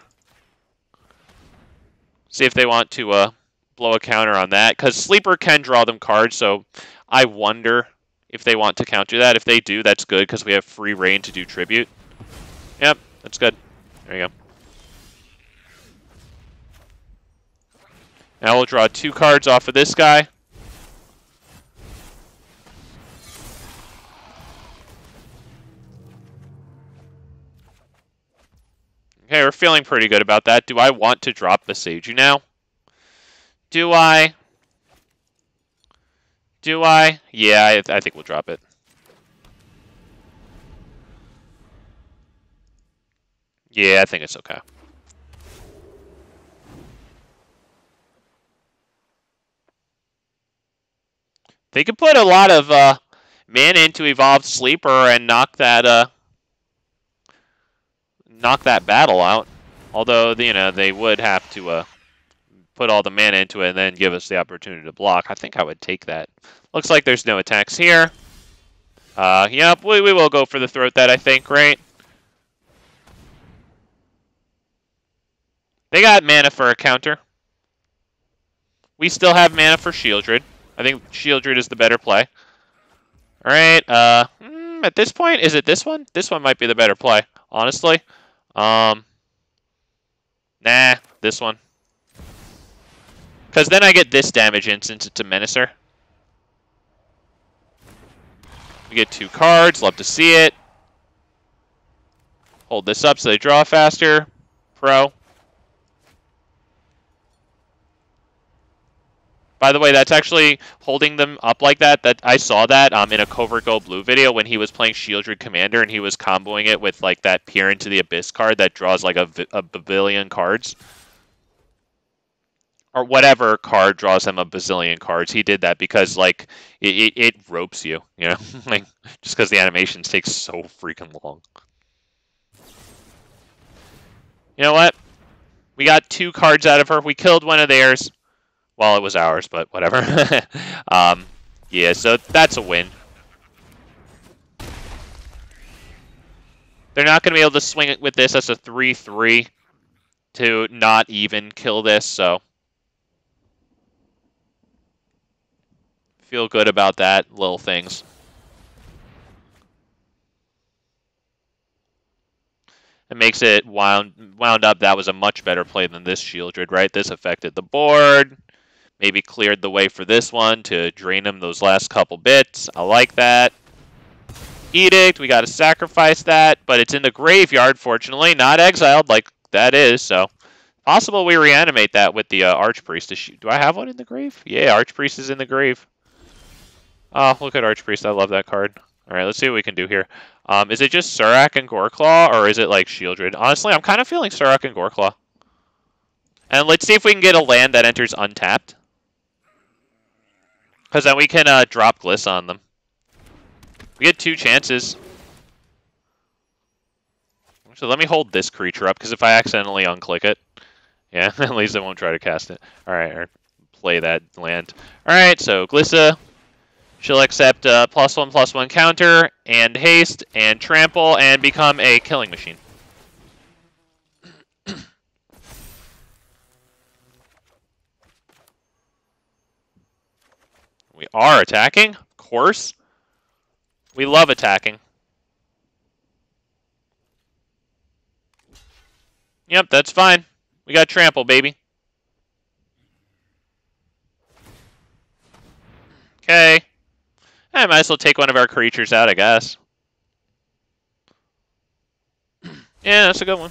See if they want to blow a counter on that, because Sleeper can draw them cards, so I wonder if they want to counter that. If they do, that's good, because we have free reign to do Tribute. Yep, that's good. There you go. Now we'll draw 2 cards off of this guy. feeling pretty good about that. Do I want to drop Boseiju now? Do I? Do I? Yeah, I think we'll drop it. Yeah, I think it's okay. They could put a lot of mana into Evolved Sleeper and knock that battle out. Although, you know, they would have to put all the mana into it and then give us the opportunity to block. I think I would take that. Looks like there's no attacks here. Yep, we will go for the Throat that, I think, right? They got mana for a counter. We still have mana for Sheoldred. I think Sheoldred is the better play. Alright, at this point, is it this one? This one might be the better play, honestly. Nah, this one. Because then I get this damage in since it's a Menacer. We get 2 cards, love to see it. Hold this up so they draw faster. Pro. By the way, that's actually holding them up like that. That I saw that in a Covert Go Blue video when he was playing Sheoldred Commander and he was comboing it with like that Peer into the Abyss card that draws like a bazillion cards. Or whatever card draws him a bazillion cards. He did that because like it ropes you, you know? Like just because the animations take so freaking long. You know what? We got 2 cards out of her. We killed one of theirs. Well, it was ours, but whatever. Yeah, so that's a win. They're not going to be able to swing it with this as a 3-3 to not even kill this, so feel good about that, little things. It makes it wound up. That was a much better play than this Sheoldred, right? This affected the board. Maybe cleared the way for this one to drain him those last couple bits. I like that. Edict, we got to sacrifice that, but it's in the graveyard, fortunately, not exiled like that is, so possible we reanimate that with the Archpriest. Do I have one in the grave? Yeah, Archpriest is in the grave. Oh, look at Archpriest. I love that card. All right, let's see what we can do here. Is it just Surrak and Goreclaw, or is it like Sheoldred? Honestly, I'm kind of feeling Surrak and Goreclaw. And let's see if we can get a land that enters untapped. Because then we can drop Glissa on them. We get 2 chances. So let me hold this creature up, because if I accidentally unclick it, yeah, at least I won't try to cast it. Alright, or play that land. Alright, so Glissa. She'll accept +1/+1 counter, and haste, and trample, and become a killing machine. We are attacking, of course. We love attacking. Yep, that's fine. We got trample, baby. Okay. I might as well take one of our creatures out, I guess. Yeah, that's a good one.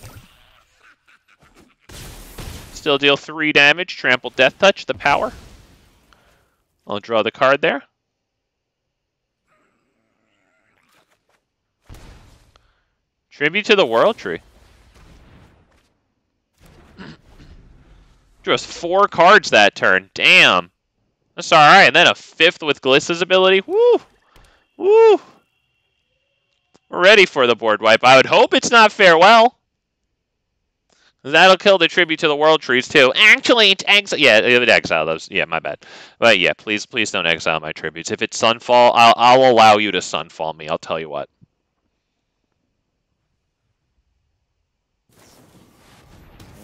Still deal 3 damage. Trample Deathtouch, the power. I'll draw the card there. Tribute to the World Tree. Drew us 4 cards that turn. Damn. That's alright. And then a 5th with Glissa's ability. Woo! Woo! We're ready for the board wipe. I would hope it's not Farewell. That'll kill the Tribute to the World Trees, too. Actually, it's exile. Yeah, it would exile those. Yeah, my bad. But yeah, please don't exile my Tributes. If it's Sunfall, I'll allow you to Sunfall me. I'll tell you what.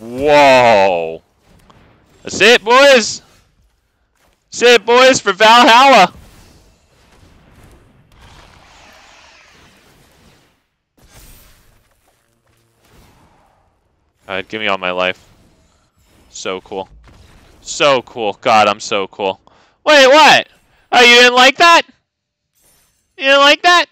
Whoa. That's it, boys. That's it, boys, for Valhalla. Alright, give me all my life. So cool. So cool. God, I'm so cool. Wait, what? Oh, you didn't like that? You didn't like that?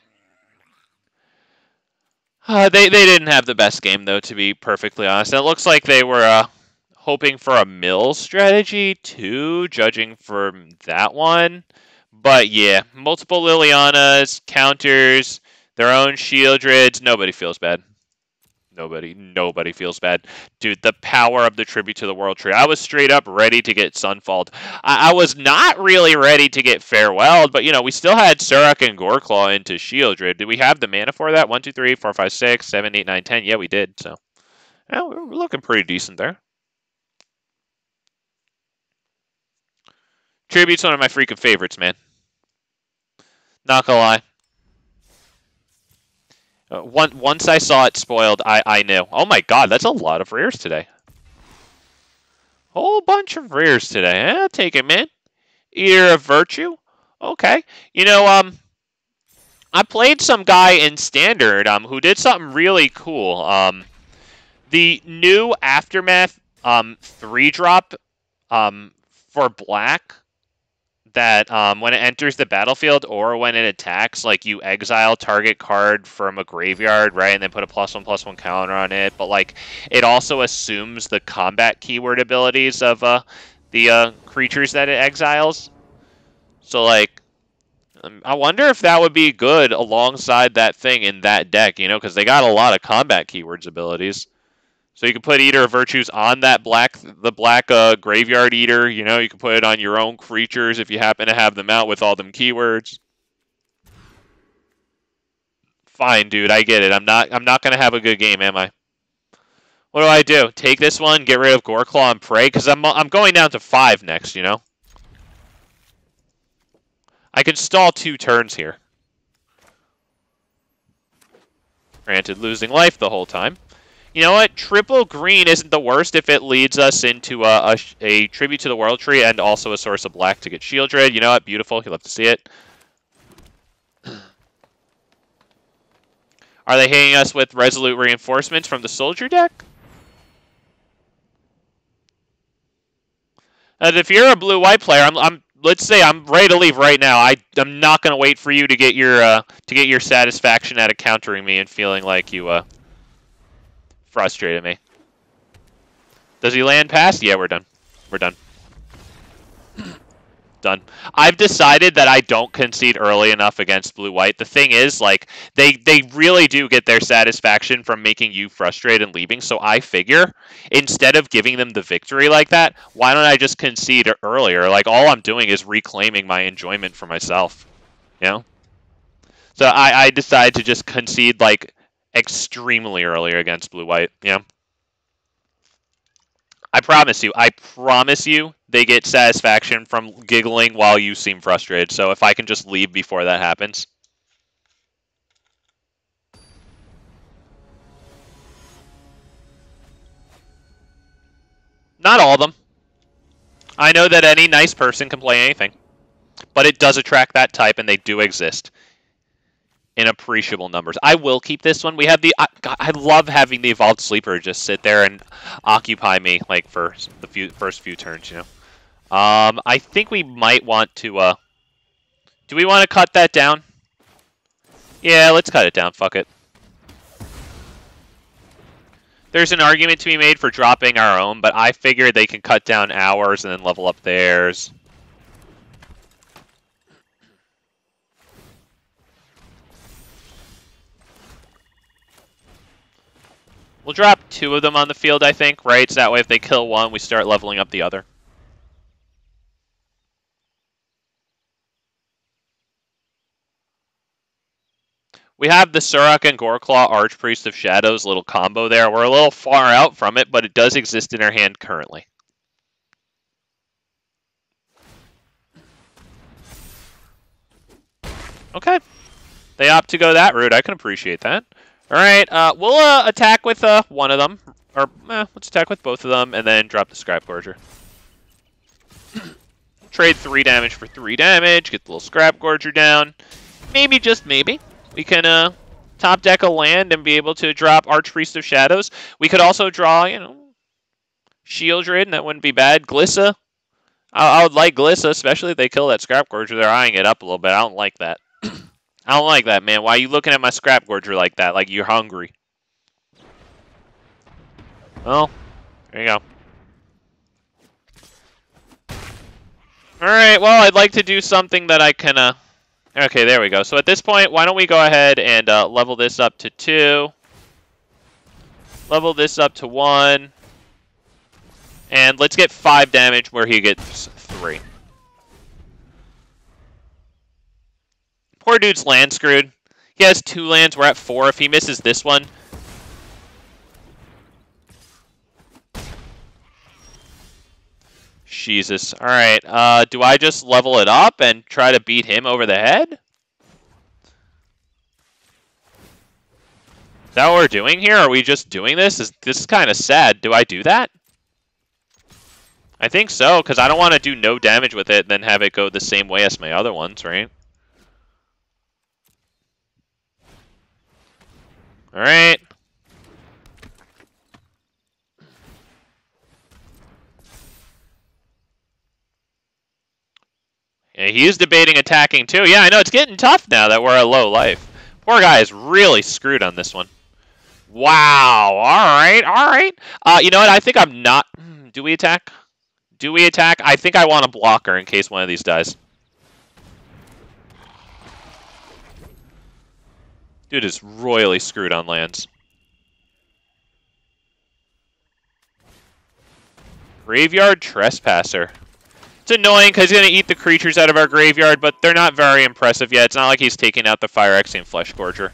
They didn't have the best game, though, to be perfectly honest. And it looks like they were hoping for a mill strategy, too, judging from that one. But yeah, multiple Lilianas, counters, their own Sheoldreds. Nobody feels bad. Nobody feels bad. Dude, the power of the Tribute to the World Tree. I was straight up ready to get Sunfalled. I was not really ready to get Farewelled, but, you know, we still had Surrak and Goreclaw into Sheoldred. Did we have the mana for that? 1, 2, 3, 4, 5, 6, 7, 8, 9, 10. Yeah, we did. So, yeah, we're looking pretty decent there. Tribute's one of my freaking favorites, man. Not gonna lie. Once I saw it spoiled, I knew. Oh my god, that's a lot of rares today. Whole bunch of rares today. I'll take it, man. Eater of Virtue. Okay. You know, I played some guy in Standard who did something really cool. The new Aftermath 3-drop for black that when it enters the battlefield or when it attacks, like, you exile target card from a graveyard, right, and then put a +1/+1 counter on it, but, like, it also assumes the combat keyword abilities of the creatures that it exiles. So, like, I wonder if that would be good alongside that thing in that deck, you know, because they got a lot of combat keywords abilities. So you can put Eater of Virtues on that black Graveyard Eater. You know, you can put it on your own creatures if you happen to have them out with all them keywords. Fine, dude, I get it. I'm not gonna have a good game, am I? What do? Take this one, get rid of Goreclaw and pray, because I'm going down to 5 next. You know, I can stall 2 turns here. Granted, losing life the whole time. You know what? Triple green isn't the worst if it leads us into a Tribute to the World Tree and also a source of black to get Sheoldred. You know what? Beautiful. You'll love to see it. Are they hitting us with Resolute Reinforcements from the Soldier deck? And if you're a blue-white player, let's say I'm ready to leave right now. I'm not going to wait for you to get your satisfaction out of countering me and feeling like you frustrated me. Does he land past? Yeah, we're done. We're done. Done. I've decided that I don't concede early enough against blue-white. The thing is, like, they really do get their satisfaction from making you frustrated and leaving, so I figure, instead of giving them the victory like that, why don't I just concede earlier? Like, all I'm doing is reclaiming my enjoyment for myself. You know? So I decide to just concede, like, extremely earlier against blue-white. Yeah. I promise you, they get satisfaction from giggling while you seem frustrated. So if I can just leave before that happens. Not all of them. I know that any nice person can play anything. But it does attract that type, and they do exist in appreciable numbers. I will keep this one. We have the... I love having the Evolved Sleeper just sit there and occupy me, like, for the first few turns, you know. I think we might want to... do we want to cut that down? Yeah, let's cut it down. Fuck it. There's an argument to be made for dropping our own, but I figure they can cut down ours and then level up theirs. We'll drop 2 of them on the field, I think, right? So that way if they kill one, we start leveling up the other. We have the Surrak and Goreclaw Archpriest of Shadows little combo there. We're a little far out from it, but it does exist in our hand currently. Okay. They opt to go that route. I can appreciate that. Alright, we'll attack with one of them. Or, let's attack with both of them, and then drop the Scrapgorger. Trade 3 damage for 3 damage, get the little Scrapgorger down. Maybe, just maybe, we can top deck a land and be able to drop Archpriest of Shadows. We could also draw, you know, Sheoldred, and that wouldn't be bad. Glissa. I would like Glissa, especially if they kill that Scrapgorger. They're eyeing it up a little bit. I don't like that. I don't like that, man. Why are you looking at my Scrapgorger like that? Like you're hungry. Well, there you go. Alright, well, I'd like to do something that I can, Okay, there we go. So at this point, why don't we go ahead and level this up to 2. Level this up to 1. And let's get 5 damage where he gets 3. Poor dude's land screwed. He has 2 lands. We're at 4. If he misses this one... Jesus. Alright, do I just level it up and try to beat him over the head? Is that what we're doing here? Are we just doing this? This is kind of sad. Do I do that? I think so, because I don't want to do no damage with it and then have it go the same way as my other ones, right? Alright. Yeah, he is debating attacking too. Yeah, I know, it's getting tough now that we're at low life. Poor guy is really screwed on this one. Wow, alright, alright. You know what, I think I'm not... Do we attack? Do we attack? I think I want a blocker in case one of these dies. Dude is royally screwed on lands. Graveyard Trespasser. It's annoying because he's going to eat the creatures out of our graveyard, but they're not very impressive yet. It's not like he's taking out the Phyrexian Fleshgorger,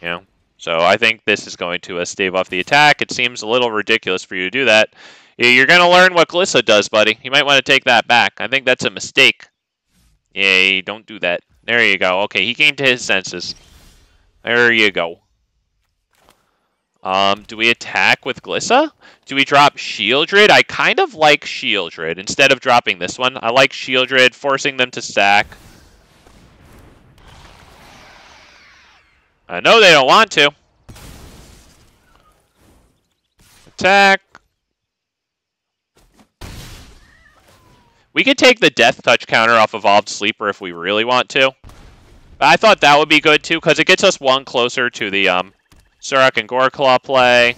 you know. So I think this is going to stave off the attack. It seems a little ridiculous for you to do that. You're going to learn what Glissa does, buddy. You might want to take that back. I think that's a mistake. Yay, don't do that. There you go. Okay, he came to his senses. There you go. Do we attack with Glissa? Do we drop Sheoldred? I kind of like Sheoldred instead of dropping this one. I like Sheoldred, forcing them to sack. I know they don't want to. Attack. We could take the Deathtouch counter off Evolved Sleeper if we really want to. But I thought that would be good too, because it gets us one closer to the Surrak and Goreclaw play.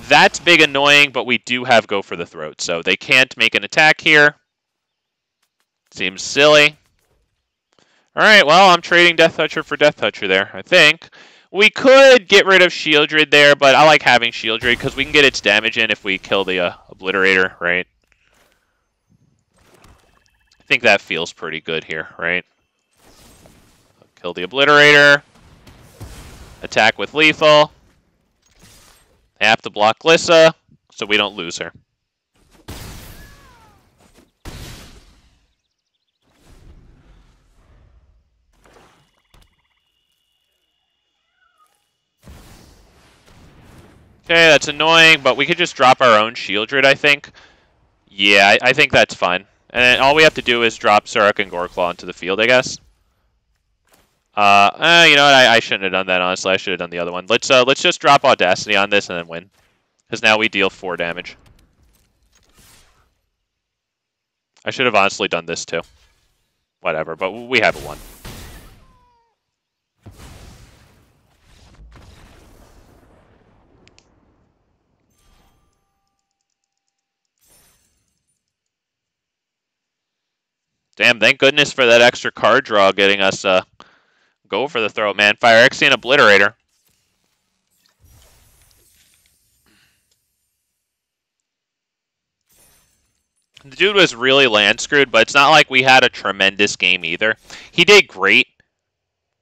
That's big annoying, but we do have Go for the Throat, so they can't make an attack here. Seems silly. Alright, well, I'm trading Deathtoucher for Deathtoucher there, I think. We could get rid of Sheoldred there, but I like having Sheoldred because we can get its damage in if we kill the Obliterator, right? I think that feels pretty good here, right? Kill the Obliterator. Attack with lethal. I have to block Glissa, so we don't lose her. Okay, that's annoying, but we could just drop our own Sheoldred, I think. Yeah, I think that's fine. And then all we have to do is drop Surrak and Goreclaw into the field, I guess. You know what? I shouldn't have done that, honestly. I should have done the other one. Let's just drop Audacity on this and then win. Because now we deal 4 damage. I should have honestly done this too. Whatever, but we have a 1. Damn, thank goodness for that extra card draw getting us Go for the Throat, man. Phyrexian Obliterator. The dude was really land screwed, but it's not like we had a tremendous game either. He did great,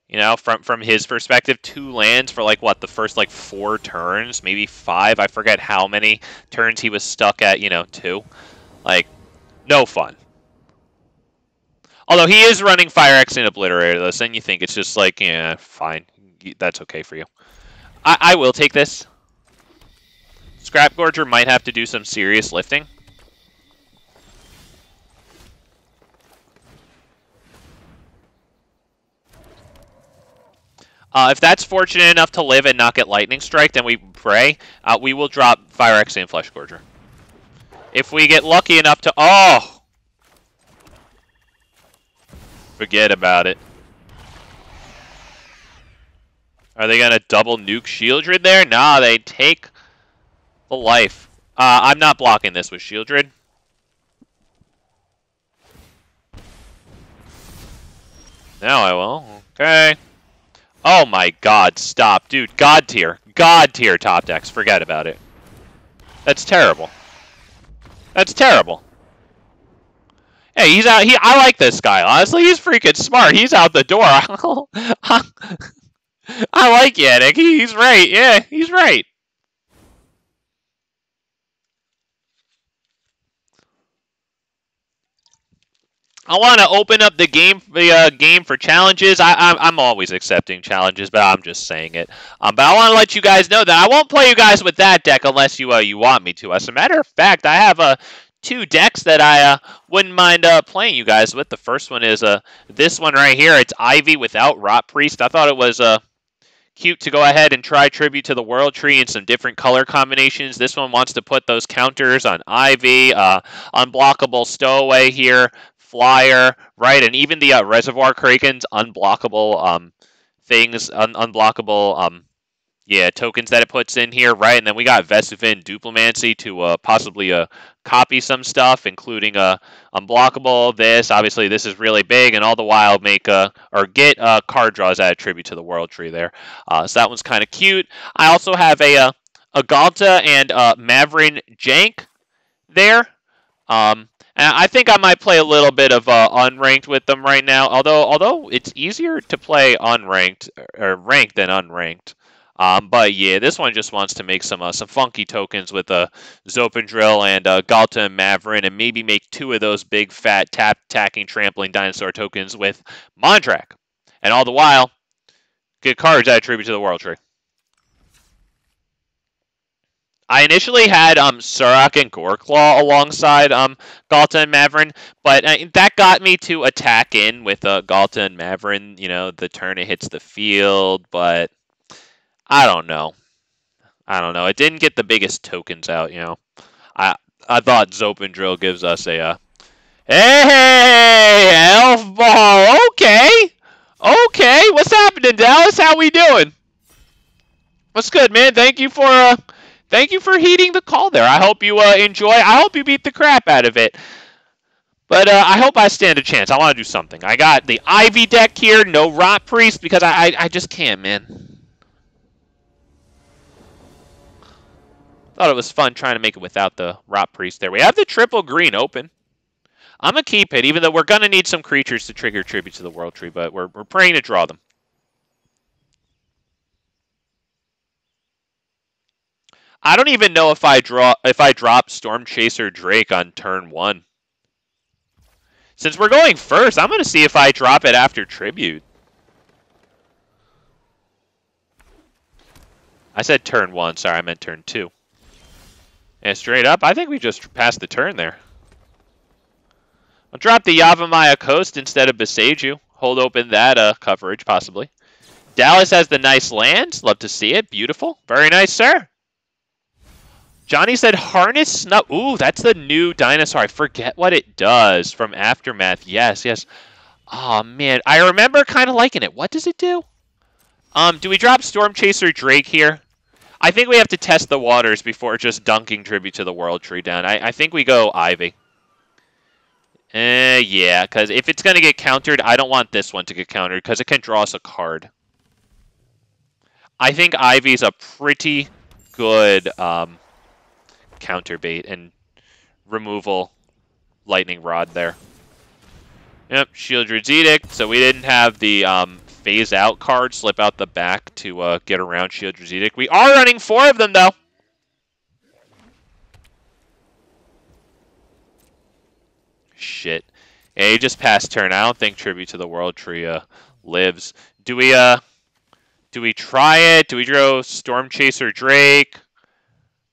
you know, from his perspective. 2 lands for like what, the first like 4 turns, maybe 5. I forget how many turns he was stuck at, you know, 2. Like, no fun. Although he is running Phyrexian Obliterator, though, so then you think it's just like, yeah, fine. That's okay for you. I will take this. Scrapgorger might have to do some serious lifting. If that's fortunate enough to live and not get Lightning Strike, then we pray. We will drop Phyrexian Fleshgorger. If we get lucky enough to... Oh! Forget about it. Are they going to double nuke Sheoldred there? Nah, they take Full life. I'm not blocking this with Sheoldred. Now I will. Okay. Oh my god, stop. Dude, God tier. God tier top decks. Forget about it. That's terrible. That's terrible. Hey, he's out. I like this guy. Honestly, he's freaking smart. He's out the door. I like Yannick. He's right. Yeah, he's right. I want to open up the game for challenges. I'm always accepting challenges, but I'm just saying it. But I want to let you guys know that I won't play you guys with that deck unless you want me to. As a matter of fact, I have two decks that I wouldn't mind playing you guys with. The first one is this one right here. It's Ivy without Archpriest. I thought it was cute to go ahead and try Tribute to the World Tree in some different color combinations. This one wants to put those counters on Ivy, unblockable Stowaway here, Flyer, right, and even the Reservoir Kraken's unblockable things, unblockable yeah, tokens that it puts in here, right? And then we got Vesuvin Duplimancy to possibly copy some stuff, including unblockable. This, obviously, this is really big, and all the while make or get card draws at a Tribute to the World Tree there. So that one's kind of cute. I also have a Galta and Mavrin Jank there. And I think I might play a little bit of unranked with them right now. Although it's easier to play unranked or ranked than unranked. But yeah, this one just wants to make some funky tokens with Zopandrill and Galta and Mavrin, and maybe make two of those big fat attacking trampling dinosaur tokens with Mondrak, and all the while get cards that attribute to the World Tree. I initially had Surrak and Goreclaw alongside Galta and Mavrin, but that got me to attack in with Galta and Mavrin, you know, the turn it hits the field, but I don't know. It didn't get the biggest tokens out, you know. I thought Zopandrill gives us a hey, Elf Ball. Okay, what's happening, Dallas? How we doing? What's good, man? Thank you for heeding the call there. I hope you enjoy. I hope you beat the crap out of it. But I hope I stand a chance. I want to do something. I got the Ivy deck here, no Archpriest, because I just can't, man. Thought it was fun trying to make it without the Archpriest there. We have the triple green open. I'm going to keep it, even though we're going to need some creatures to trigger Tribute to the World Tree, but we're praying to draw them. I don't even know if I drop Storm Chaser Drake on turn 1. Since we're going first, I'm going to see if I drop it after Tribute. I said turn 1. Sorry, I meant turn 2. And straight up, I think we just passed the turn there. I'll drop the Yavimaya Coast instead of Boseiju. Hold open that coverage, possibly. Dallas has the nice land. Love to see it. Beautiful. Very nice, sir. Johnny said Harness Snuff. Ooh, that's the new dinosaur. I forget what it does from Aftermath. Yes. Oh, man. I remember kind of liking it. What does it do? Do we drop Storm Chaser Drake here? I think we have to test the waters before just dunking Tribute to the World Tree down. I think we go Ivy. Yeah, because if it's going to get countered, I don't want this one to get countered because it can draw us a card. I think Ivy's a pretty good counter bait and removal lightning rod there. Yep, Sheoldred's Edict. So we didn't have the phase out card slip out the back to get around Sheoldred's Edict. We are running 4 of them though. Shit. Yeah, he just passed turn. I don't think Tribute to the World Tree lives. Do we try it? Do we draw Storm Chaser Drake?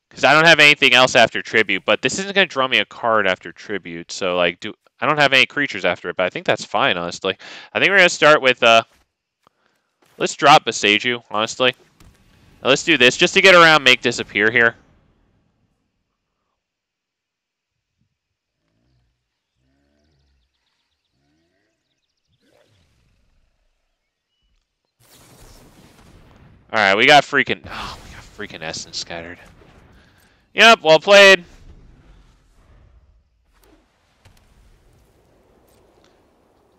Because I don't have anything else after Tribute, but this isn't going to draw me a card after Tribute. So, like, I don't have any creatures after it, but I think that's fine, honestly. I think we're going to start with, let's drop Boseiju, honestly. Now, let's do this, just to get around Make Disappear here. Alright, we got freaking Essence scattered. Yep, well played.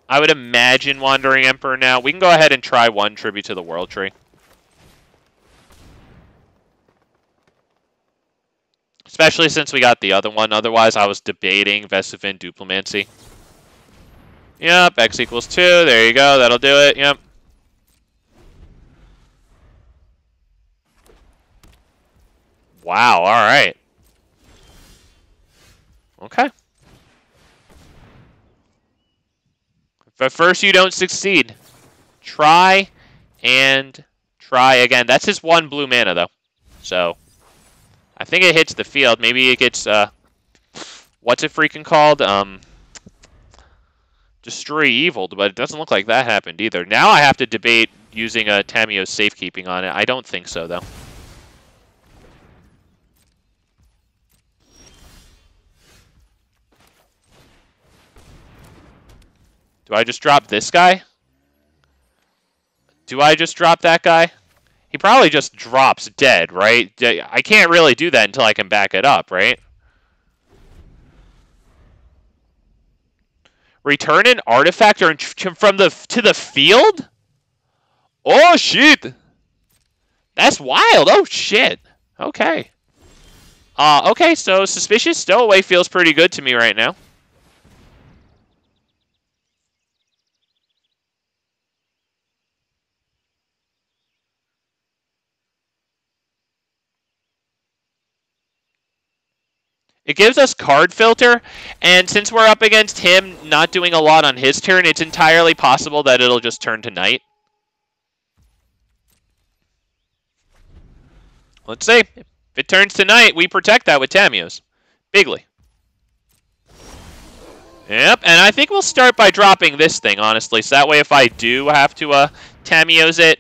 I would imagine Wandering Emperor now. We can go ahead and try one Tribute to the World Tree. Especially since we got the other one. Otherwise, I was debating Vesivin Duplimancy. Yep, X equals 2. There you go. That'll do it. Yep. Wow, alright. Okay. But first you don't succeed. Try and try again. That's his 1 blue mana, though. So, I think it hits the field. Maybe it gets, what's it freaking called? Destroy Evil, but it doesn't look like that happened either. Now I have to debate using a Tamiyo's safekeeping on it. I don't think so, though. Do I just drop this guy? Do I just drop that guy? He probably just drops dead, right? I can't really do that until I can back it up, right? Return an artifact or from to the field? Oh, shit! That's wild! Oh, shit! Okay. Okay, so Suspicious Stowaway feels pretty good to me right now. It gives us card filter, and since we're up against him not doing a lot on his turn, it's entirely possible that it'll just turn to night. Let's see. If it turns to night, we protect that with Tamiyo's. Bigly. Yep, and I think we'll start by dropping this thing, honestly. So that way if I do have to Tamiyo's it,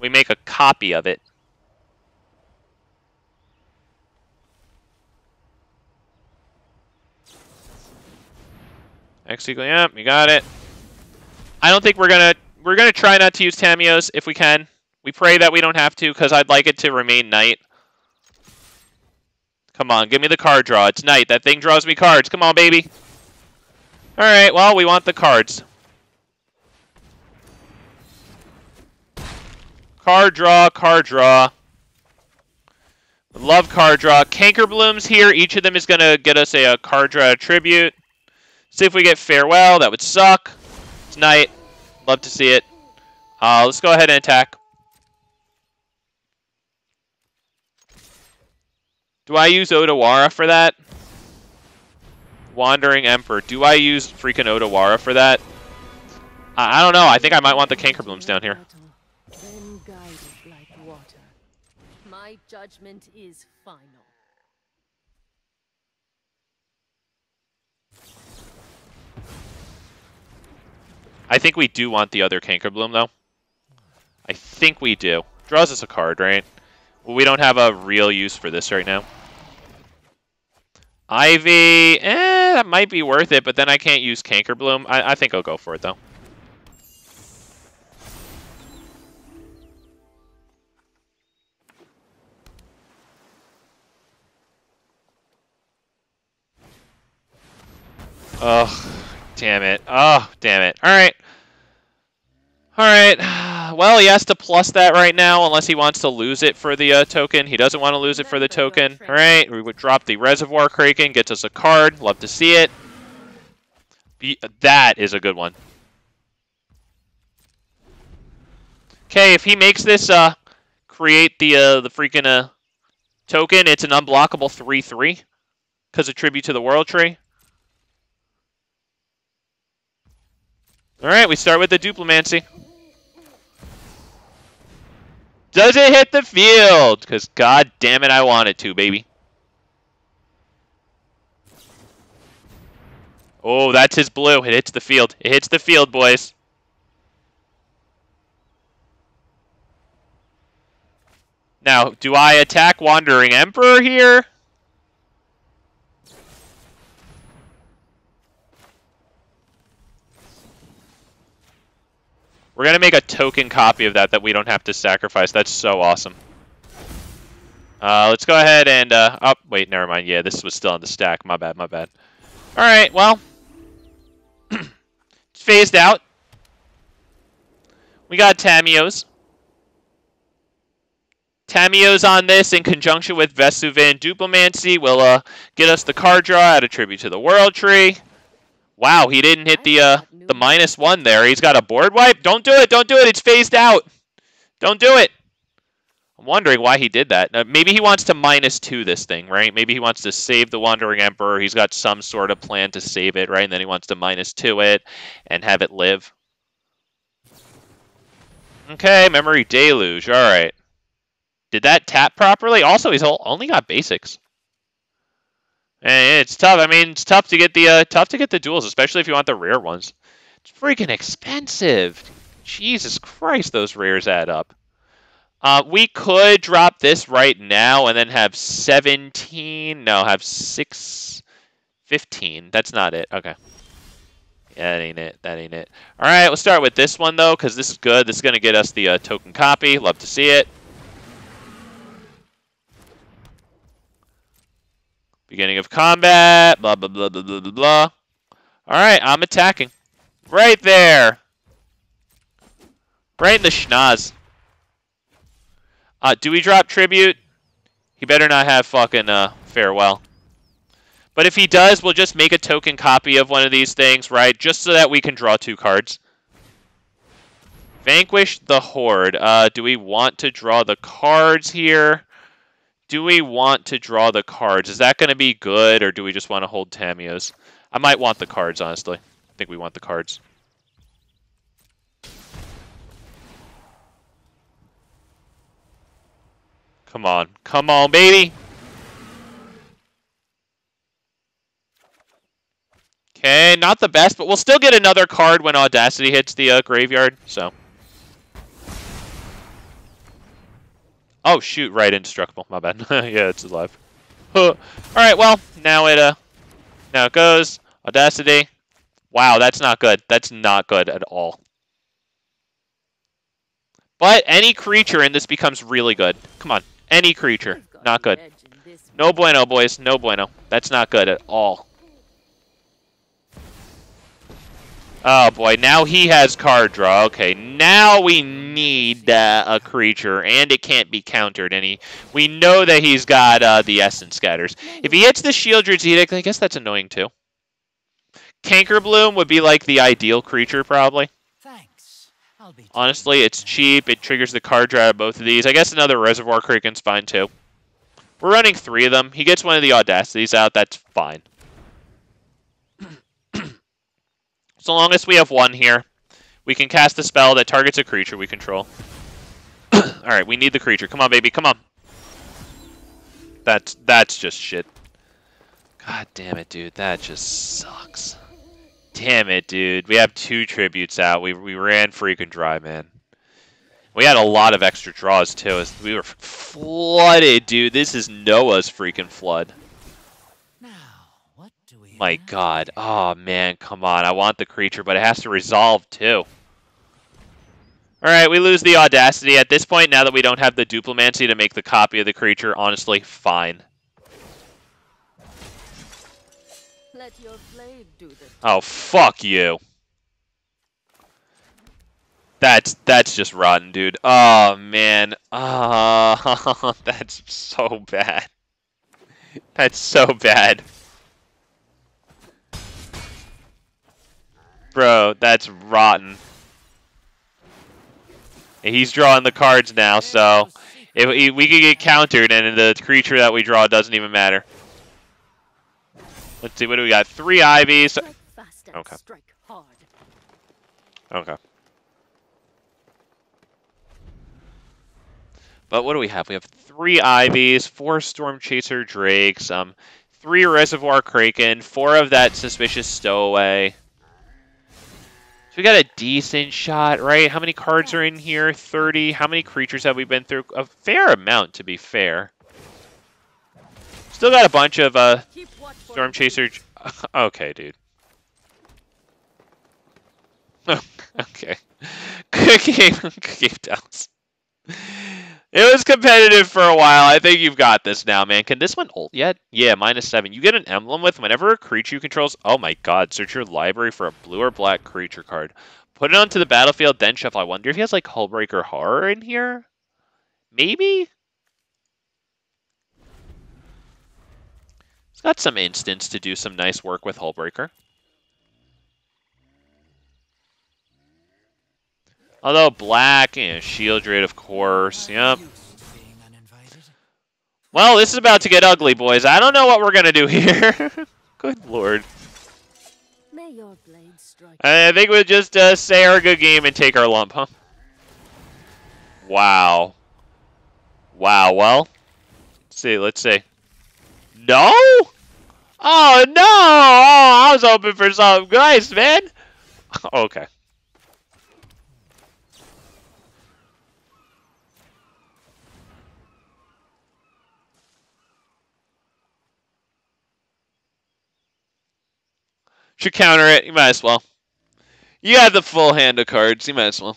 we make a copy of it. X equal, yep, you got it. I don't think we're gonna try not to use Tamiyo's if we can. We pray that we don't have to, because I'd like it to remain night. Come on, give me the card draw. It's night. That thing draws me cards. Come on, baby. Alright, well, we want the cards. Card draw, card draw. Love card draw. Cankerblooms here. Each of them is going to get us a card draw tribute. See if we get Farewell. That would suck. It's night. Love to see it. Let's go ahead and attack. Do I use Odawara for that? Wandering Emperor. Do I use freaking Odawara for that? I don't know. I think I might want the Cankerblooms down here. Then guided like water. My judgment is final. I think we do want the other Cankerbloom, though. I think we do. Draws us a card, right? Well, we don't have a real use for this right now. Ivy, that might be worth it, but then I can't use Cankerbloom. I think I'll go for it, though. Oh, damn it. Oh, damn it. All right. All right. Well, he has to plus that right now unless he wants to lose it for the token. He doesn't want to lose it for the token. All right. We would drop the Reservoir Kraken. Gets us a card. Love to see it. That is a good one. Okay, if he makes this create the freaking token, it's an unblockable 3/3 because of Tribute to the World Tree. All right, we start with the Duplimancy. Does it hit the field? Because god damn it, I want it to, baby. Oh, that's his blue. It hits the field. It hits the field, boys. Now, do I attack Wandering Emperor here? We're going to make a token copy of that we don't have to sacrifice. That's so awesome. Let's go ahead and, oh, wait, never mind. Yeah, this was still on the stack. My bad, my bad. All right, well, it's phased out. We got Tamiyo's. Tamiyo's on this in conjunction with Vesuvan Duplimancy will get us the card draw, add a tribute to the World Tree. Wow, he didn't hit the -1 there. He's got a board wipe. Don't do it, don't do it. It's phased out. Don't do it. I'm wondering why he did that. Maybe he wants to -2 this thing, right? Maybe he wants to save the Wandering Emperor. He's got some sort of plan to save it, right? And then he wants to -2 it and have it live. Okay, Memory Deluge. All right. Did that tap properly? Also, he's only got basics. And it's tough. I mean, it's tough to get the duels, especially if you want the rare ones. It's freaking expensive. Jesus Christ, those rares add up. We could drop this right now and then have 17. No, have 15. That's not it. Okay. Yeah, that ain't it. That ain't it. All right, we'll start with this one, though, because this is good. This is going to get us the token copy. Love to see it. Beginning of combat. Blah, blah, blah, blah, blah, blah, blah. All right, I'm attacking. Right there. Right in the schnoz. Do we drop tribute? He better not have fucking farewell. But if he does, we'll just make a token copy of one of these things, right? Just so that we can draw 2 cards. Vanquish the Horde. Do we want to draw the cards here? Do we want to draw the cards? Is that going to be good, or do we just want to hold Tamiyo's? I might want the cards, honestly. I think we want the cards. Come on. Come on, baby! Okay, not the best, but we'll still get another card when Audacity hits the graveyard, so. Oh, shoot, right, indestructible. My bad. Yeah, it's alive. Alright, well, now it goes. Audacity. Wow, that's not good. That's not good at all. But any creature in this becomes really good. Come on. Any creature. Not good. No bueno, boys. No bueno. That's not good at all. Oh, boy. Now he has card draw. Okay, now we need a creature, and it can't be countered. And we know that he's got the Essence Scatters. If he hits the Sheoldred's Edict, I guess that's annoying, too. Cankerbloom would be, like, the ideal creature, probably. Honestly, it's cheap. It triggers the card draw of both of these. I guess another Reservoir Kraken's fine, too. We're running 3 of them. He gets one of the Audacities out. That's fine. So long as we have 1 here, we can cast a spell that targets a creature we control. Alright, we need the creature. Come on, baby. Come on. That's just shit. God damn it, dude. That just sucks. Damn it, dude. We have 2 tributes out. We ran freaking dry, man. We had a lot of extra draws, too. We were flooded, dude. This is Noah's freaking flood. Now, what do we My God. Oh, man. Come on. I want the creature, but it has to resolve, too. Alright, we lose the Audacity. At this point, now that we don't have the Duplimancy to make the copy of the creature, honestly, fine. Let your blade do the Oh, fuck you. That's just rotten, dude. Oh, man. Oh, that's so bad. That's so bad. Bro, that's rotten. He's drawing the cards now, so if we could get countered, and the creature that we draw doesn't even matter. Let's see, what do we got? 3 Ivies. Okay. Okay. But what do we have? We have 3 Ivies, 4 Storm Chaser Drakes, 3 Reservoir Kraken, 4 of that Suspicious Stowaway. So we got a decent shot, right? How many cards are in here? 30. How many creatures have we been through? A fair amount, to be fair. Still got a bunch of Storm Chaser. Okay, dude. Okay. Cookie Downs. It was competitive for a while. I think you've got this now, man. Can this one ult yet? Yeah, -7. You get an emblem with whenever a creature you controls. Oh my god, search your library for a blue or black creature card. Put it onto the battlefield, then shuffle. I wonder if he has like Hullbreaker Horror in here? Maybe? He's got some instants to do some nice work with Hullbreaker. Although black and Sheoldred, of course. Yep. Well, this is about to get ugly, boys. I don't know what we're gonna do here. Good lord. May your blade strike. I think we'll just say our good game and take our lump, huh? Wow. Wow. Well, let's see. No? Oh no! Oh, I was hoping for something nice, man. Okay. Should counter it. You might as well. You have the full hand of cards. You might as well.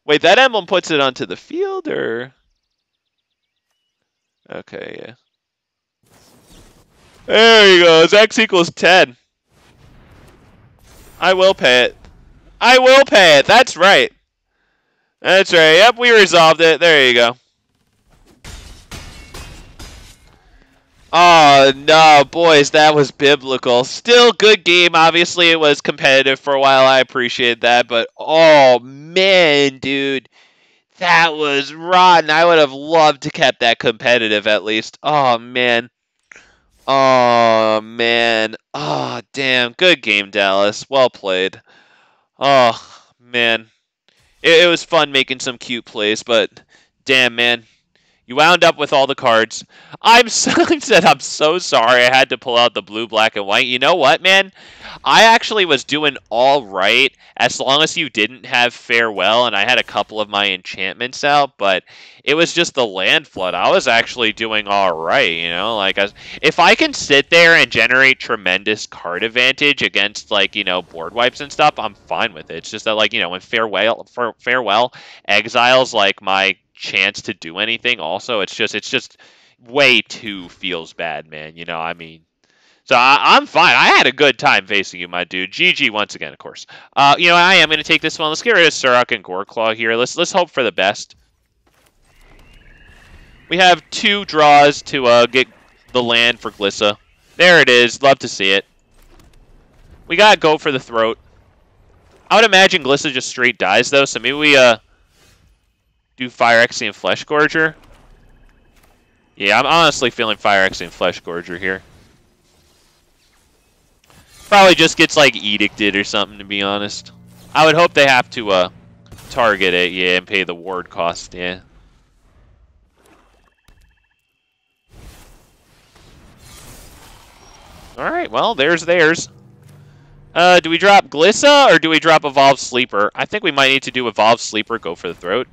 Wait, that emblem puts it onto the field, or? Okay, yeah. There you go. X equals 10. I will pay it. I will pay it. That's right. That's right. Yep, we resolved it. There you go. Oh, no, boys, that was biblical. Still good game. Obviously, it was competitive for a while. I appreciate that. But, oh, man, dude. That was rotten. I would have loved to kept that competitive, at least. Oh, man. Oh, man. Oh, damn. Good game, Dallas. Well played. Oh, man. It was fun making some cute plays, but damn, man. You wound up with all the cards. I'm so sorry I had to pull out the blue, black, and white. You know what, man? I actually was doing all right as long as you didn't have Farewell, and I had a couple of my enchantments out, but it was just the land flood. I was actually doing all right, you know? Like, if I can sit there and generate tremendous card advantage against, like, you know, board wipes and stuff, I'm fine with it. It's just that, like, you know, when Farewell exiles, like, my chance to do anything also, it's just way too feels bad, man. You know, I mean, so I'm fine. I had a good time facing you, my dude. GG once again, of course. You know, I am going to take this one. Let's get rid of Surrak and Goreclaw here. Let's hope for the best. We have 2 draws to get the land for Glissa. There it is. Love to see it. We got to go for the throat. I would imagine Glissa just straight dies, though, so maybe we do Phyrexian Fleshgorger. Yeah, I'm honestly feeling Phyrexian Fleshgorger here. Probably just gets, like, edicted or something, to be honest. I would hope they have to target it, yeah, and pay the ward cost, yeah. Alright, well, there's theirs. Do we drop Glissa, or do we drop Evolved Sleeper? I think we might need to do Evolved Sleeper, go for the throat.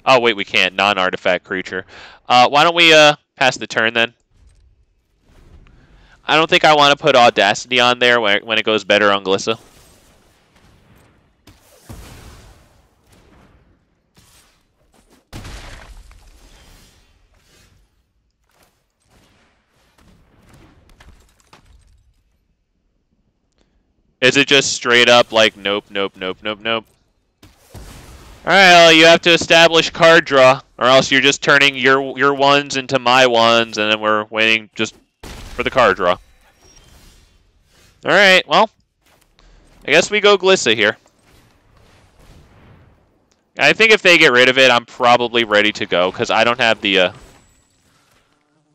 Oh, wait, we can't. Non-artifact creature. Why don't we pass the turn, then? I don't think I want to put Audacity on there when it goes better on Glissa. Is it just straight up like nope, nope, nope, nope, nope? Alright, well, you have to establish card draw, or else you're just turning your ones into my ones, and then we're waiting just for the card draw. Alright, well, I guess we go Glissa here. I think if they get rid of it, I'm probably ready to go, because I don't have the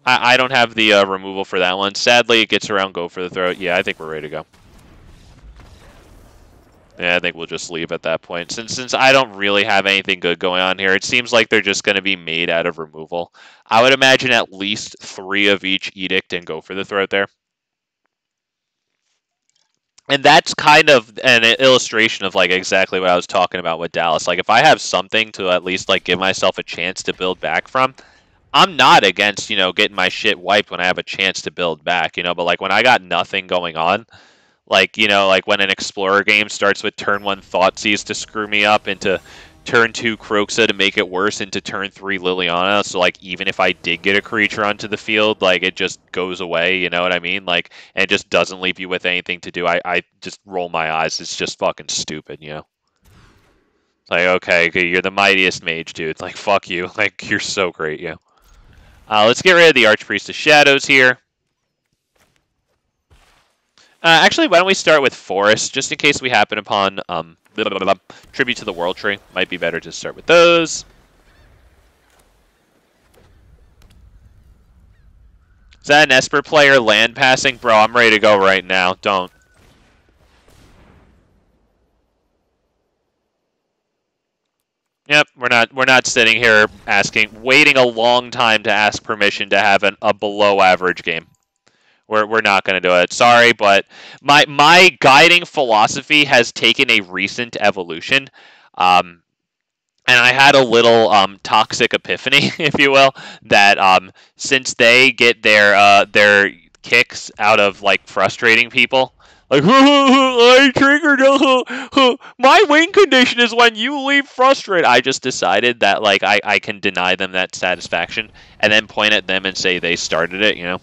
I don't have the removal for that one. Sadly, it gets around go for the throat. Yeah, I think we're ready to go. Yeah, I think we'll just leave at that point. Since I don't really have anything good going on here, it seems like they're just going to be made out of removal. I would imagine at least 3 of each edict and go for the throat there. And that's kind of an illustration of like exactly what I was talking about with Dallas. Like if I have something to at least like give myself a chance to build back from, I'm not against, you know, getting my shit wiped when I have a chance to build back, you know, but like when I got nothing going on, like, you know, like when an Explorer game starts with turn 1 Thoughtseize to screw me up into turn 2 Kroxa to make it worse into turn 3 Liliana, so like even if I did get a creature onto the field, like it just goes away, you know what I mean? Like, and it just doesn't leave you with anything to do. I just roll my eyes. It's just fucking stupid, you know? Like, okay, you're the mightiest mage, dude. Like, fuck you. Like, you're so great, yeah. Let's get rid of the Archpriest of Shadows here. Actually, why don't we start with Forest, just in case we happen upon Tribute to the World Tree. Might be better to start with those. Is that an Esper player land passing? Bro, I'm ready to go right now. Don't. Yep, we're not sitting here waiting a long time to ask permission to have a below average game. We're not going to do it. Sorry, but my guiding philosophy has taken a recent evolution. And I had a little toxic epiphany, if you will, that since they get their kicks out of like frustrating people, like I triggered. My win condition is when you leave frustrated. I just decided that like I can deny them that satisfaction and then point at them and say they started it. You know,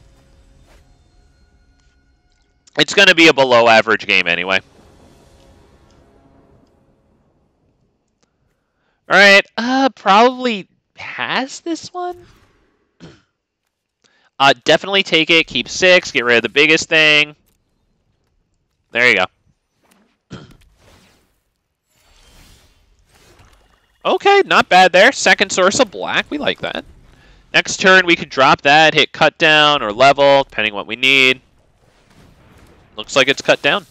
it's going to be a below average game anyway. All right, probably pass this one. Definitely take it. Keep 6. Get rid of the biggest thing. There you go. Okay, not bad there. Second source of black. We like that. Next turn, we could drop that, hit cut down or level, depending on what we need. Looks like it's cut down.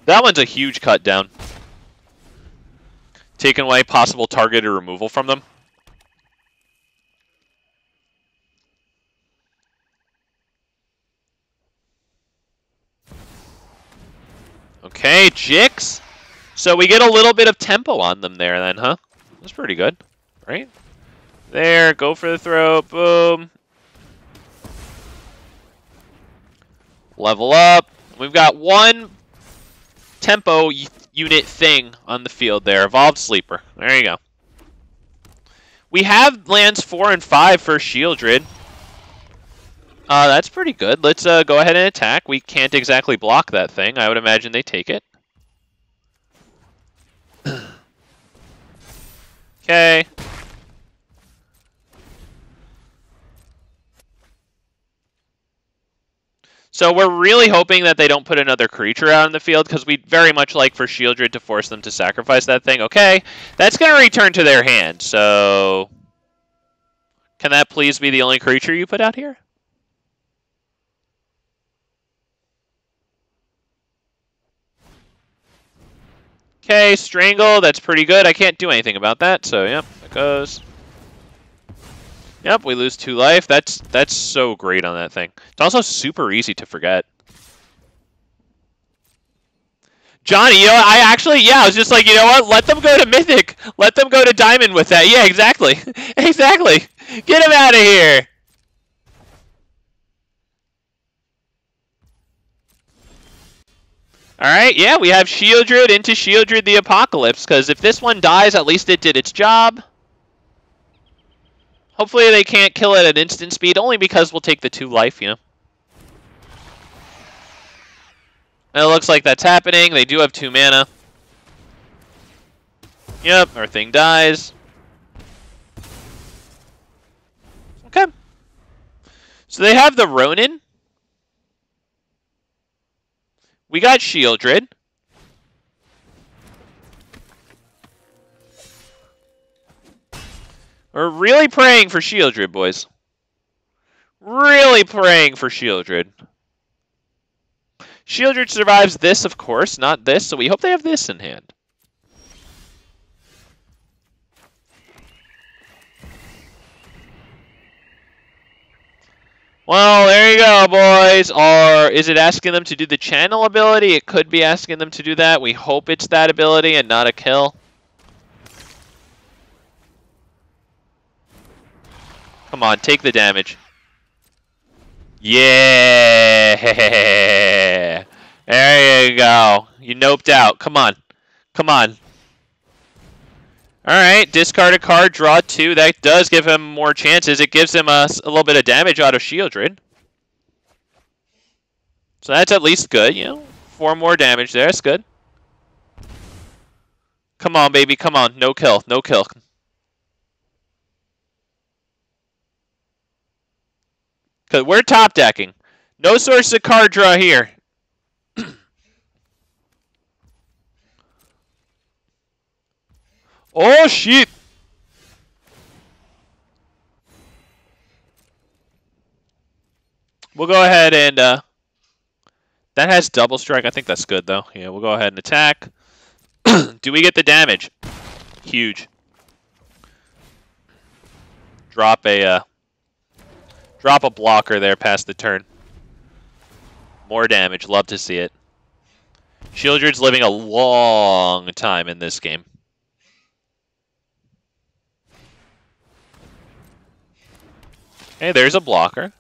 That one's a huge cut down. Taking away possible targeted removal from them. Okay, Jix. So we get a little bit of tempo on them there then, huh? That's pretty good, right? There, go for the throw, boom. Level up. We've got one tempo unit thing on the field there. Evolved Sleeper. There you go. We have lands 4 and 5 for Sheoldred. That's pretty good. Let's go ahead and attack. We can't exactly block that thing. I would imagine they take it. Okay. So we're really hoping that they don't put another creature out in the field, because we'd very much like for Sheoldred to force them to sacrifice that thing. Okay, that's going to return to their hand, so... Can that please be the only creature you put out here? Okay, Strangle, that's pretty good. I can't do anything about that, so yep, that goes. Yep, we lose 2 life. That's so great on that thing. It's also super easy to forget. Johnny, you know, I was just like, you know what? Let them go to Mythic. Let them go to Diamond with that. Yeah, exactly. Exactly. Get him out of here. Alright, yeah, we have Sheoldred into Sheoldred the Apocalypse, because if this one dies, at least it did its job. Hopefully they can't kill it at instant speed, only because we'll take the 2 life, you know. And it looks like that's happening. They do have 2 mana. Yep, our thing dies. Okay. So they have the Ronin. We got Sheoldred. We're really praying for Sheoldred, boys. Really praying for Sheoldred. Sheoldred survives this, of course, not this, so we hope they have this in hand. Well, there you go, boys. Or is it asking them to do the channel ability? It could be asking them to do that. We hope it's that ability and not a kill. Come on, take the damage. Yeah! There you go. You noped out. Come on. Come on. Alright, discard a card, draw 2. That does give him more chances. It gives him a little bit of damage out of Sheoldred. So that's at least good, you know. 4 more damage there. That's good. Come on, baby. Come on. No kill. No kill. Because we're top decking. No source of card draw here. Oh, shit. We'll go ahead and... that has double strike. I think that's good, though. Yeah, we'll go ahead and attack. Do we get the damage? Huge. Drop a blocker there past the turn. More damage. Love to see it. Sheoldred's living a long time in this game. Hey, there's a blocker.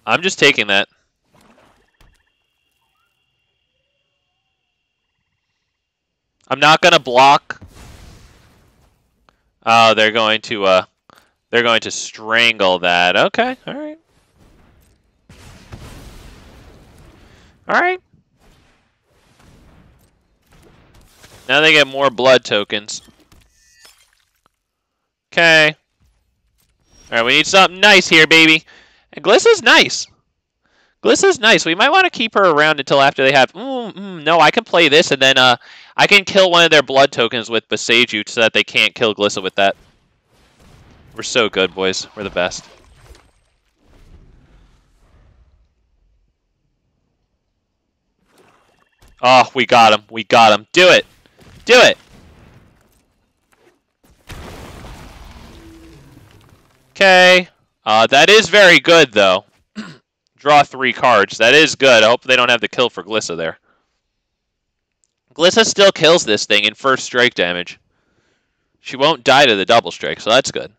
I'm just taking that. I'm not gonna block. Oh, they're going to strangle that. Okay, all right. All right. Now they get more blood tokens. Okay. All right, we need something nice here, baby. And Glissa's nice. Glissa's nice. We might want to keep her around until after they have... no, I can play this, and then I can kill one of their blood tokens with Boseiju so that they can't kill Glissa with that. We're so good, boys. We're the best. Oh, we got him. We got him. Do it. Do it. Okay. That is very good, though. Draw 3 cards. That is good. I hope they don't have the kill for Glissa there. Glissa still kills this thing in first strike damage. She won't die to the double strike, so that's good.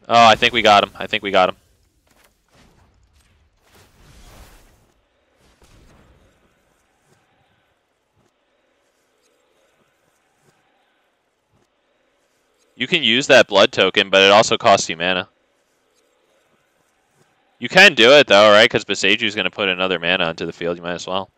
Oh, I think we got him. I think we got him. You can use that blood token, but it also costs you mana. You can do it, though, right? Because Boseiju is going to put another mana onto the field. You might as well.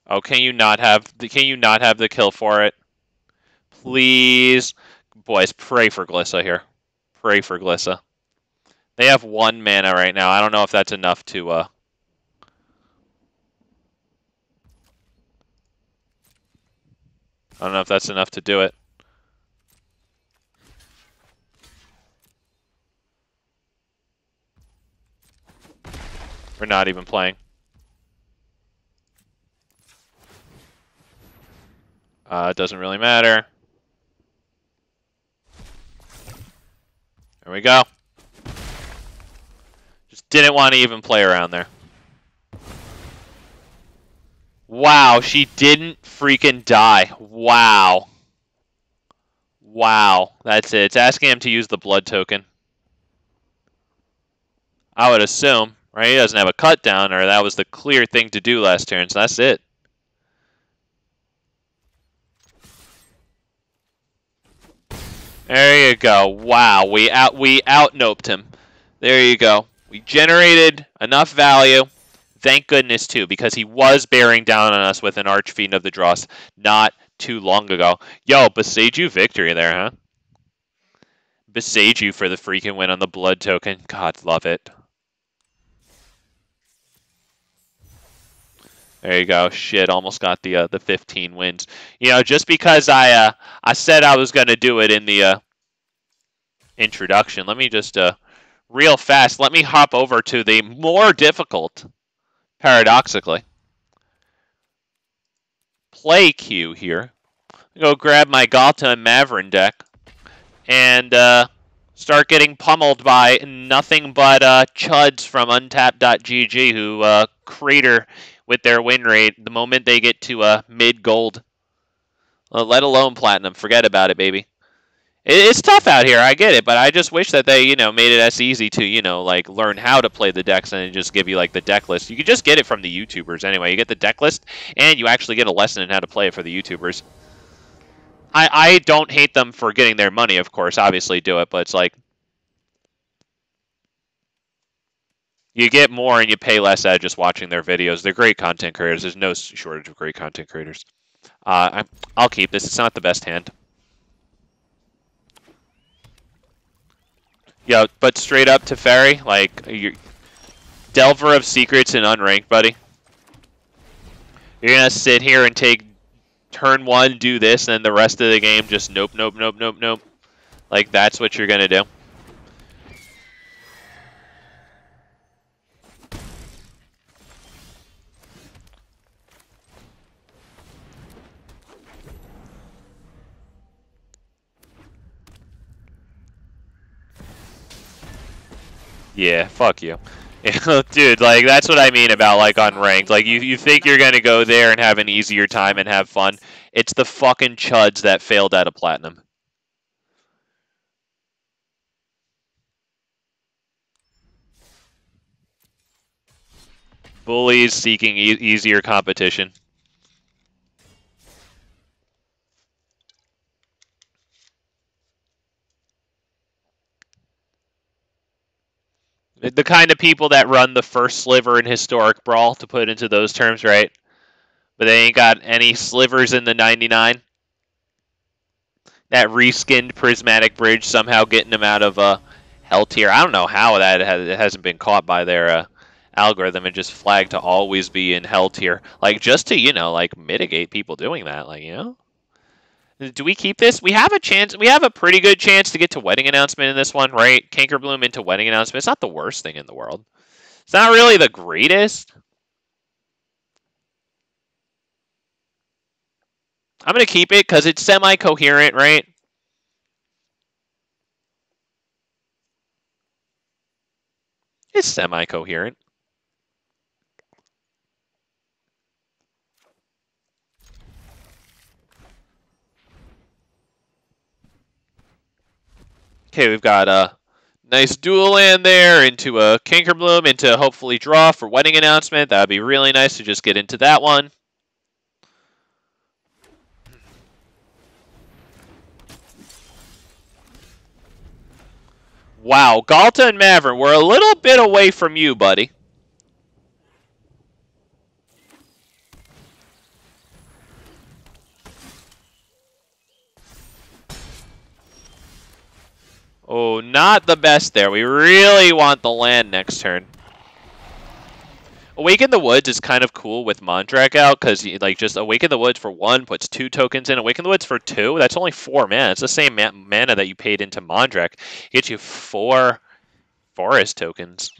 Oh, can you not have the kill for it? Please. Boys, pray for Glissa here. Pray for Glissa. They have 1 mana right now. I don't know if that's enough to I don't know if that's enough to do it. We're not even playing. It doesn't really matter. There we go. Just didn't want to even play around there. Wow, she didn't freaking die. Wow. Wow, that's it. It's asking him to use the blood token. I would assume, right? He doesn't have a cut down, or that was the clear thing to do last turn, so that's it. There you go. Wow, we out-noped him. There you go. We generated enough value. Thank goodness, too, because he was bearing down on us with an Archfiend of the Dross not too long ago. Yo, Boseiju victory there, huh? Boseiju for the freaking win on the blood token. God, love it. There you go. Shit, almost got the 15 wins. You know, just because I said I was gonna do it in the introduction. Let me just real fast. Let me hop over to the more difficult, paradoxically, play queue here. Go grab my Galta and Maverin deck and start getting pummeled by nothing but chuds from Untapped.gg who crater with their win rate the moment they get to mid-gold. Let alone platinum. Forget about it, baby. It's tough out here, I get it, but I just wish that they, made it as easy to, like, learn how to play the decks and just give you, like, the deck list. You could just get it from the YouTubers anyway. You get the deck list, and you actually get a lesson in how to play it for the YouTubers. I don't hate them for getting their money, of course. Obviously do it, but it's like, you get more and you pay less at just watching their videos. They're great content creators. There's no shortage of great content creators. I'll keep this. It's not the best hand. Yeah, but straight up to Fairy, like, you're Delver of Secrets and Unranked, buddy. You're going to sit here and take turn 1, do this, and then the rest of the game just nope, nope, nope, nope, nope. Like, that's what you're going to do. Yeah, fuck you. Dude, like, that's what I mean about, like, unranked. Like, you think you're gonna go there and have an easier time and have fun. It's the fucking chuds that failed out of platinum. Bullies seeking easier competition. The kind of people that run the first sliver in Historic Brawl, to put it into those terms, right? But they ain't got any slivers in the 99. That reskinned Prismatic Bridge somehow getting them out of Hell Tier. I don't know how that it hasn't been caught by their algorithm and just flagged to always be in Hell Tier. Like, just to, like, mitigate people doing that. Like, Do we keep this? We have a chance. We have a pretty good chance to get to Wedding Announcement in this one, right? Cankerbloom into Wedding Announcement. It's not the worst thing in the world. It's not really the greatest. I'm going to keep it because it's semi-coherent, right? It's semi-coherent. Okay, we've got a nice dual land there into a Cankerbloom, into hopefully draw for Wedding Announcement. That would be really nice to just get into that one. Wow, Galta and Maverin, we're a little bit away from you, buddy. Oh, not the best there. We really want the land next turn. Awaken the Woods is kind of cool with Mondrak out, because like just Awaken the Woods for 1 puts 2 tokens in. Awaken the Woods for 2, that's only 4 mana. It's the same mana that you paid into Mondrak. Gets you 4 forest tokens.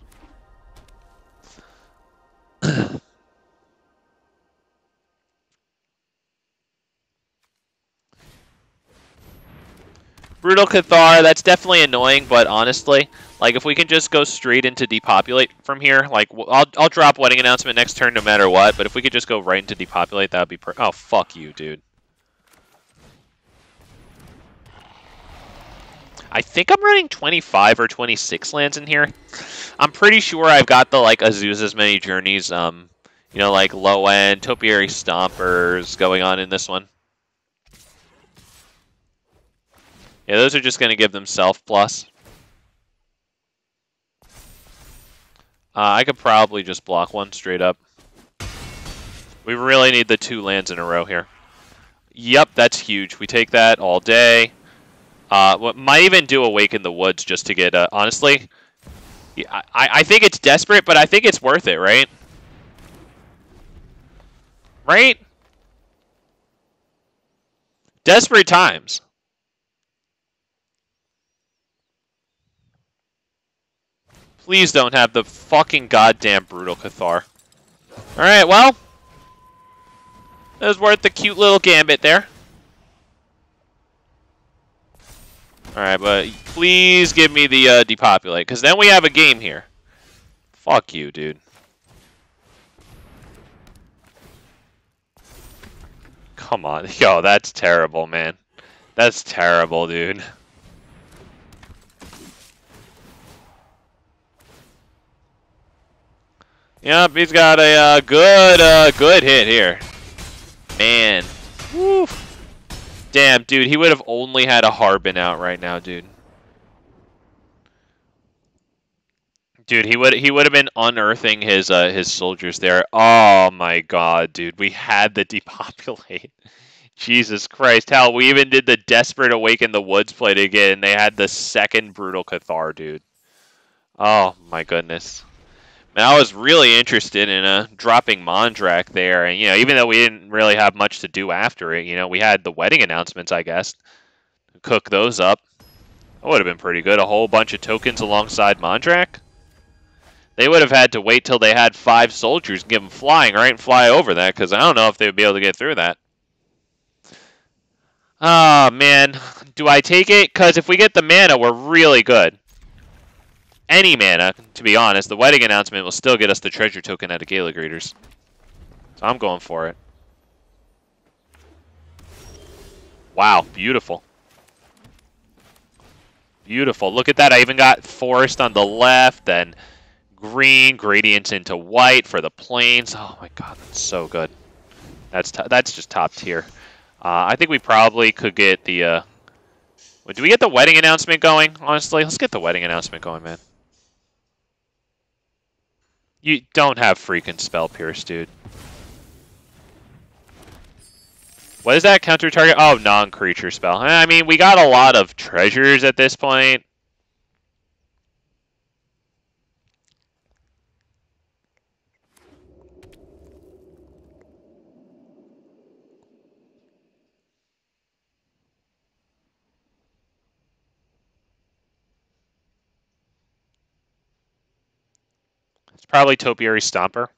Brutal Cathar, that's definitely annoying, but honestly, like, if we can just go straight into Depopulate from here, like, I'll drop Wedding Announcement next turn no matter what, but if we could just go right into Depopulate, that would be oh, fuck you, dude. I think I'm running 25 or 26 lands in here. I'm pretty sure I've got the, like, Azusa's Many Journeys, like, low-end, Topiary Stompers going on in this one. Yeah, those are just going to give them self plus. I could probably just block one straight up. We really need the 2 lands in a row here. Yep, that's huge. We take that all day. Might even do Awaken the Woods just to get, honestly, yeah, I think it's desperate, but I think it's worth it, right? Right? Desperate times. Please don't have the fucking goddamn Brutal Cathar. Alright, well. It was worth the cute little gambit there. Alright, but please give me the depopulate, because then we have a game here. Fuck you, dude. Come on. Yo, that's terrible, man. That's terrible, dude. Yep, he's got a good hit here. Man. Woo. Damn, dude, he would have only had a Harbin out right now, dude. Dude, he would have been unearthing his soldiers there. Oh my god, dude. We had the depopulate. Jesus Christ. Hell, we even did the Desperate Awaken the Woods play again, and they had the second Brutal Cathar, dude. Oh my goodness. Man, I was really interested in dropping Mondrak there, and even though we didn't really have much to do after it, we had the wedding announcements, I guess. Cook those up. That would have been pretty good. A whole bunch of tokens alongside Mondrak. They would have had to wait till they had 5 soldiers and give them flying, right? And fly over that, because I don't know if they would be able to get through that. Oh, man. Do I take it? Because if we get the mana, we're really good. Any mana, to be honest. The wedding announcement will still get us the treasure token out of Gala Greeters. So I'm going for it. Wow, beautiful. Beautiful. Look at that. I even got forest on the left, then green, gradients into white for the plains. Oh my god, that's so good. That's just top tier. I think we probably could get the... do we get the wedding announcement going, honestly? Let's get the wedding announcement going, man. You don't have freaking Spell Pierce, dude. What is that counter target? Oh, non-creature spell. I mean, we got a lot of treasures at this point. It's probably Topiary Stomper.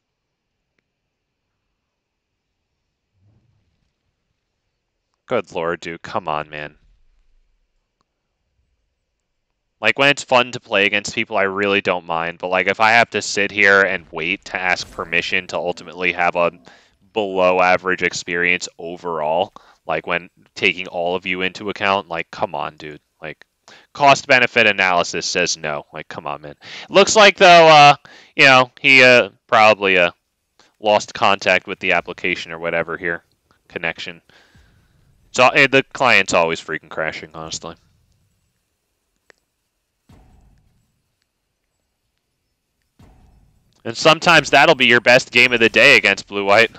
Good lord, dude. Come on, man. Like, when it's fun to play against people, I really don't mind. But, like, if I have to sit here and wait to ask permission to ultimately have a below-average experience overall, like, when taking all of you into account, like, come on, dude. Like, cost-benefit analysis says no. Like, come on, man. Looks like, though, he probably lost contact with the application or whatever here. Connection. So the client's always freaking crashing, honestly. And sometimes that'll be your best game of the day against blue-white.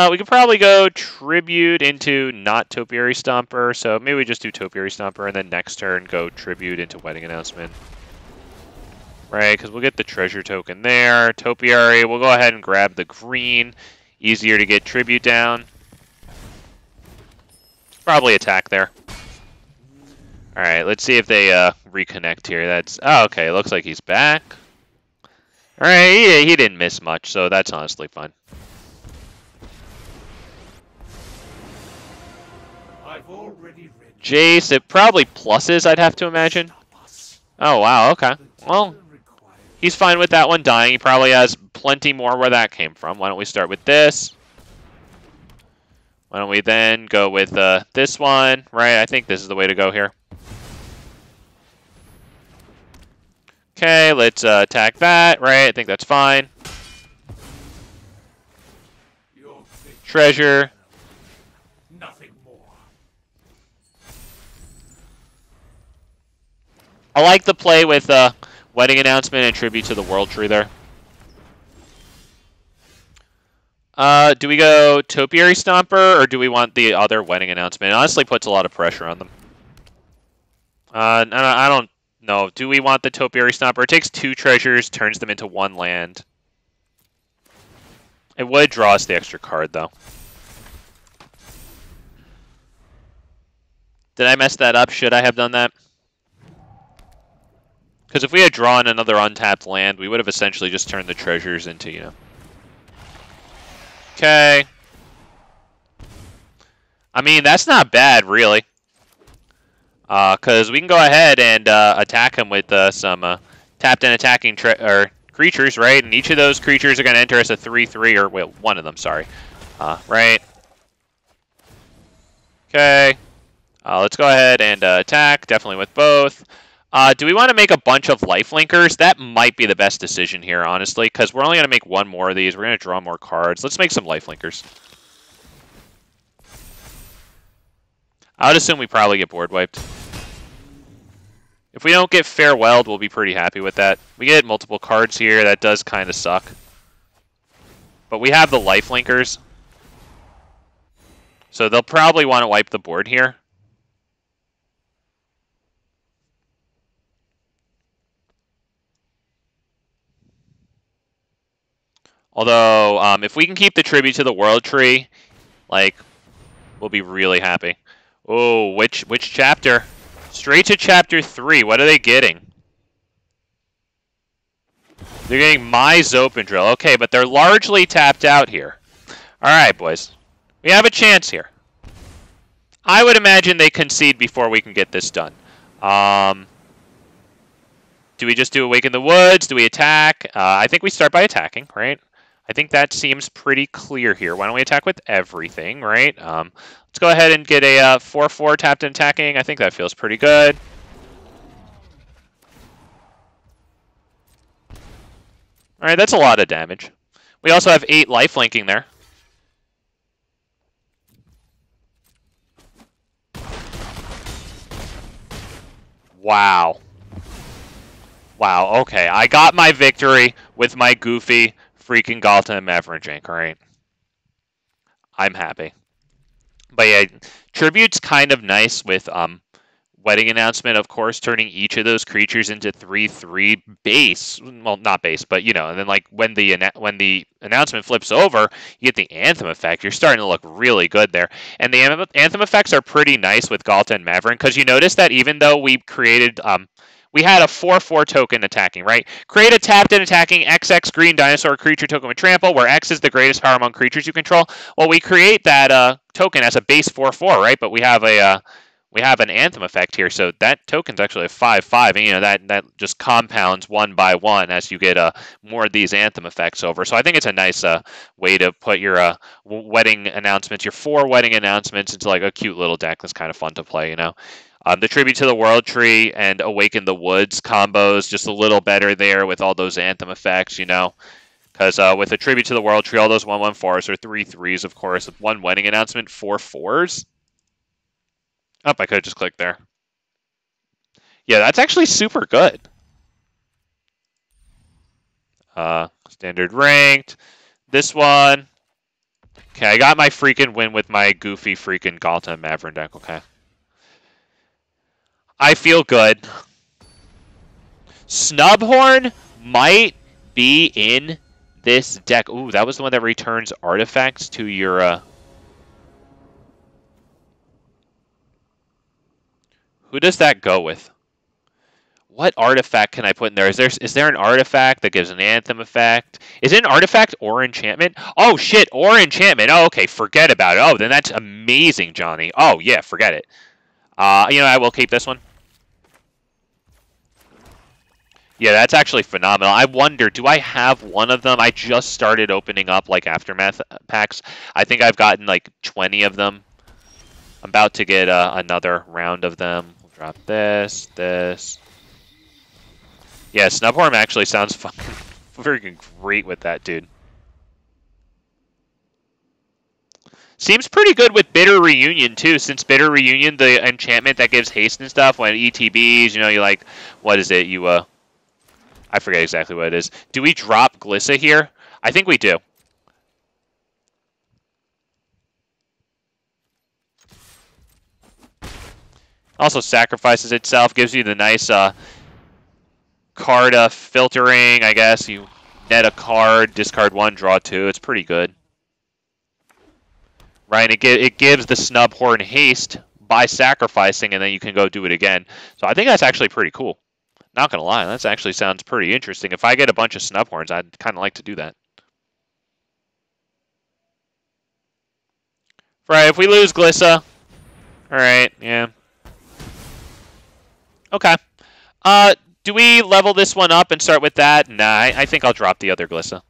We could probably go Tribute into not Topiary Stomper, so maybe we just do Topiary Stomper, and then next turn go Tribute into Wedding Announcement. Right, because we'll get the treasure token there. Topiary, we'll go ahead and grab the green. Easier to get Tribute down. Probably attack there. Alright, let's see if they reconnect here. That's... Oh, okay, looks like he's back. Alright, he didn't miss much, so that's honestly fine. I've already read Jace, it probably pluses, I'd have to imagine. Oh, wow, okay. Well, he's fine with that one dying. He probably has plenty more where that came from. Why don't we start with this? Why don't we then go with this one, right? I think this is the way to go here. Okay, let's attack that, right? I think that's fine. Treasure. nothing more. I like the play with wedding announcement and tribute to the World Tree there. Do we go Topiary Stomper, or do we want the other wedding announcement? It honestly puts a lot of pressure on them. I don't know. Do we want the Topiary Stomper? It takes 2 treasures, turns them into 1 land. It would draw us the extra card, though. Did I mess that up? Should I have done that? Because if we had drawn another untapped land, we would have essentially just turned the treasures into, you know. Okay. I mean, that's not bad, really. Because we can go ahead and attack him with some tapped and attacking creatures, right? And each of those creatures are going to enter us a 3/3, or wait, one of them, sorry. Right. Okay. Let's go ahead and attack, definitely with both. Do we want to make a bunch of lifelinkers? That might be the best decision here, honestly, because we're only going to make one more of these. We're going to draw more cards. Let's make some lifelinkers. I would assume we probably get board wiped. If we don't get farewelled, we'll be pretty happy with that. We get multiple cards here. That does kind of suck. But we have the lifelinkers. So they'll probably want to wipe the board here. Although, if we can keep the tribute to the world tree, like, we'll be really happy. Oh, which chapter? Straight to chapter 3. What are they getting? They're getting my Zopandrill. Okay, but they're largely tapped out here. Alright, boys. We have a chance here. I would imagine they concede before we can get this done. Do we just do Awaken the Woods? Do we attack? I think we start by attacking, right? I think that seems pretty clear here. Why don't we attack with everything, right? Let's go ahead and get a 4/4 tapped and attacking. I think that feels pretty good. All right, that's a lot of damage. We also have 8 lifelinking there. Wow. Wow, okay. I got my victory with my goofy freaking Galta and Maverick jank, alright? I'm happy. But yeah, Tribute's kind of nice with Wedding Announcement, of course, turning each of those creatures into 3/3 base. Well, not base, but you know, and then like when the announcement flips over, you get the Anthem effect. You're starting to look really good there. And the Anthem effects are pretty nice with Galta and Maverick, because you notice that even though we created we had a 4/4 token attacking, right? Create a tapped and attacking XX green dinosaur creature token with trample, where X is the greatest power among creatures you control. Well, we create that token as a base 4/4, right? But we have an Anthem effect here, so that token's actually a 5/5, and you know that just compounds one by one as you get more of these Anthem effects over. So I think it's a nice way to put your wedding announcements, your 4 wedding announcements, into like a cute little deck that's kind of fun to play, you know. The Tribute to the World Tree and Awaken the Woods combos just a little better there with all those Anthem effects, you know. Because with a Tribute to the World Tree, all those 1/1/4s are 3/3s, of course. With one wedding announcement, 4/4s. Oh, I could have just clicked there. Yeah, that's actually super good. Standard ranked. This one. Okay, I got my freaking win with my goofy freaking Galta and Maverick deck, okay. I feel good. Snubhorn might be in this deck. Ooh, that was the one that returns artifacts to your... Who does that go with? What artifact can I put in there? Is there an artifact that gives an Anthem effect? Is it an artifact or enchantment? Oh, shit, or enchantment. Oh, okay, forget about it. Oh, then that's amazing, Johnny. Oh, yeah, forget it. You know, I will keep this one. Yeah, that's actually phenomenal. I wonder, do I have one of them? I just started opening up, like, Aftermath packs. I think I've gotten, like, 20 of them. I'm about to get another round of them. We'll drop this. Yeah, Snubhorn actually sounds fucking freaking great with that, dude. Seems pretty good with Bitter Reunion, too, since Bitter Reunion, the enchantment that gives haste and stuff, when ETBs, you know, you like, what is it, you, I forget exactly what it is. Do we drop Glissa here? I think we do. Also sacrifices itself, gives you the nice, card filtering, I guess. You net a card, discard 1, draw 2. It's pretty good. Right, it gives the Snubhorn haste by sacrificing, and then you can go do it again. So I think that's actually pretty cool. Not gonna lie, that actually sounds pretty interesting. If I get a bunch of Snubhorns, I'd kind of like to do that. Right, if we lose Glissa... Alright, yeah. Okay. Do we level this one up and start with that? Nah, I think I'll drop the other Glissa.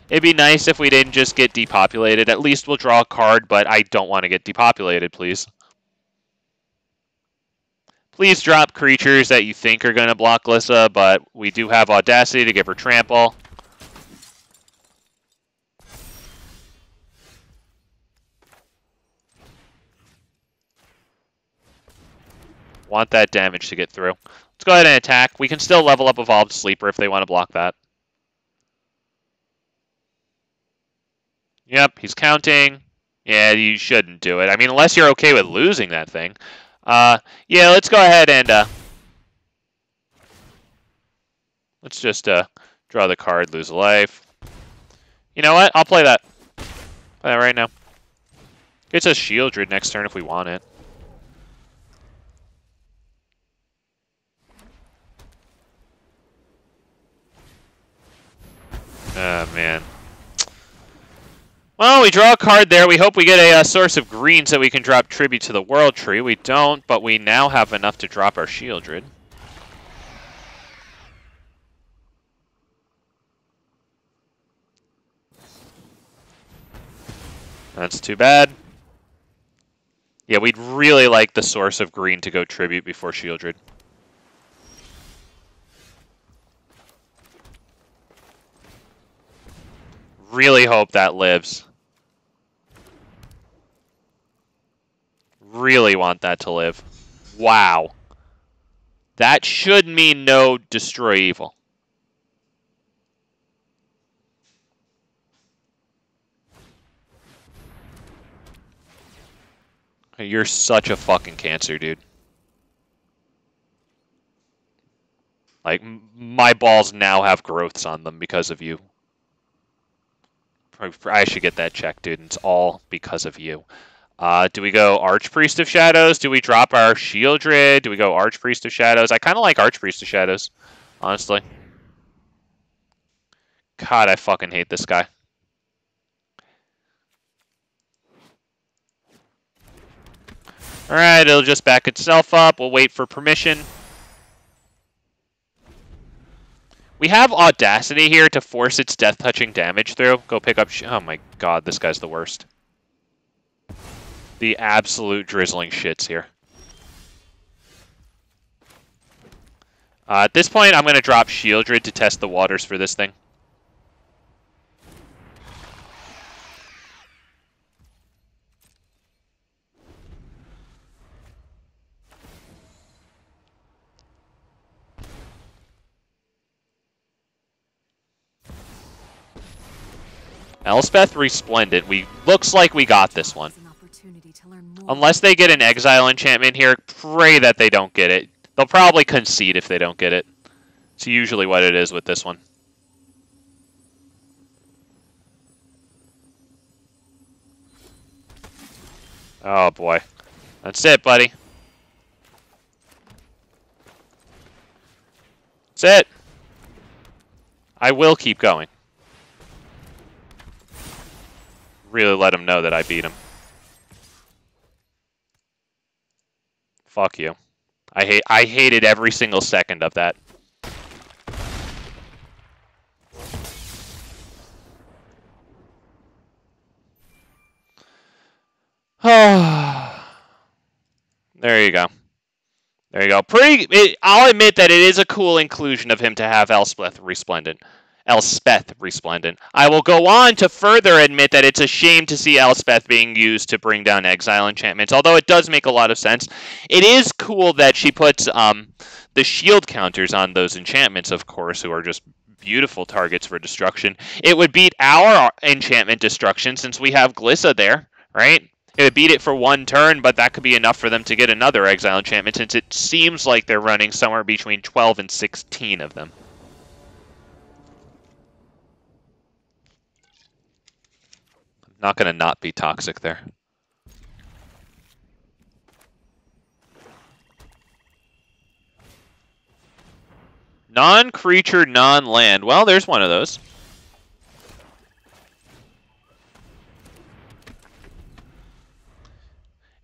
It'd be nice if we didn't just get depopulated. At least we'll draw a card, but I don't want to get depopulated, please. Please drop creatures that you think are going to block Glissa, but we do have Audacity to give her Trample. Want that damage to get through. Let's go ahead and attack. We can still level up Evolved Sleeper if they want to block that. Yep, he's counting. Yeah, you shouldn't do it. I mean, unless you're okay with losing that thing. Yeah, let's go ahead and... let's just draw the card, lose a life. You know what? I'll play that. Play that right now. Gets us Sheoldred next turn if we want it. Oh, man. Well, we draw a card there. We hope we get a source of green so we can drop Tribute to the World Tree. We don't, but we now have enough to drop our Sheoldred. That's too bad. Yeah, we'd really like the source of green to go Tribute before Sheoldred. Really hope that lives. Really want that to live. Wow. That should mean no Destroy Evil. You're such a fucking cancer, dude. Like, my balls now have growths on them because of you. I should get that checked, dude. It's all because of you. Do we go Archpriest of Shadows? Do we drop our Sheoldred? Do we go Archpriest of Shadows? I kind of like Archpriest of Shadows, honestly. God, I fucking hate this guy. Alright, it'll just back itself up. We'll wait for permission. We have Audacity here to force its death-touching damage through. Go pick up... Oh my god, this guy's the worst. The absolute drizzling shits here. At this point, I'm going to drop Sheoldred to test the waters for this thing. Elspeth Resplendent. Looks like we got this one. Unless they get an Exile enchantment here, pray that they don't get it. They'll probably concede if they don't get it. It's usually what it is with this one. Oh boy. That's it, buddy. That's it. I will keep going. Really let him know that I beat him. Fuck you. I hated every single second of that. There you go. There you go. I'll admit that it is a cool inclusion of him to have Elspeth Resplendent. I will go on to further admit that it's a shame to see Elspeth being used to bring down exile enchantments, although it does make a lot of sense. It is cool that she puts the shield counters on those enchantments, of course, who are just beautiful targets for destruction. It would beat our enchantment destruction since we have Glissa there, right? It would beat it for one turn, but that could be enough for them to get another exile enchantment since it seems like they're running somewhere between 12 and 16 of them. Not going to not be toxic there. Non-creature, non-land. Well, there's one of those.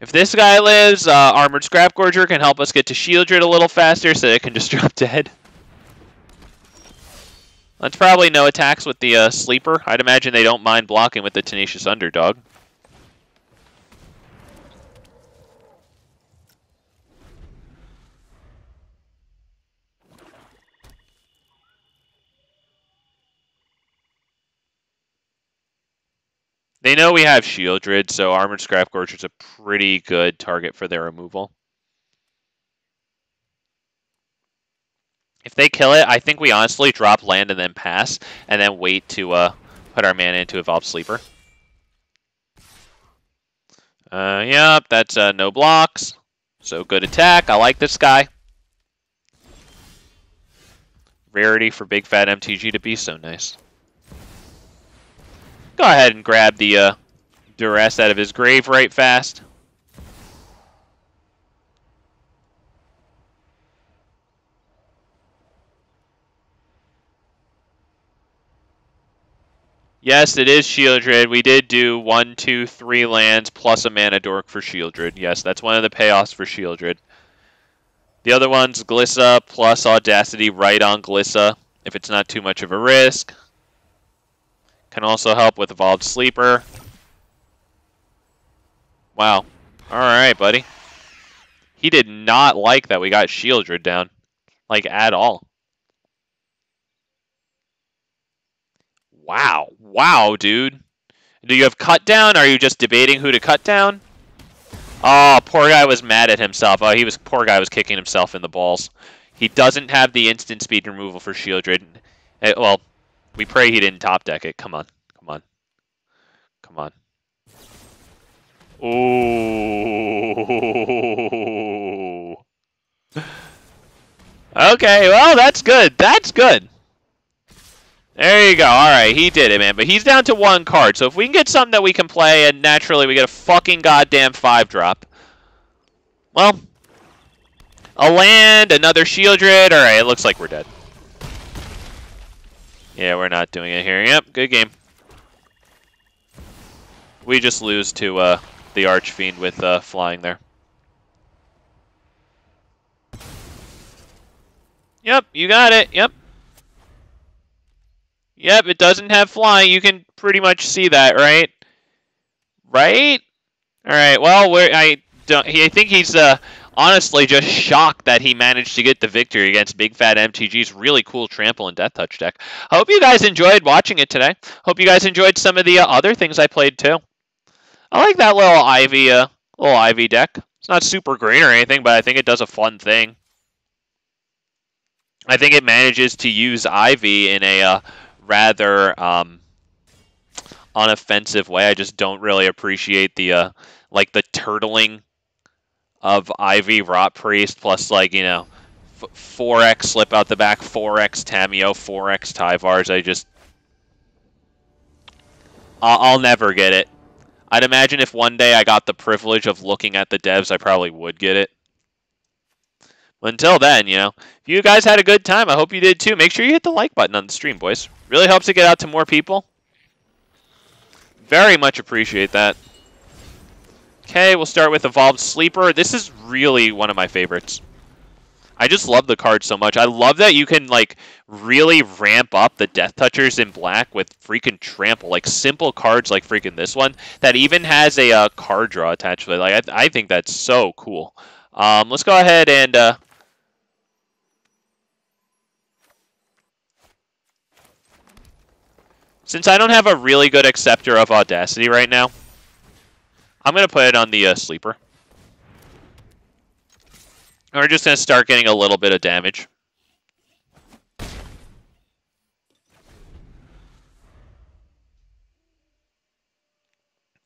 If this guy lives, Armored Scrapgorger can help us get to Sheoldred a little faster so it can just drop dead. That's probably no attacks with the Sleeper. I'd imagine they don't mind blocking with the Tenacious Underdog. They know we have Sheoldred, so Armored Scrapgorger is a pretty good target for their removal. If they kill it, I think we honestly drop land and then pass, and then wait to put our mana into Evolved Sleeper. Yep, that's no blocks. So good attack. I like this guy. Rarity for big fat MTG to be so nice. Go ahead and grab the Duress out of his grave right fast. Yes, it is Sheoldred. We did do 1, 2, 3 lands plus a mana dork for Sheoldred. Yes, that's one of the payoffs for Sheoldred. The other one's Glissa plus Audacity right on Glissa, if it's not too much of a risk. Can also help with Evolved Sleeper. Wow. Alright, buddy. He did not like that we got Sheoldred down. Like, at all. Wow. Wow, dude. Do you have cut down? Are you just debating who to cut down? Oh, poor guy was mad at himself. Oh, poor guy was kicking himself in the balls. He doesn't have the instant speed removal for Sheoldred. Well, we pray he didn't top deck it. Come on. Come on. Come on. Ooh. Okay, well, that's good. That's good. There you go. All right, he did it, man. But he's down to 1 card. So if we can get something that we can play, and naturally we get a fucking goddamn 5-drop. Well, a land, another Sheoldred. All right, it looks like we're dead. Yeah, we're not doing it here. Yep, good game. We just lose to the Archfiend with flying there. Yep, you got it. Yep. Yep, it doesn't have flying. You can pretty much see that, right? Right? All right. Well, I think he's honestly just shocked that he managed to get the victory against Big Fat MTG's really cool Trample and Deathtouch deck. I hope you guys enjoyed watching it today. Hope you guys enjoyed some of the other things I played too. I like that little Ivy deck. It's not super green or anything, but I think it does a fun thing. I think it manages to use Ivy in a rather unoffensive way. I just don't really appreciate the like the turtling of Ivy Archpriest plus, like, you know, 4x slip out the back, 4x Tameo, 4x Tyvars. I'll never get it. I'd imagine if one day I got the privilege of looking at the devs, I probably would get it. But until then, you know, if you guys had a good time, I hope you did too. Make sure you hit the like button on the stream, boys. Really helps it get out to more people. Very much appreciate that. Okay, we'll start with Evolved Sleeper. This is really one of my favorites. I just love the card so much. I love that you can, like, really ramp up the Death Touchers in black with freaking Trample. Like, simple cards like freaking this one that even has a card draw attached to it. Like, I think that's so cool. Let's go ahead and... since I don't have a really good acceptor of Audacity right now, I'm going to put it on the Sleeper. And we're just going to start getting a little bit of damage.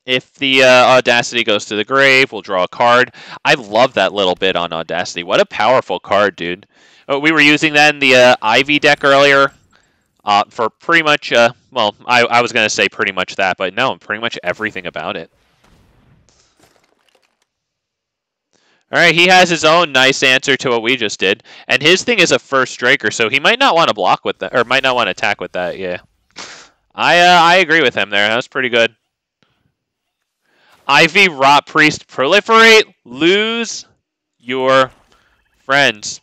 If the Audacity goes to the grave, we'll draw a card. I love that little bit on Audacity. What a powerful card, dude. We were using that in the Ivy deck earlier for pretty much, well, I was going to say pretty much that, but no, pretty much everything about it. All right, he has his own nice answer to what we just did, and his thing is a first striker, so he might not want to block with that, or might not want to attack with that. Yeah, I agree with him there. That was pretty good. Ivy Rot Priest proliferate, lose your friends.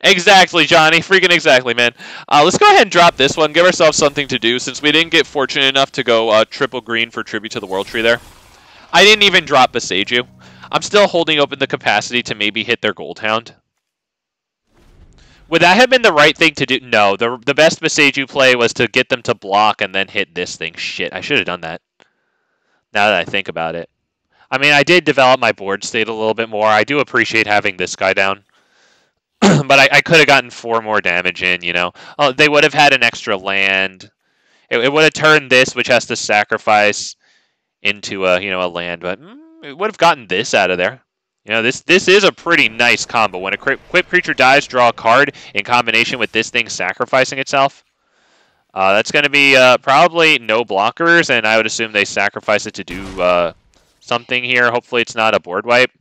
Exactly, Johnny. Freaking exactly, man. Let's go ahead and drop this one. Give ourselves something to do since we didn't get fortunate enough to go triple green for Tribute to the World Tree there. I didn't even drop Boseiju. I'm still holding open the capacity to maybe hit their Goldhound. Would that have been the right thing to do? No, the best Boseiju play was to get them to block and then hit this thing. Shit, I should have done that. Now that I think about it. I mean, I did develop my board state a little bit more. I do appreciate having this guy down. But I could have gotten 4 more damage in, you know. Oh, they would have had an extra land. It would have turned this, which has to sacrifice, into a land, but it would have gotten this out of there. You know, this is a pretty nice combo. When a equipped creature dies, draw a card in combination with this thing sacrificing itself. That's going to be probably no blockers, and I would assume they sacrifice it to do something here. Hopefully it's not a board wipe.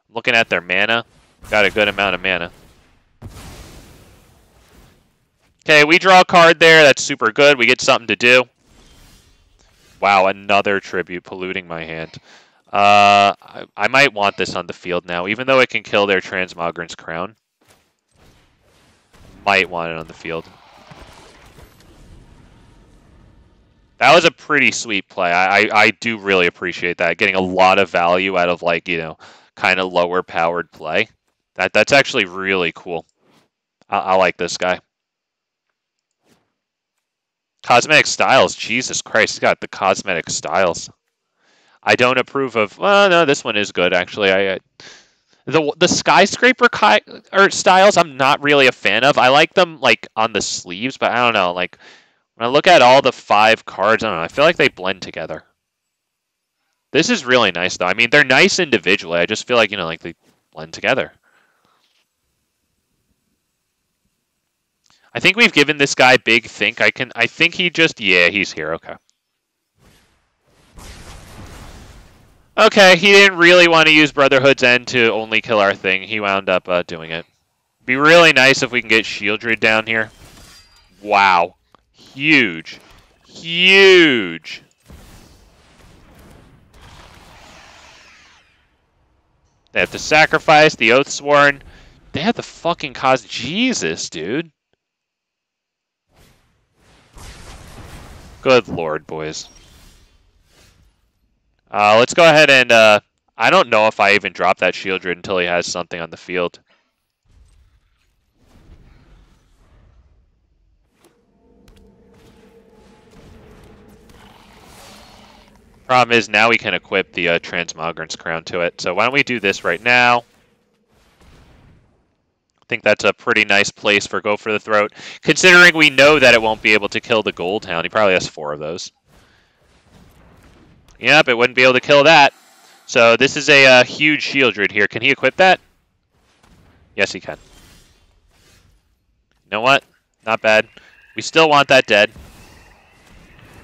Looking at their mana. Got a good amount of mana. Okay, we draw a card there. That's super good. We get something to do. Wow, another tribute polluting my hand. I might want this on the field now, even though it can kill their Transmogren's Crown. Might want it on the field. That was a pretty sweet play. I do really appreciate that. Getting a lot of value out of, like, kind of lower powered play. That's actually really cool. I like this guy. Cosmetic Styles. Jesus Christ, he's got the Cosmetic Styles. I don't approve of... Well, no, this one is good, actually. The Skyscraper styles, I'm not really a fan of. I like them, like, on the sleeves, but I don't know. Like, when I look at all the 5 cards, I don't know. I feel like they blend together. This is really nice, though. I mean, they're nice individually. I just feel like, like they blend together. I think we've given this guy big think. I think he just... Yeah, he's here. Okay. Okay, he didn't really want to use Brotherhood's End to only kill our thing. He wound up doing it. Be really nice if we can get Sheoldred down here. Wow. Huge. Huge. They have to sacrifice the Oathsworn. They have the fucking cause... Jesus, dude. Good lord, boys. Let's go ahead and... I don't know if I even drop that Sheoldred until he has something on the field. Problem is, now we can equip the Transmogren's Crown to it. So why don't we do this right now? I think that's a pretty nice place for Go for the Throat, considering we know that it won't be able to kill the Goldhound. He probably has 4 of those. Yep, it wouldn't be able to kill that. So this is a huge Sheoldred here. Can he equip that? Yes, he can. You know what? Not bad. We still want that dead.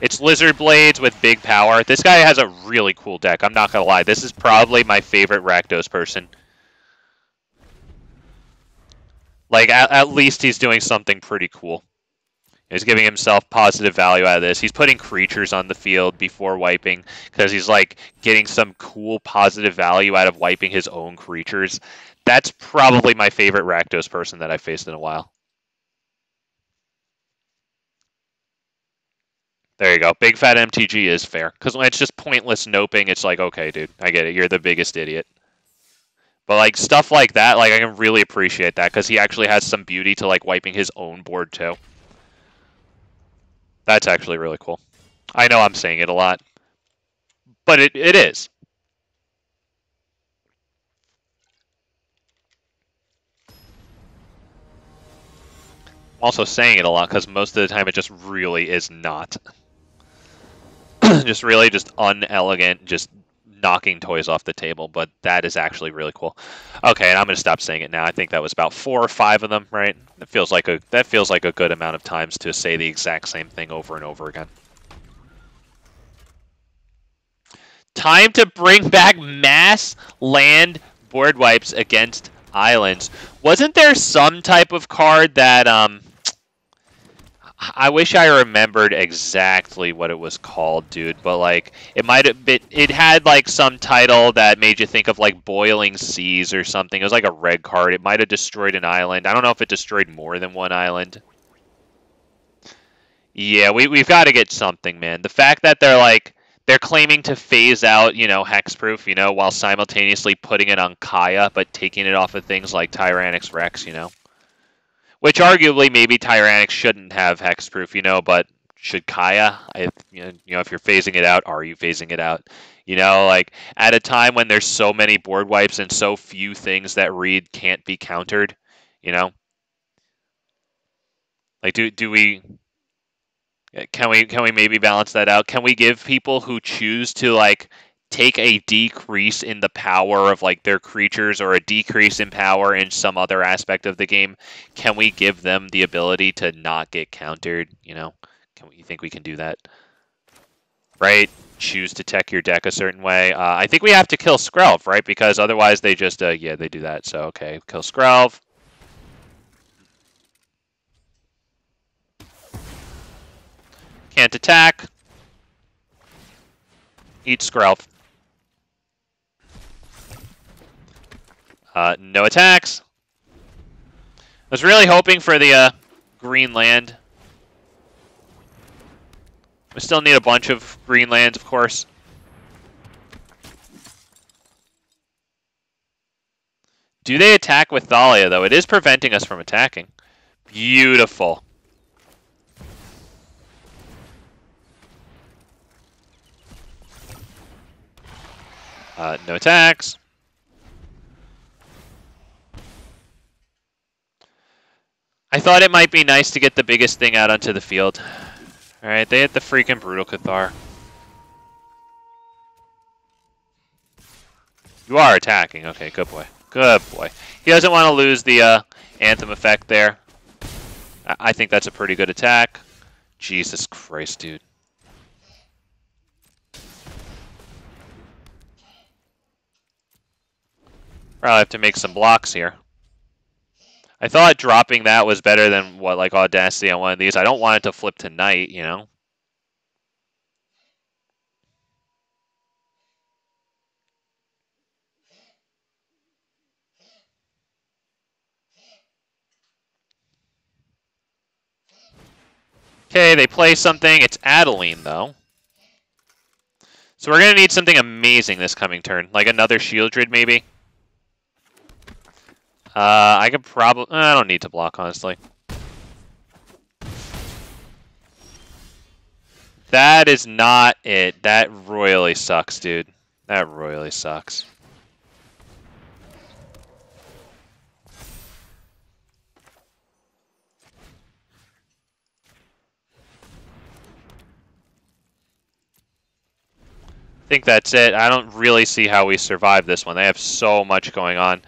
It's Lizard Blades with big power. This guy has a really cool deck. I'm not going to lie. This is probably my favorite Rakdos person. Like, at least he's doing something pretty cool. He's giving himself positive value out of this. He's putting creatures on the field before wiping, because he's, like, getting some cool positive value out of wiping his own creatures. That's probably my favorite Rakdos person that I've faced in a while. There you go. Big fat MTG is fair. Because when it's just pointless noping, it's like, okay, dude, I get it. You're the biggest idiot. But, like, stuff like that, like, I can really appreciate that, because he actually has some beauty to, like, wiping his own board, too. That's actually really cool. I know I'm saying it a lot. But it is. I'm also saying it a lot, because most of the time it just really is not. Just really just unelegant, just knocking toys off the table, but that is actually really cool. Okay, and I'm going to stop saying it now. I think that was about 4 or 5 of them, right? That feels like a good amount of times to say the exact same thing over and over again. Time to bring back mass land board wipes against islands. Wasn't there some type of card that I wish I remembered exactly what it was called, dude, but like it might have been, it had like some title that made you think of like Boiling Seas or something. It was like a red card. It might have destroyed an island. I don't know if it destroyed more than one island. Yeah, we've got to get something, man. The fact that they're claiming to phase out, you know, hexproof, you know, while simultaneously putting it on Kaya, but taking it off of things like Tyrannix Rex, you know. Which arguably maybe Tyrannix shouldn't have hexproof, you know, but should Kaya? You know, if you're phasing it out, are you phasing it out? You know, like at a time when there's so many board wipes and so few things that read can't be countered, you know? Like do we can we maybe balance that out? Can we give people who choose to like take a decrease in the power of like their creatures or a decrease in power in some other aspect of the game, can we give them the ability to not get countered, you know? You think we can do that? Right? Choose to tech your deck a certain way. I think we have to kill Skrelv, right? Because otherwise they just, yeah, they do that. So, okay, kill Skrelv. Can't attack. Eat Skrelv. No attacks. I was really hoping for the green land. We still need a bunch of green lands, of course. Do they attack with Thalia, though? It is preventing us from attacking. Beautiful. No attacks. I thought it might be nice to get the biggest thing out onto the field. Alright, they hit the freaking Brutal Cathar. You are attacking. Okay, good boy. Good boy. He doesn't want to lose the Anthem effect there. I think that's a pretty good attack. Jesus Christ, dude. Probably have to make some blocks here. I thought dropping that was better than, what, like Audacity on one of these. I don't want it to flip to Knight, you know? Okay, they play something. It's Adeline, though. So we're going to need something amazing this coming turn. Like another Sheoldred, maybe? I could probably... I don't need to block, honestly. That is not it. That royally sucks, dude. That royally sucks. I think that's it. I don't really see how we survive this one. They have so much going on.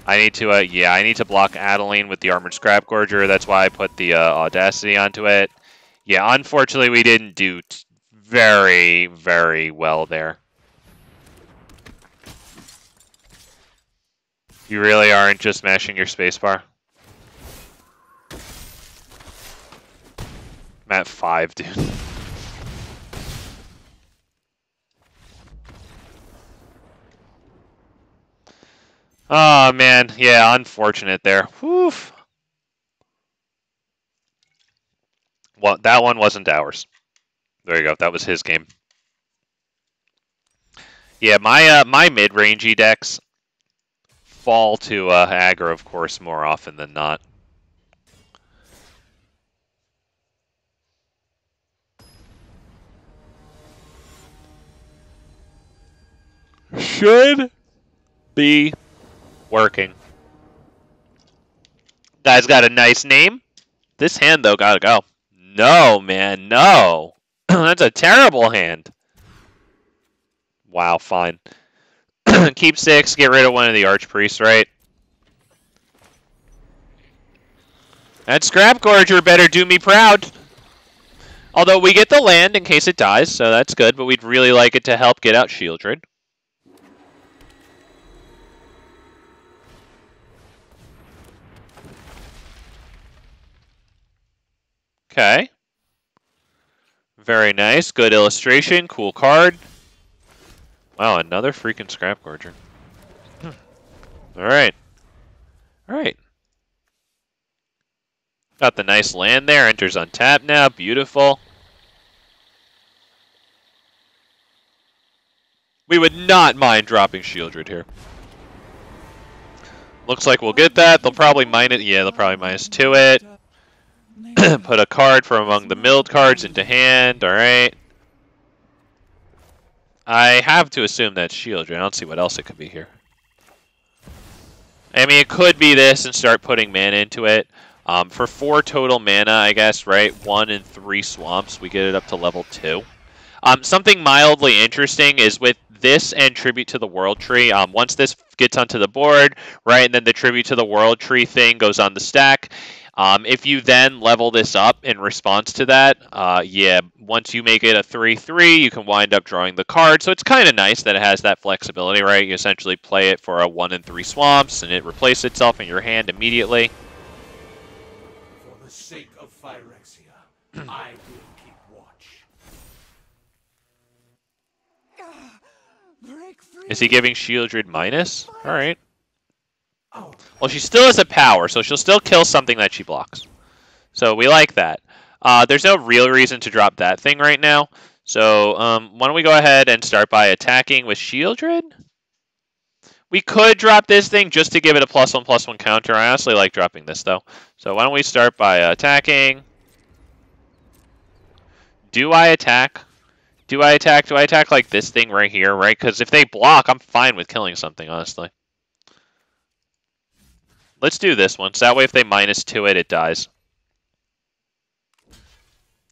I need to, yeah, I need to block Adeline with the Armored Scrapgorger. That's why I put the Audacity onto it. Yeah, unfortunately, we didn't do very, very well there. You really aren't just mashing your spacebar? I'm at 5, dude. Oh, man. Yeah, unfortunate there. Whew. Well, that one wasn't ours. There you go. That was his game. Yeah, my mid-rangey decks fall to aggro, of course, more often than not. Should be working. Guy's got a nice name. This hand, though, gotta go. No, man, no. That's a terrible hand. Wow, fine. Keep 6, get rid of one of the Archpriests, right? That Scrapgorger better do me proud. Although we get the land in case it dies, so that's good, but we'd really like it to help get out Sheoldred. Okay. Very nice. Good illustration. Cool card. Wow, another freaking Scrapgorger. Alright. Alright. Got the nice land there. Enters on tap now. Beautiful. We would not mind dropping Sheoldred here. Looks like we'll get that. They'll probably mine it. Yeah, they'll probably minus 2 it. Put a card from among the milled cards into hand. Alright. I have to assume that's Sheoldred. I don't see what else it could be here. I mean, it could be this and start putting mana into it. For 4 total mana, I guess, right? 1 and 3 swamps, we get it up to level 2. Something mildly interesting is with this and Tribute to the World Tree. Once this gets onto the board, right, and then the Tribute to the World Tree thing goes on the stack. If you then level this up in response to that, yeah, once you make it a 3/3, you can wind up drawing the card. So it's kind of nice that it has that flexibility, right? You essentially play it for a 1 and 3 swamps, and it replaces itself in your hand immediately. For the sake of Phyrexia, I will keep watch. Break free. Is he giving Sheoldred minus? All right. Well, she still has a power, so she'll still kill something that she blocks. So we like that. There's no real reason to drop that thing right now. So why don't we go ahead and start by attacking with Sheoldred? We could drop this thing just to give it a +1/+1 counter. I honestly like dropping this, though. So why don't we start by attacking? Do I attack? Do I attack? Do I attack like this thing right here, right? Because if they block, I'm fine with killing something, honestly. Let's do this one, so that way if they minus 2 it, it dies.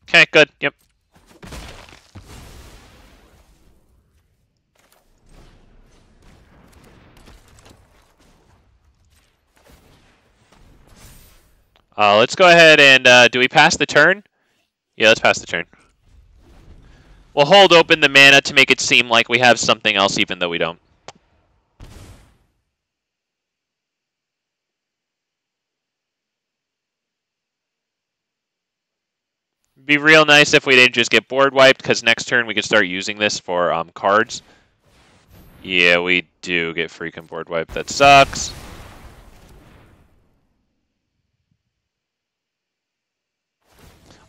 Okay, good. Yep. Let's go ahead and, do we pass the turn? Yeah, let's pass the turn. We'll hold open the mana to make it seem like we have something else even though we don't. Be real nice if we didn't just get board wiped, because next turn we could start using this for cards. Yeah, we do get freaking board wiped. That sucks.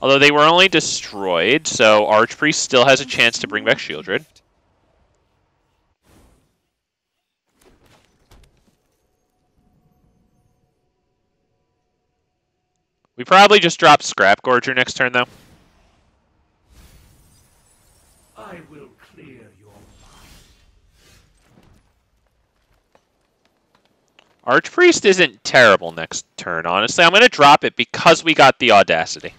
Although they were only destroyed, so Archpriest still has a chance to bring back Sheoldred. We probably just drop Scrapgorger next turn, though. I will clear your mind. Archpriest isn't terrible next turn, honestly. I'm going to drop it because we got the Audacity.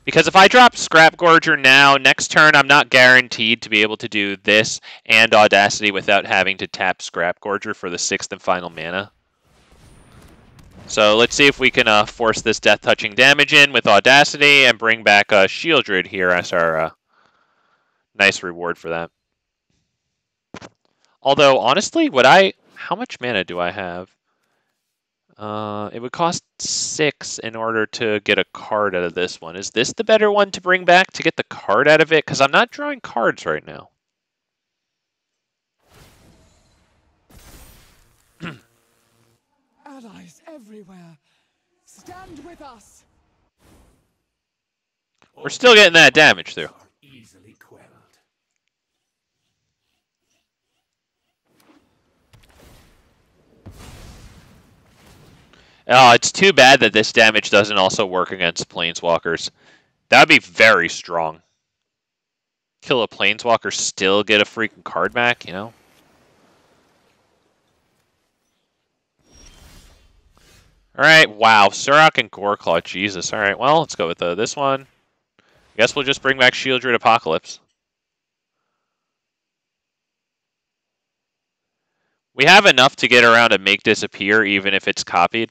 Because if I drop Scrapgorger now, next turn I'm not guaranteed to be able to do this and Audacity without having to tap Scrapgorger for the 6th and final mana. So let's see if we can force this death-touching damage in with Audacity and bring back Sheoldred here as our nice reward for that. Although, honestly, how much mana do I have? It would cost 6 in order to get a card out of this one. Is this the better one to bring back to get the card out of it? Because I'm not drawing cards right now. Allies everywhere. Stand with us. We're still getting that damage through. Easily quelled. Oh, it's too bad that this damage doesn't also work against Planeswalkers. That would be very strong. Kill a Planeswalker, still get a freaking card back, you know? Alright, wow. Surrak and Goreclaw, Jesus. Alright, well, let's go with this one. I guess we'll just bring back Sheoldred Apocalypse. We have enough to get around to make disappear, even if it's copied.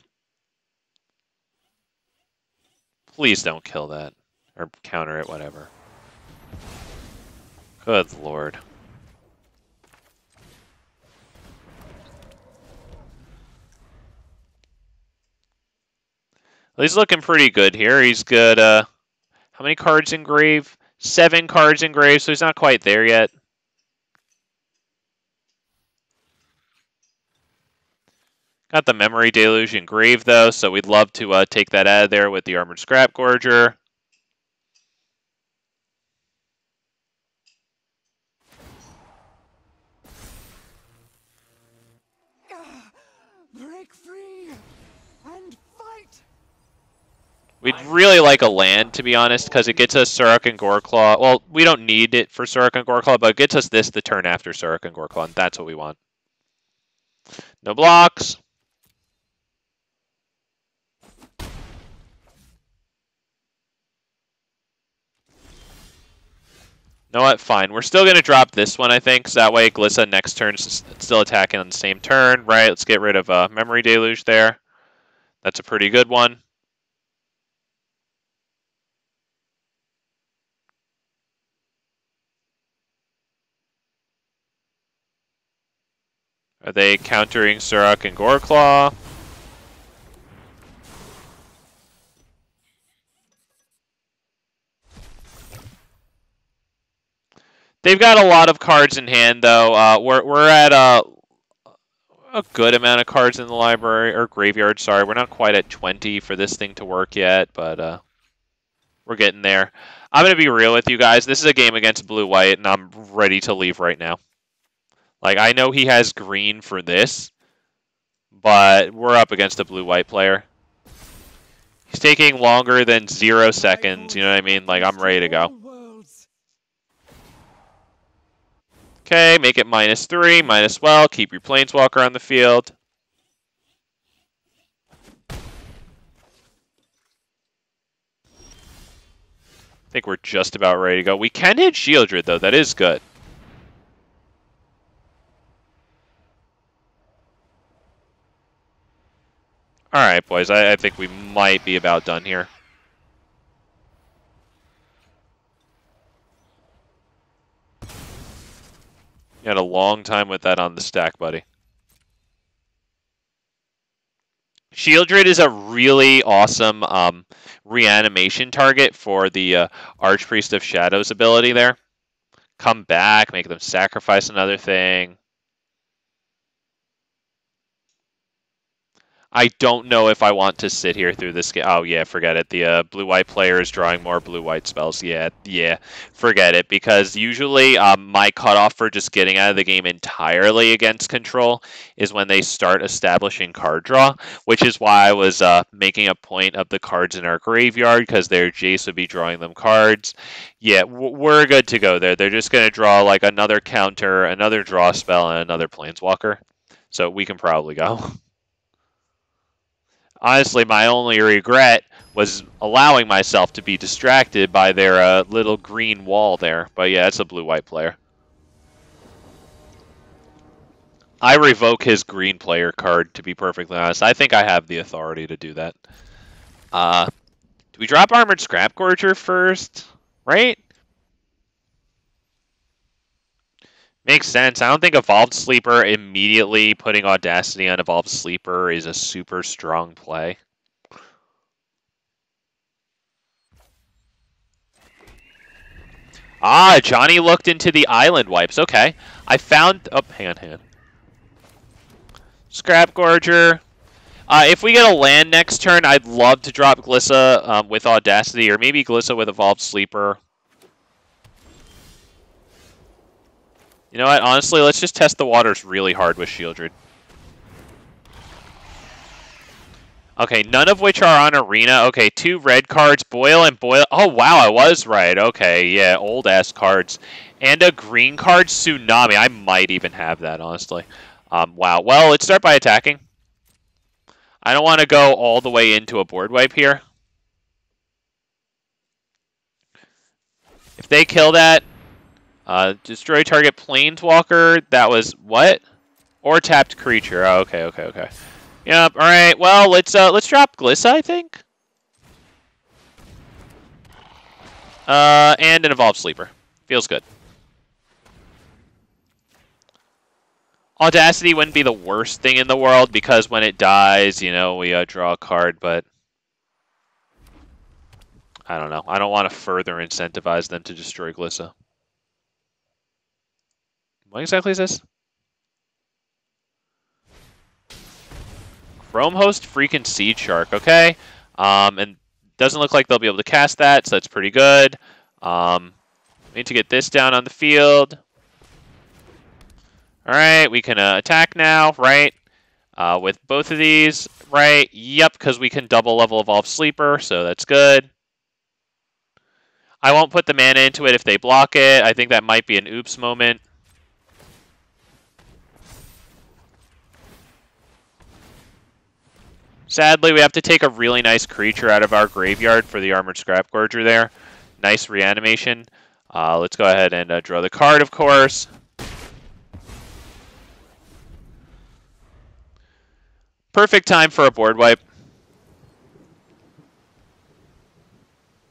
Please don't kill that. Or counter it, whatever. Good lord. Well, he's looking pretty good here. He's good. How many cards in grave? 7 cards in grave, so he's not quite there yet. Got the Memory Deluge in grave, though, so we'd love to take that out of there with the Armored Scrapgorger. Break free and fight. We'd really like a land, to be honest, because it gets us Surrak and Goreclaw. Well, we don't need it for Surrak and Goreclaw, but it gets us this the turn after Surrak and Goreclaw, and that's what we want. No blocks. You know what? Fine. We're still going to drop this one, I think, so that way Glissa next turn is still attacking on the same turn, right? Let's get rid of Memory Deluge there. That's a pretty good one. Are they countering Surrak and Goreclaw? They've got a lot of cards in hand, though. We're at a good amount of cards in the library, or graveyard, sorry. We're not quite at 20 for this thing to work yet, but we're getting there. I'm going to be real with you guys. This is a game against blue-white, and I'm ready to leave right now. Like, I know he has green for this, but we're up against a blue-white player. He's taking longer than 0 seconds, you know what I mean? Like, I'm ready to go. Okay, make it -3, might as well. Keep your Planeswalker on the field. I think we're just about ready to go. We can hit Sheoldred, though. That is good. Alright, boys. I think we might be about done here. You had a long time with that on the stack, buddy. Sheoldred is a really awesome reanimation target for the Archpriest of Shadows ability there. Come back, make them sacrifice another thing. I don't know if I want to sit here through this game. Oh, yeah, forget it. The blue-white player is drawing more blue-white spells. Yeah, forget it. Because usually my cutoff for just getting out of the game entirely against control is when they start establishing card draw, which is why I was making a point of the cards in our graveyard, because their Jace would be drawing them cards. Yeah, we're good to go there. They're just going to draw like another counter, another draw spell, and another Planeswalker. So we can probably go. Honestly, my only regret was allowing myself to be distracted by their little green wall there. But yeah, it's a blue-white player. I revoke his green player card, to be perfectly honest. I think I have the authority to do that. Do we drop Armored Scrapgorger first? Right? Makes sense. I don't think Evolved Sleeper immediately putting Audacity on Evolved Sleeper is a super strong play. Ah, Johnny looked into the island wipes. Okay. I found... Oh, hang on. Scrapgorger. If we get a land next turn, I'd love to drop Glissa with Audacity, or maybe Glissa with Evolved Sleeper. You know what? Honestly, let's just test the waters really hard with Sheoldred. Okay, none of which are on Arena. Okay, 2 red cards, Boil and Boil. Oh, wow, I was right. Okay, yeah, old-ass cards. And a green card, Tsunami. I might even have that, honestly. Wow. Well, let's start by attacking. I don't want to go all the way into a board wipe here. If they kill that... destroy target Planeswalker. That was what? Or tapped creature. Oh, okay. Yep. All right. Well, let's drop Glissa, I think. And an Evolved Sleeper. Feels good. Audacity wouldn't be the worst thing in the world because when it dies, you know, we draw a card, but I don't know. I don't want to further incentivize them to destroy Glissa. What exactly is this? Chrome Host freaking Seed Shark, okay. And doesn't look like they'll be able to cast that, so that's pretty good. Need to get this down on the field. Alright, we can attack now, right? With both of these, right? Yep, because we can double level evolve Sleeper, so that's good. I won't put the mana into it if they block it. I think that might be an oops moment. Sadly, we have to take a really nice creature out of our graveyard for the Armored Scrapgorger there. Nice reanimation. Let's go ahead and draw the card, of course. Perfect time for a board wipe.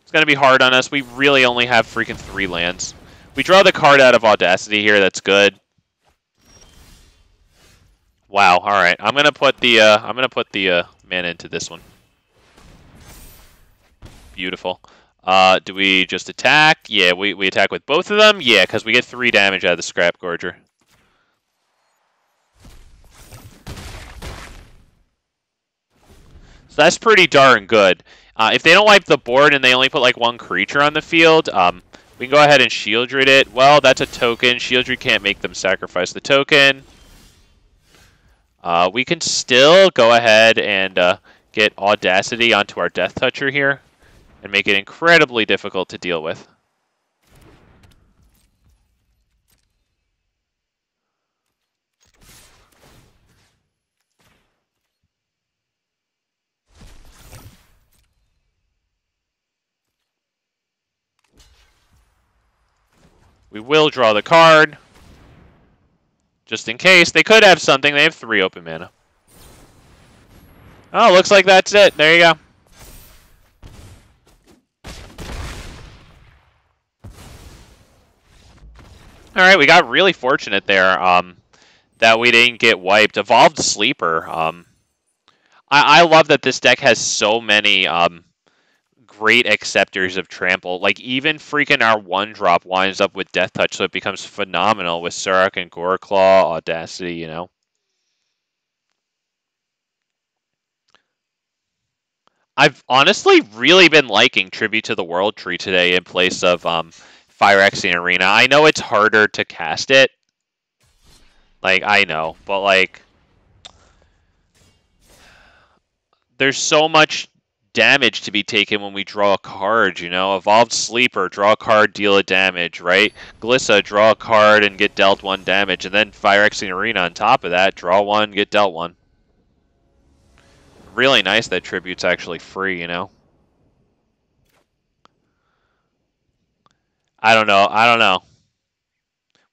It's going to be hard on us. We really only have freaking 3 lands. We draw the card out of Audacity here. That's good. Wow. All right. I'm going to put the mana into this one. Beautiful. Do we just attack? Yeah, we attack with both of them. Yeah, because we get 3 damage out of the Scrapgorger. So that's pretty darn good. If they don't wipe the board and they only put like 1 creature on the field, we can go ahead and Sheoldred it. Well, that's a token. Sheoldred can't make them sacrifice the token. We can still go ahead and get Audacity onto our Deathtoucher here and make it incredibly difficult to deal with. We will draw the card. Just in case. They could have something. They have 3 open mana. Oh, looks like that's it. There you go. Alright, we got really fortunate there that we didn't get wiped. Evolved Sleeper. I love that this deck has so many great acceptors of Trample. Like, even freaking our 1-drop winds up with Deathtouch, so it becomes phenomenal with Surrak and Goreclaw, Audacity, you know. I've honestly really been liking Tribute to the World Tree today in place of Phyrexian Arena. I know it's harder to cast it. Like, I know, but like, there's so much damage to be taken when we draw a card, you know? Evolved Sleeper, draw a card, deal a damage, right? Glissa, draw a card and get dealt 1 damage, and then Phyrexian Arena on top of that, draw 1, get dealt 1. Really nice that Tribute's actually free, you know? I don't know.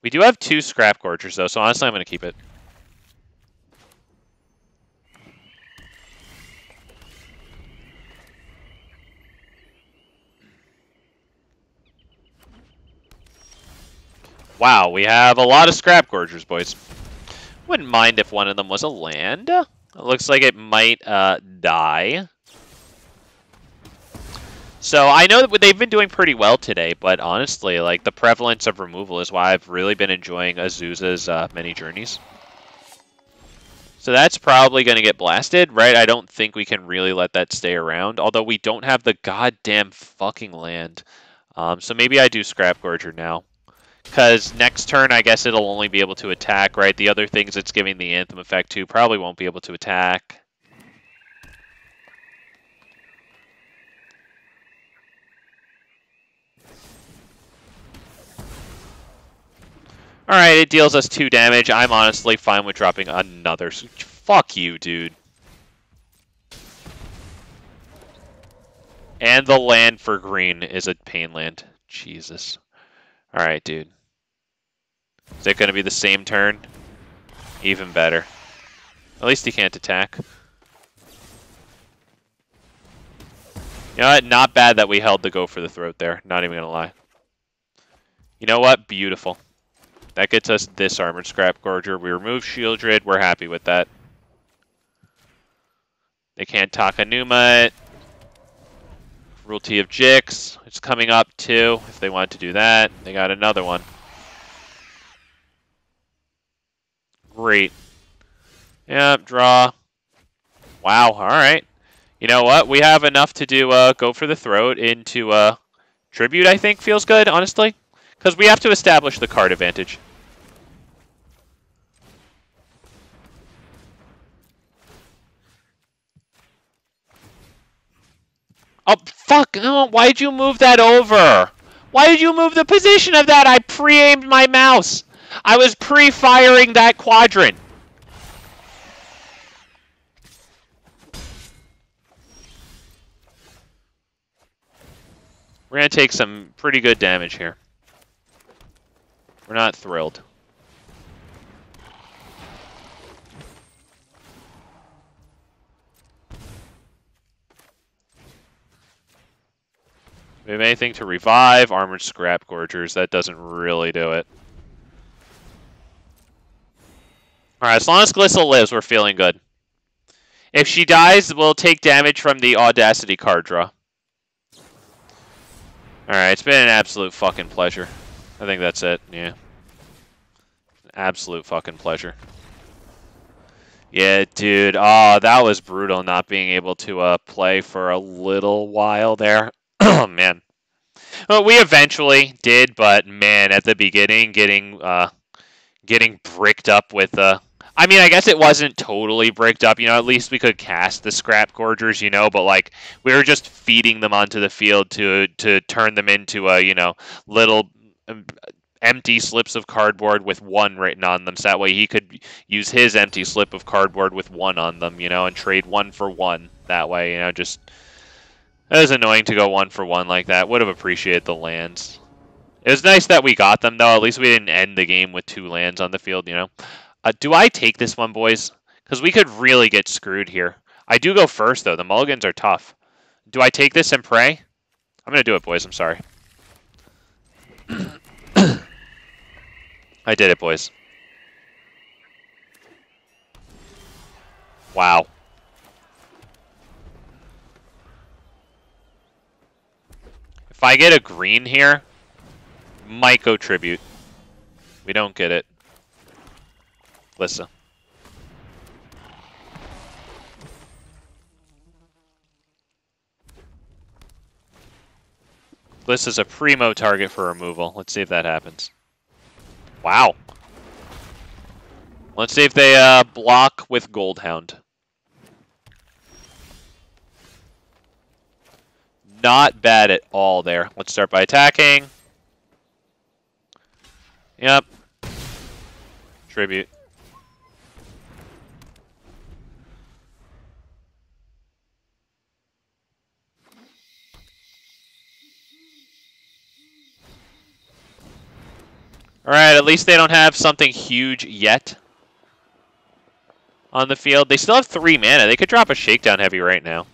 We do have 2 Scrapgorgers, though, so honestly I'm going to keep it. Wow, we have a lot of Scrapgorgers, boys. Wouldn't mind if one of them was a land. It looks like it might die. So I know that they've been doing pretty well today, but honestly, like, the prevalence of removal is why I've really been enjoying Azusa's Many Journeys. So that's probably going to get blasted, right? I don't think we can really let that stay around, although we don't have the goddamn fucking land. So maybe I do Scrapgorger now. Because next turn, I guess it'll only be able to attack, right? The other things it's giving the Anthem effect to probably won't be able to attack. Alright, it deals us 2 damage. I'm honestly fine with dropping another. Fuck you, dude. And the land for green is a pain land. Jesus. Alright, dude. Is it going to be the same turn? Even better. At least he can't attack. You know what? Not bad that we held the go for the throat there. Not even going to lie. You know what? Beautiful. That gets us this Armored Scrapgorger. We remove Sheoldred. We're happy with that. They can't Takenuma it. Cruelty of Jix. It's coming up too, if they want to do that. They got another one. Great. Yep, draw. Wow, alright. You know what? We have enough to do go for the throat into tribute, I think, feels good, honestly. Because we have to establish the card advantage. Oh, fuck! Oh, why'd you move that over? Why did you move the position of that? I pre-aimed my mouse. I was pre-firing that quadrant. We're going to take some pretty good damage here. We're not thrilled. We have anything to revive? Armored Scrapgorgers. That doesn't really do it. Alright, as long as Glissa lives, we're feeling good. If she dies, we'll take damage from the Audacity card draw. Alright, it's been an absolute fucking pleasure. I think that's it, yeah. Absolute fucking pleasure. Yeah, dude. Oh, that was brutal not being able to play for a little while there. Oh, man. Well, we eventually did, but man, at the beginning, getting bricked up with I mean, I guess it wasn't totally bricked up. You know, at least we could cast the Scrapgorgers. You know, but like we were just feeding them onto the field to turn them into you know, little empty slips of cardboard with one written on them. So that way he could use his empty slip of cardboard with one on them. You know, and trade 1 for 1 that way. You know, just. It was annoying to go 1 for 1 like that. Would have appreciated the lands. It was nice that we got them, though. At least we didn't end the game with 2 lands on the field, you know. Do I take this one, boys? Because we could really get screwed here. I do go first, though. The mulligans are tough. Do I take this and pray? I'm going to do it, boys. I'm sorry. I did it, boys. Wow. If I get a green here, might go tribute. We don't get it. Glissa. Glissa's a primo target for removal. Let's see if that happens. Wow. Let's see if they block with Goldhound. Not bad at all there. Let's start by attacking. Yep. Tribute. Alright, at least they don't have something huge yet on the field. They still have 3 mana. They could drop a Shakedown Heavy right now.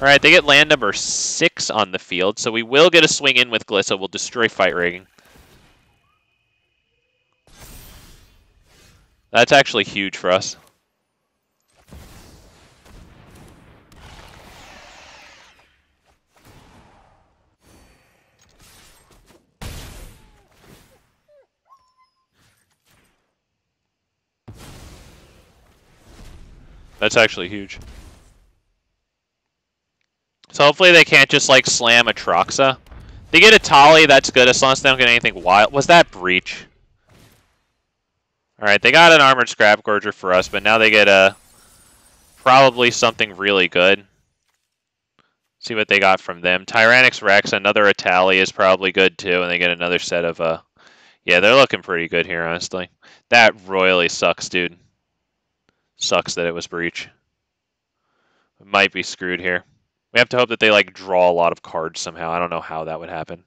Alright, they get land number 6 on the field, so we will get a swing in with Glissa. We'll destroy Fight Rigging. That's actually huge for us. That's actually huge. So hopefully they can't just, like, slam a Troxa. They get a Tali, that's good, as long as they don't get anything wild. Was that Breach? Alright, they got an Armored Scrapgorger for us, but now they get probably something really good. See what they got from them. Tyrannix Rex, another Atali is probably good, too, and they get another set of, yeah, they're looking pretty good here, honestly. That royally sucks, dude. Sucks that it was Breach. We might be screwed here. We have to hope that they, like, draw a lot of cards somehow. I don't know how that would happen.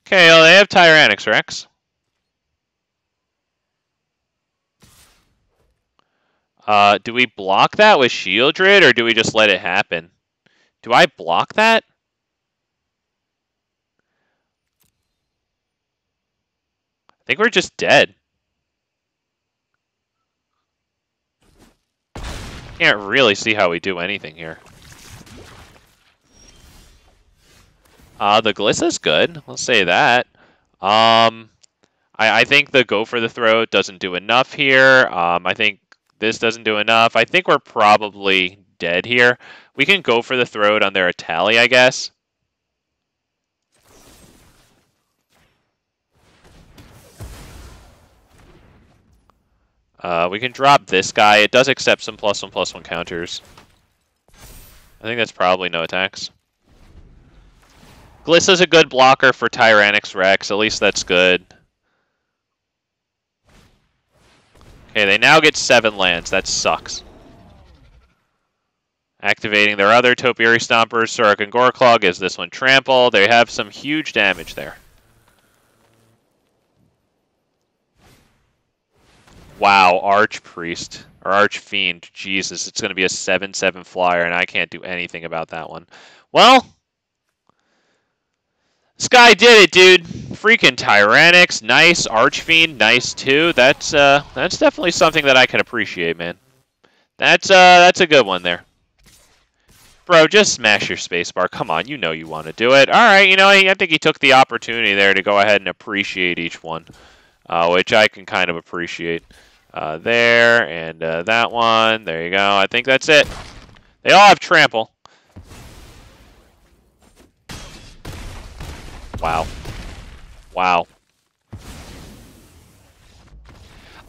Okay, well, they have Tyrannix Rex. Do we block that with Sheoldred, or do we just let it happen? Do I block that? I think we're just dead. Can't really see how we do anything here. The Glissa's good. Let's say that. I think the go for the throat doesn't do enough here. I think this doesn't do enough. I think we're probably dead here. We can go for the throat on their Atali, I guess. We can drop this guy. It does accept some +1/+1 counters. I think that's probably no attacks. Glissa's a good blocker for Tyrannix Rex. At least that's good. Okay, they now get 7 lands. That sucks. Activating their other Topiary Stompers, Surrak and Goreclaw, gives this one Trample. They have some huge damage there. Wow, Archpriest, or Archfiend. Jesus, it's going to be a 7/7 flyer, and I can't do anything about that one. Well, this guy did it, dude. Freaking Tyrannix, nice. Archfiend, nice too. That's definitely something that I can appreciate, man. That's a good one there. Bro, just smash your spacebar. Come on, you know you want to do it. All right, you know, I think he took the opportunity there to go ahead and appreciate each one, which I can kind of appreciate. There, and that one. There you go. I think that's it. They all have Trample. Wow. Wow.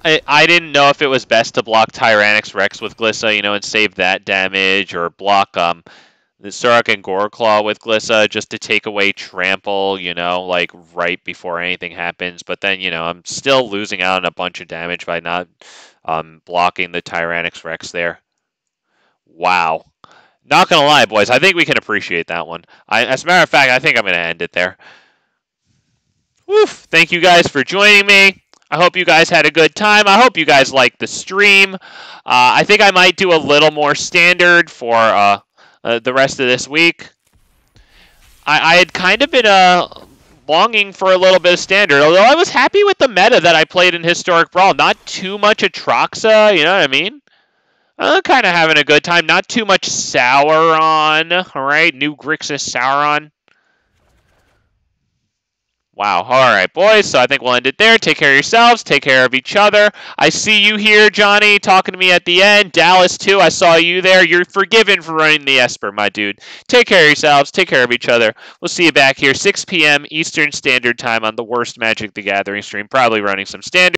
I didn't know if it was best to block Tyrannix Rex with Glissa, you know, and save that damage, or block the Surrak and Goreclaw with Glissa just to take away Trample, you know, like right before anything happens. But then, you know, I'm still losing out on a bunch of damage by not blocking the Tyrannix Rex there. Wow. Not gonna lie, boys, I think we can appreciate that one. As a matter of fact, I think I'm gonna end it there. Woof! Thank you guys for joining me. I hope you guys had a good time. I hope you guys liked the stream. I think I might do a little more standard for the rest of this week. I had kind of been longing for a little bit of standard, although I was happy with the meta that I played in Historic Brawl. Not too much Atraxa, you know what I mean? Kind of having a good time. Not too much Sauron, all right? New Grixis Sauron. Wow. All right, boys. So I think we'll end it there. Take care of yourselves. Take care of each other. I see you here, Johnny, talking to me at the end. Dallas, too. I saw you there. You're forgiven for running the Esper, my dude. Take care of yourselves. Take care of each other. We'll see you back here, 6 p.m. Eastern Standard Time on the worst Magic the Gathering stream. Probably running some standard.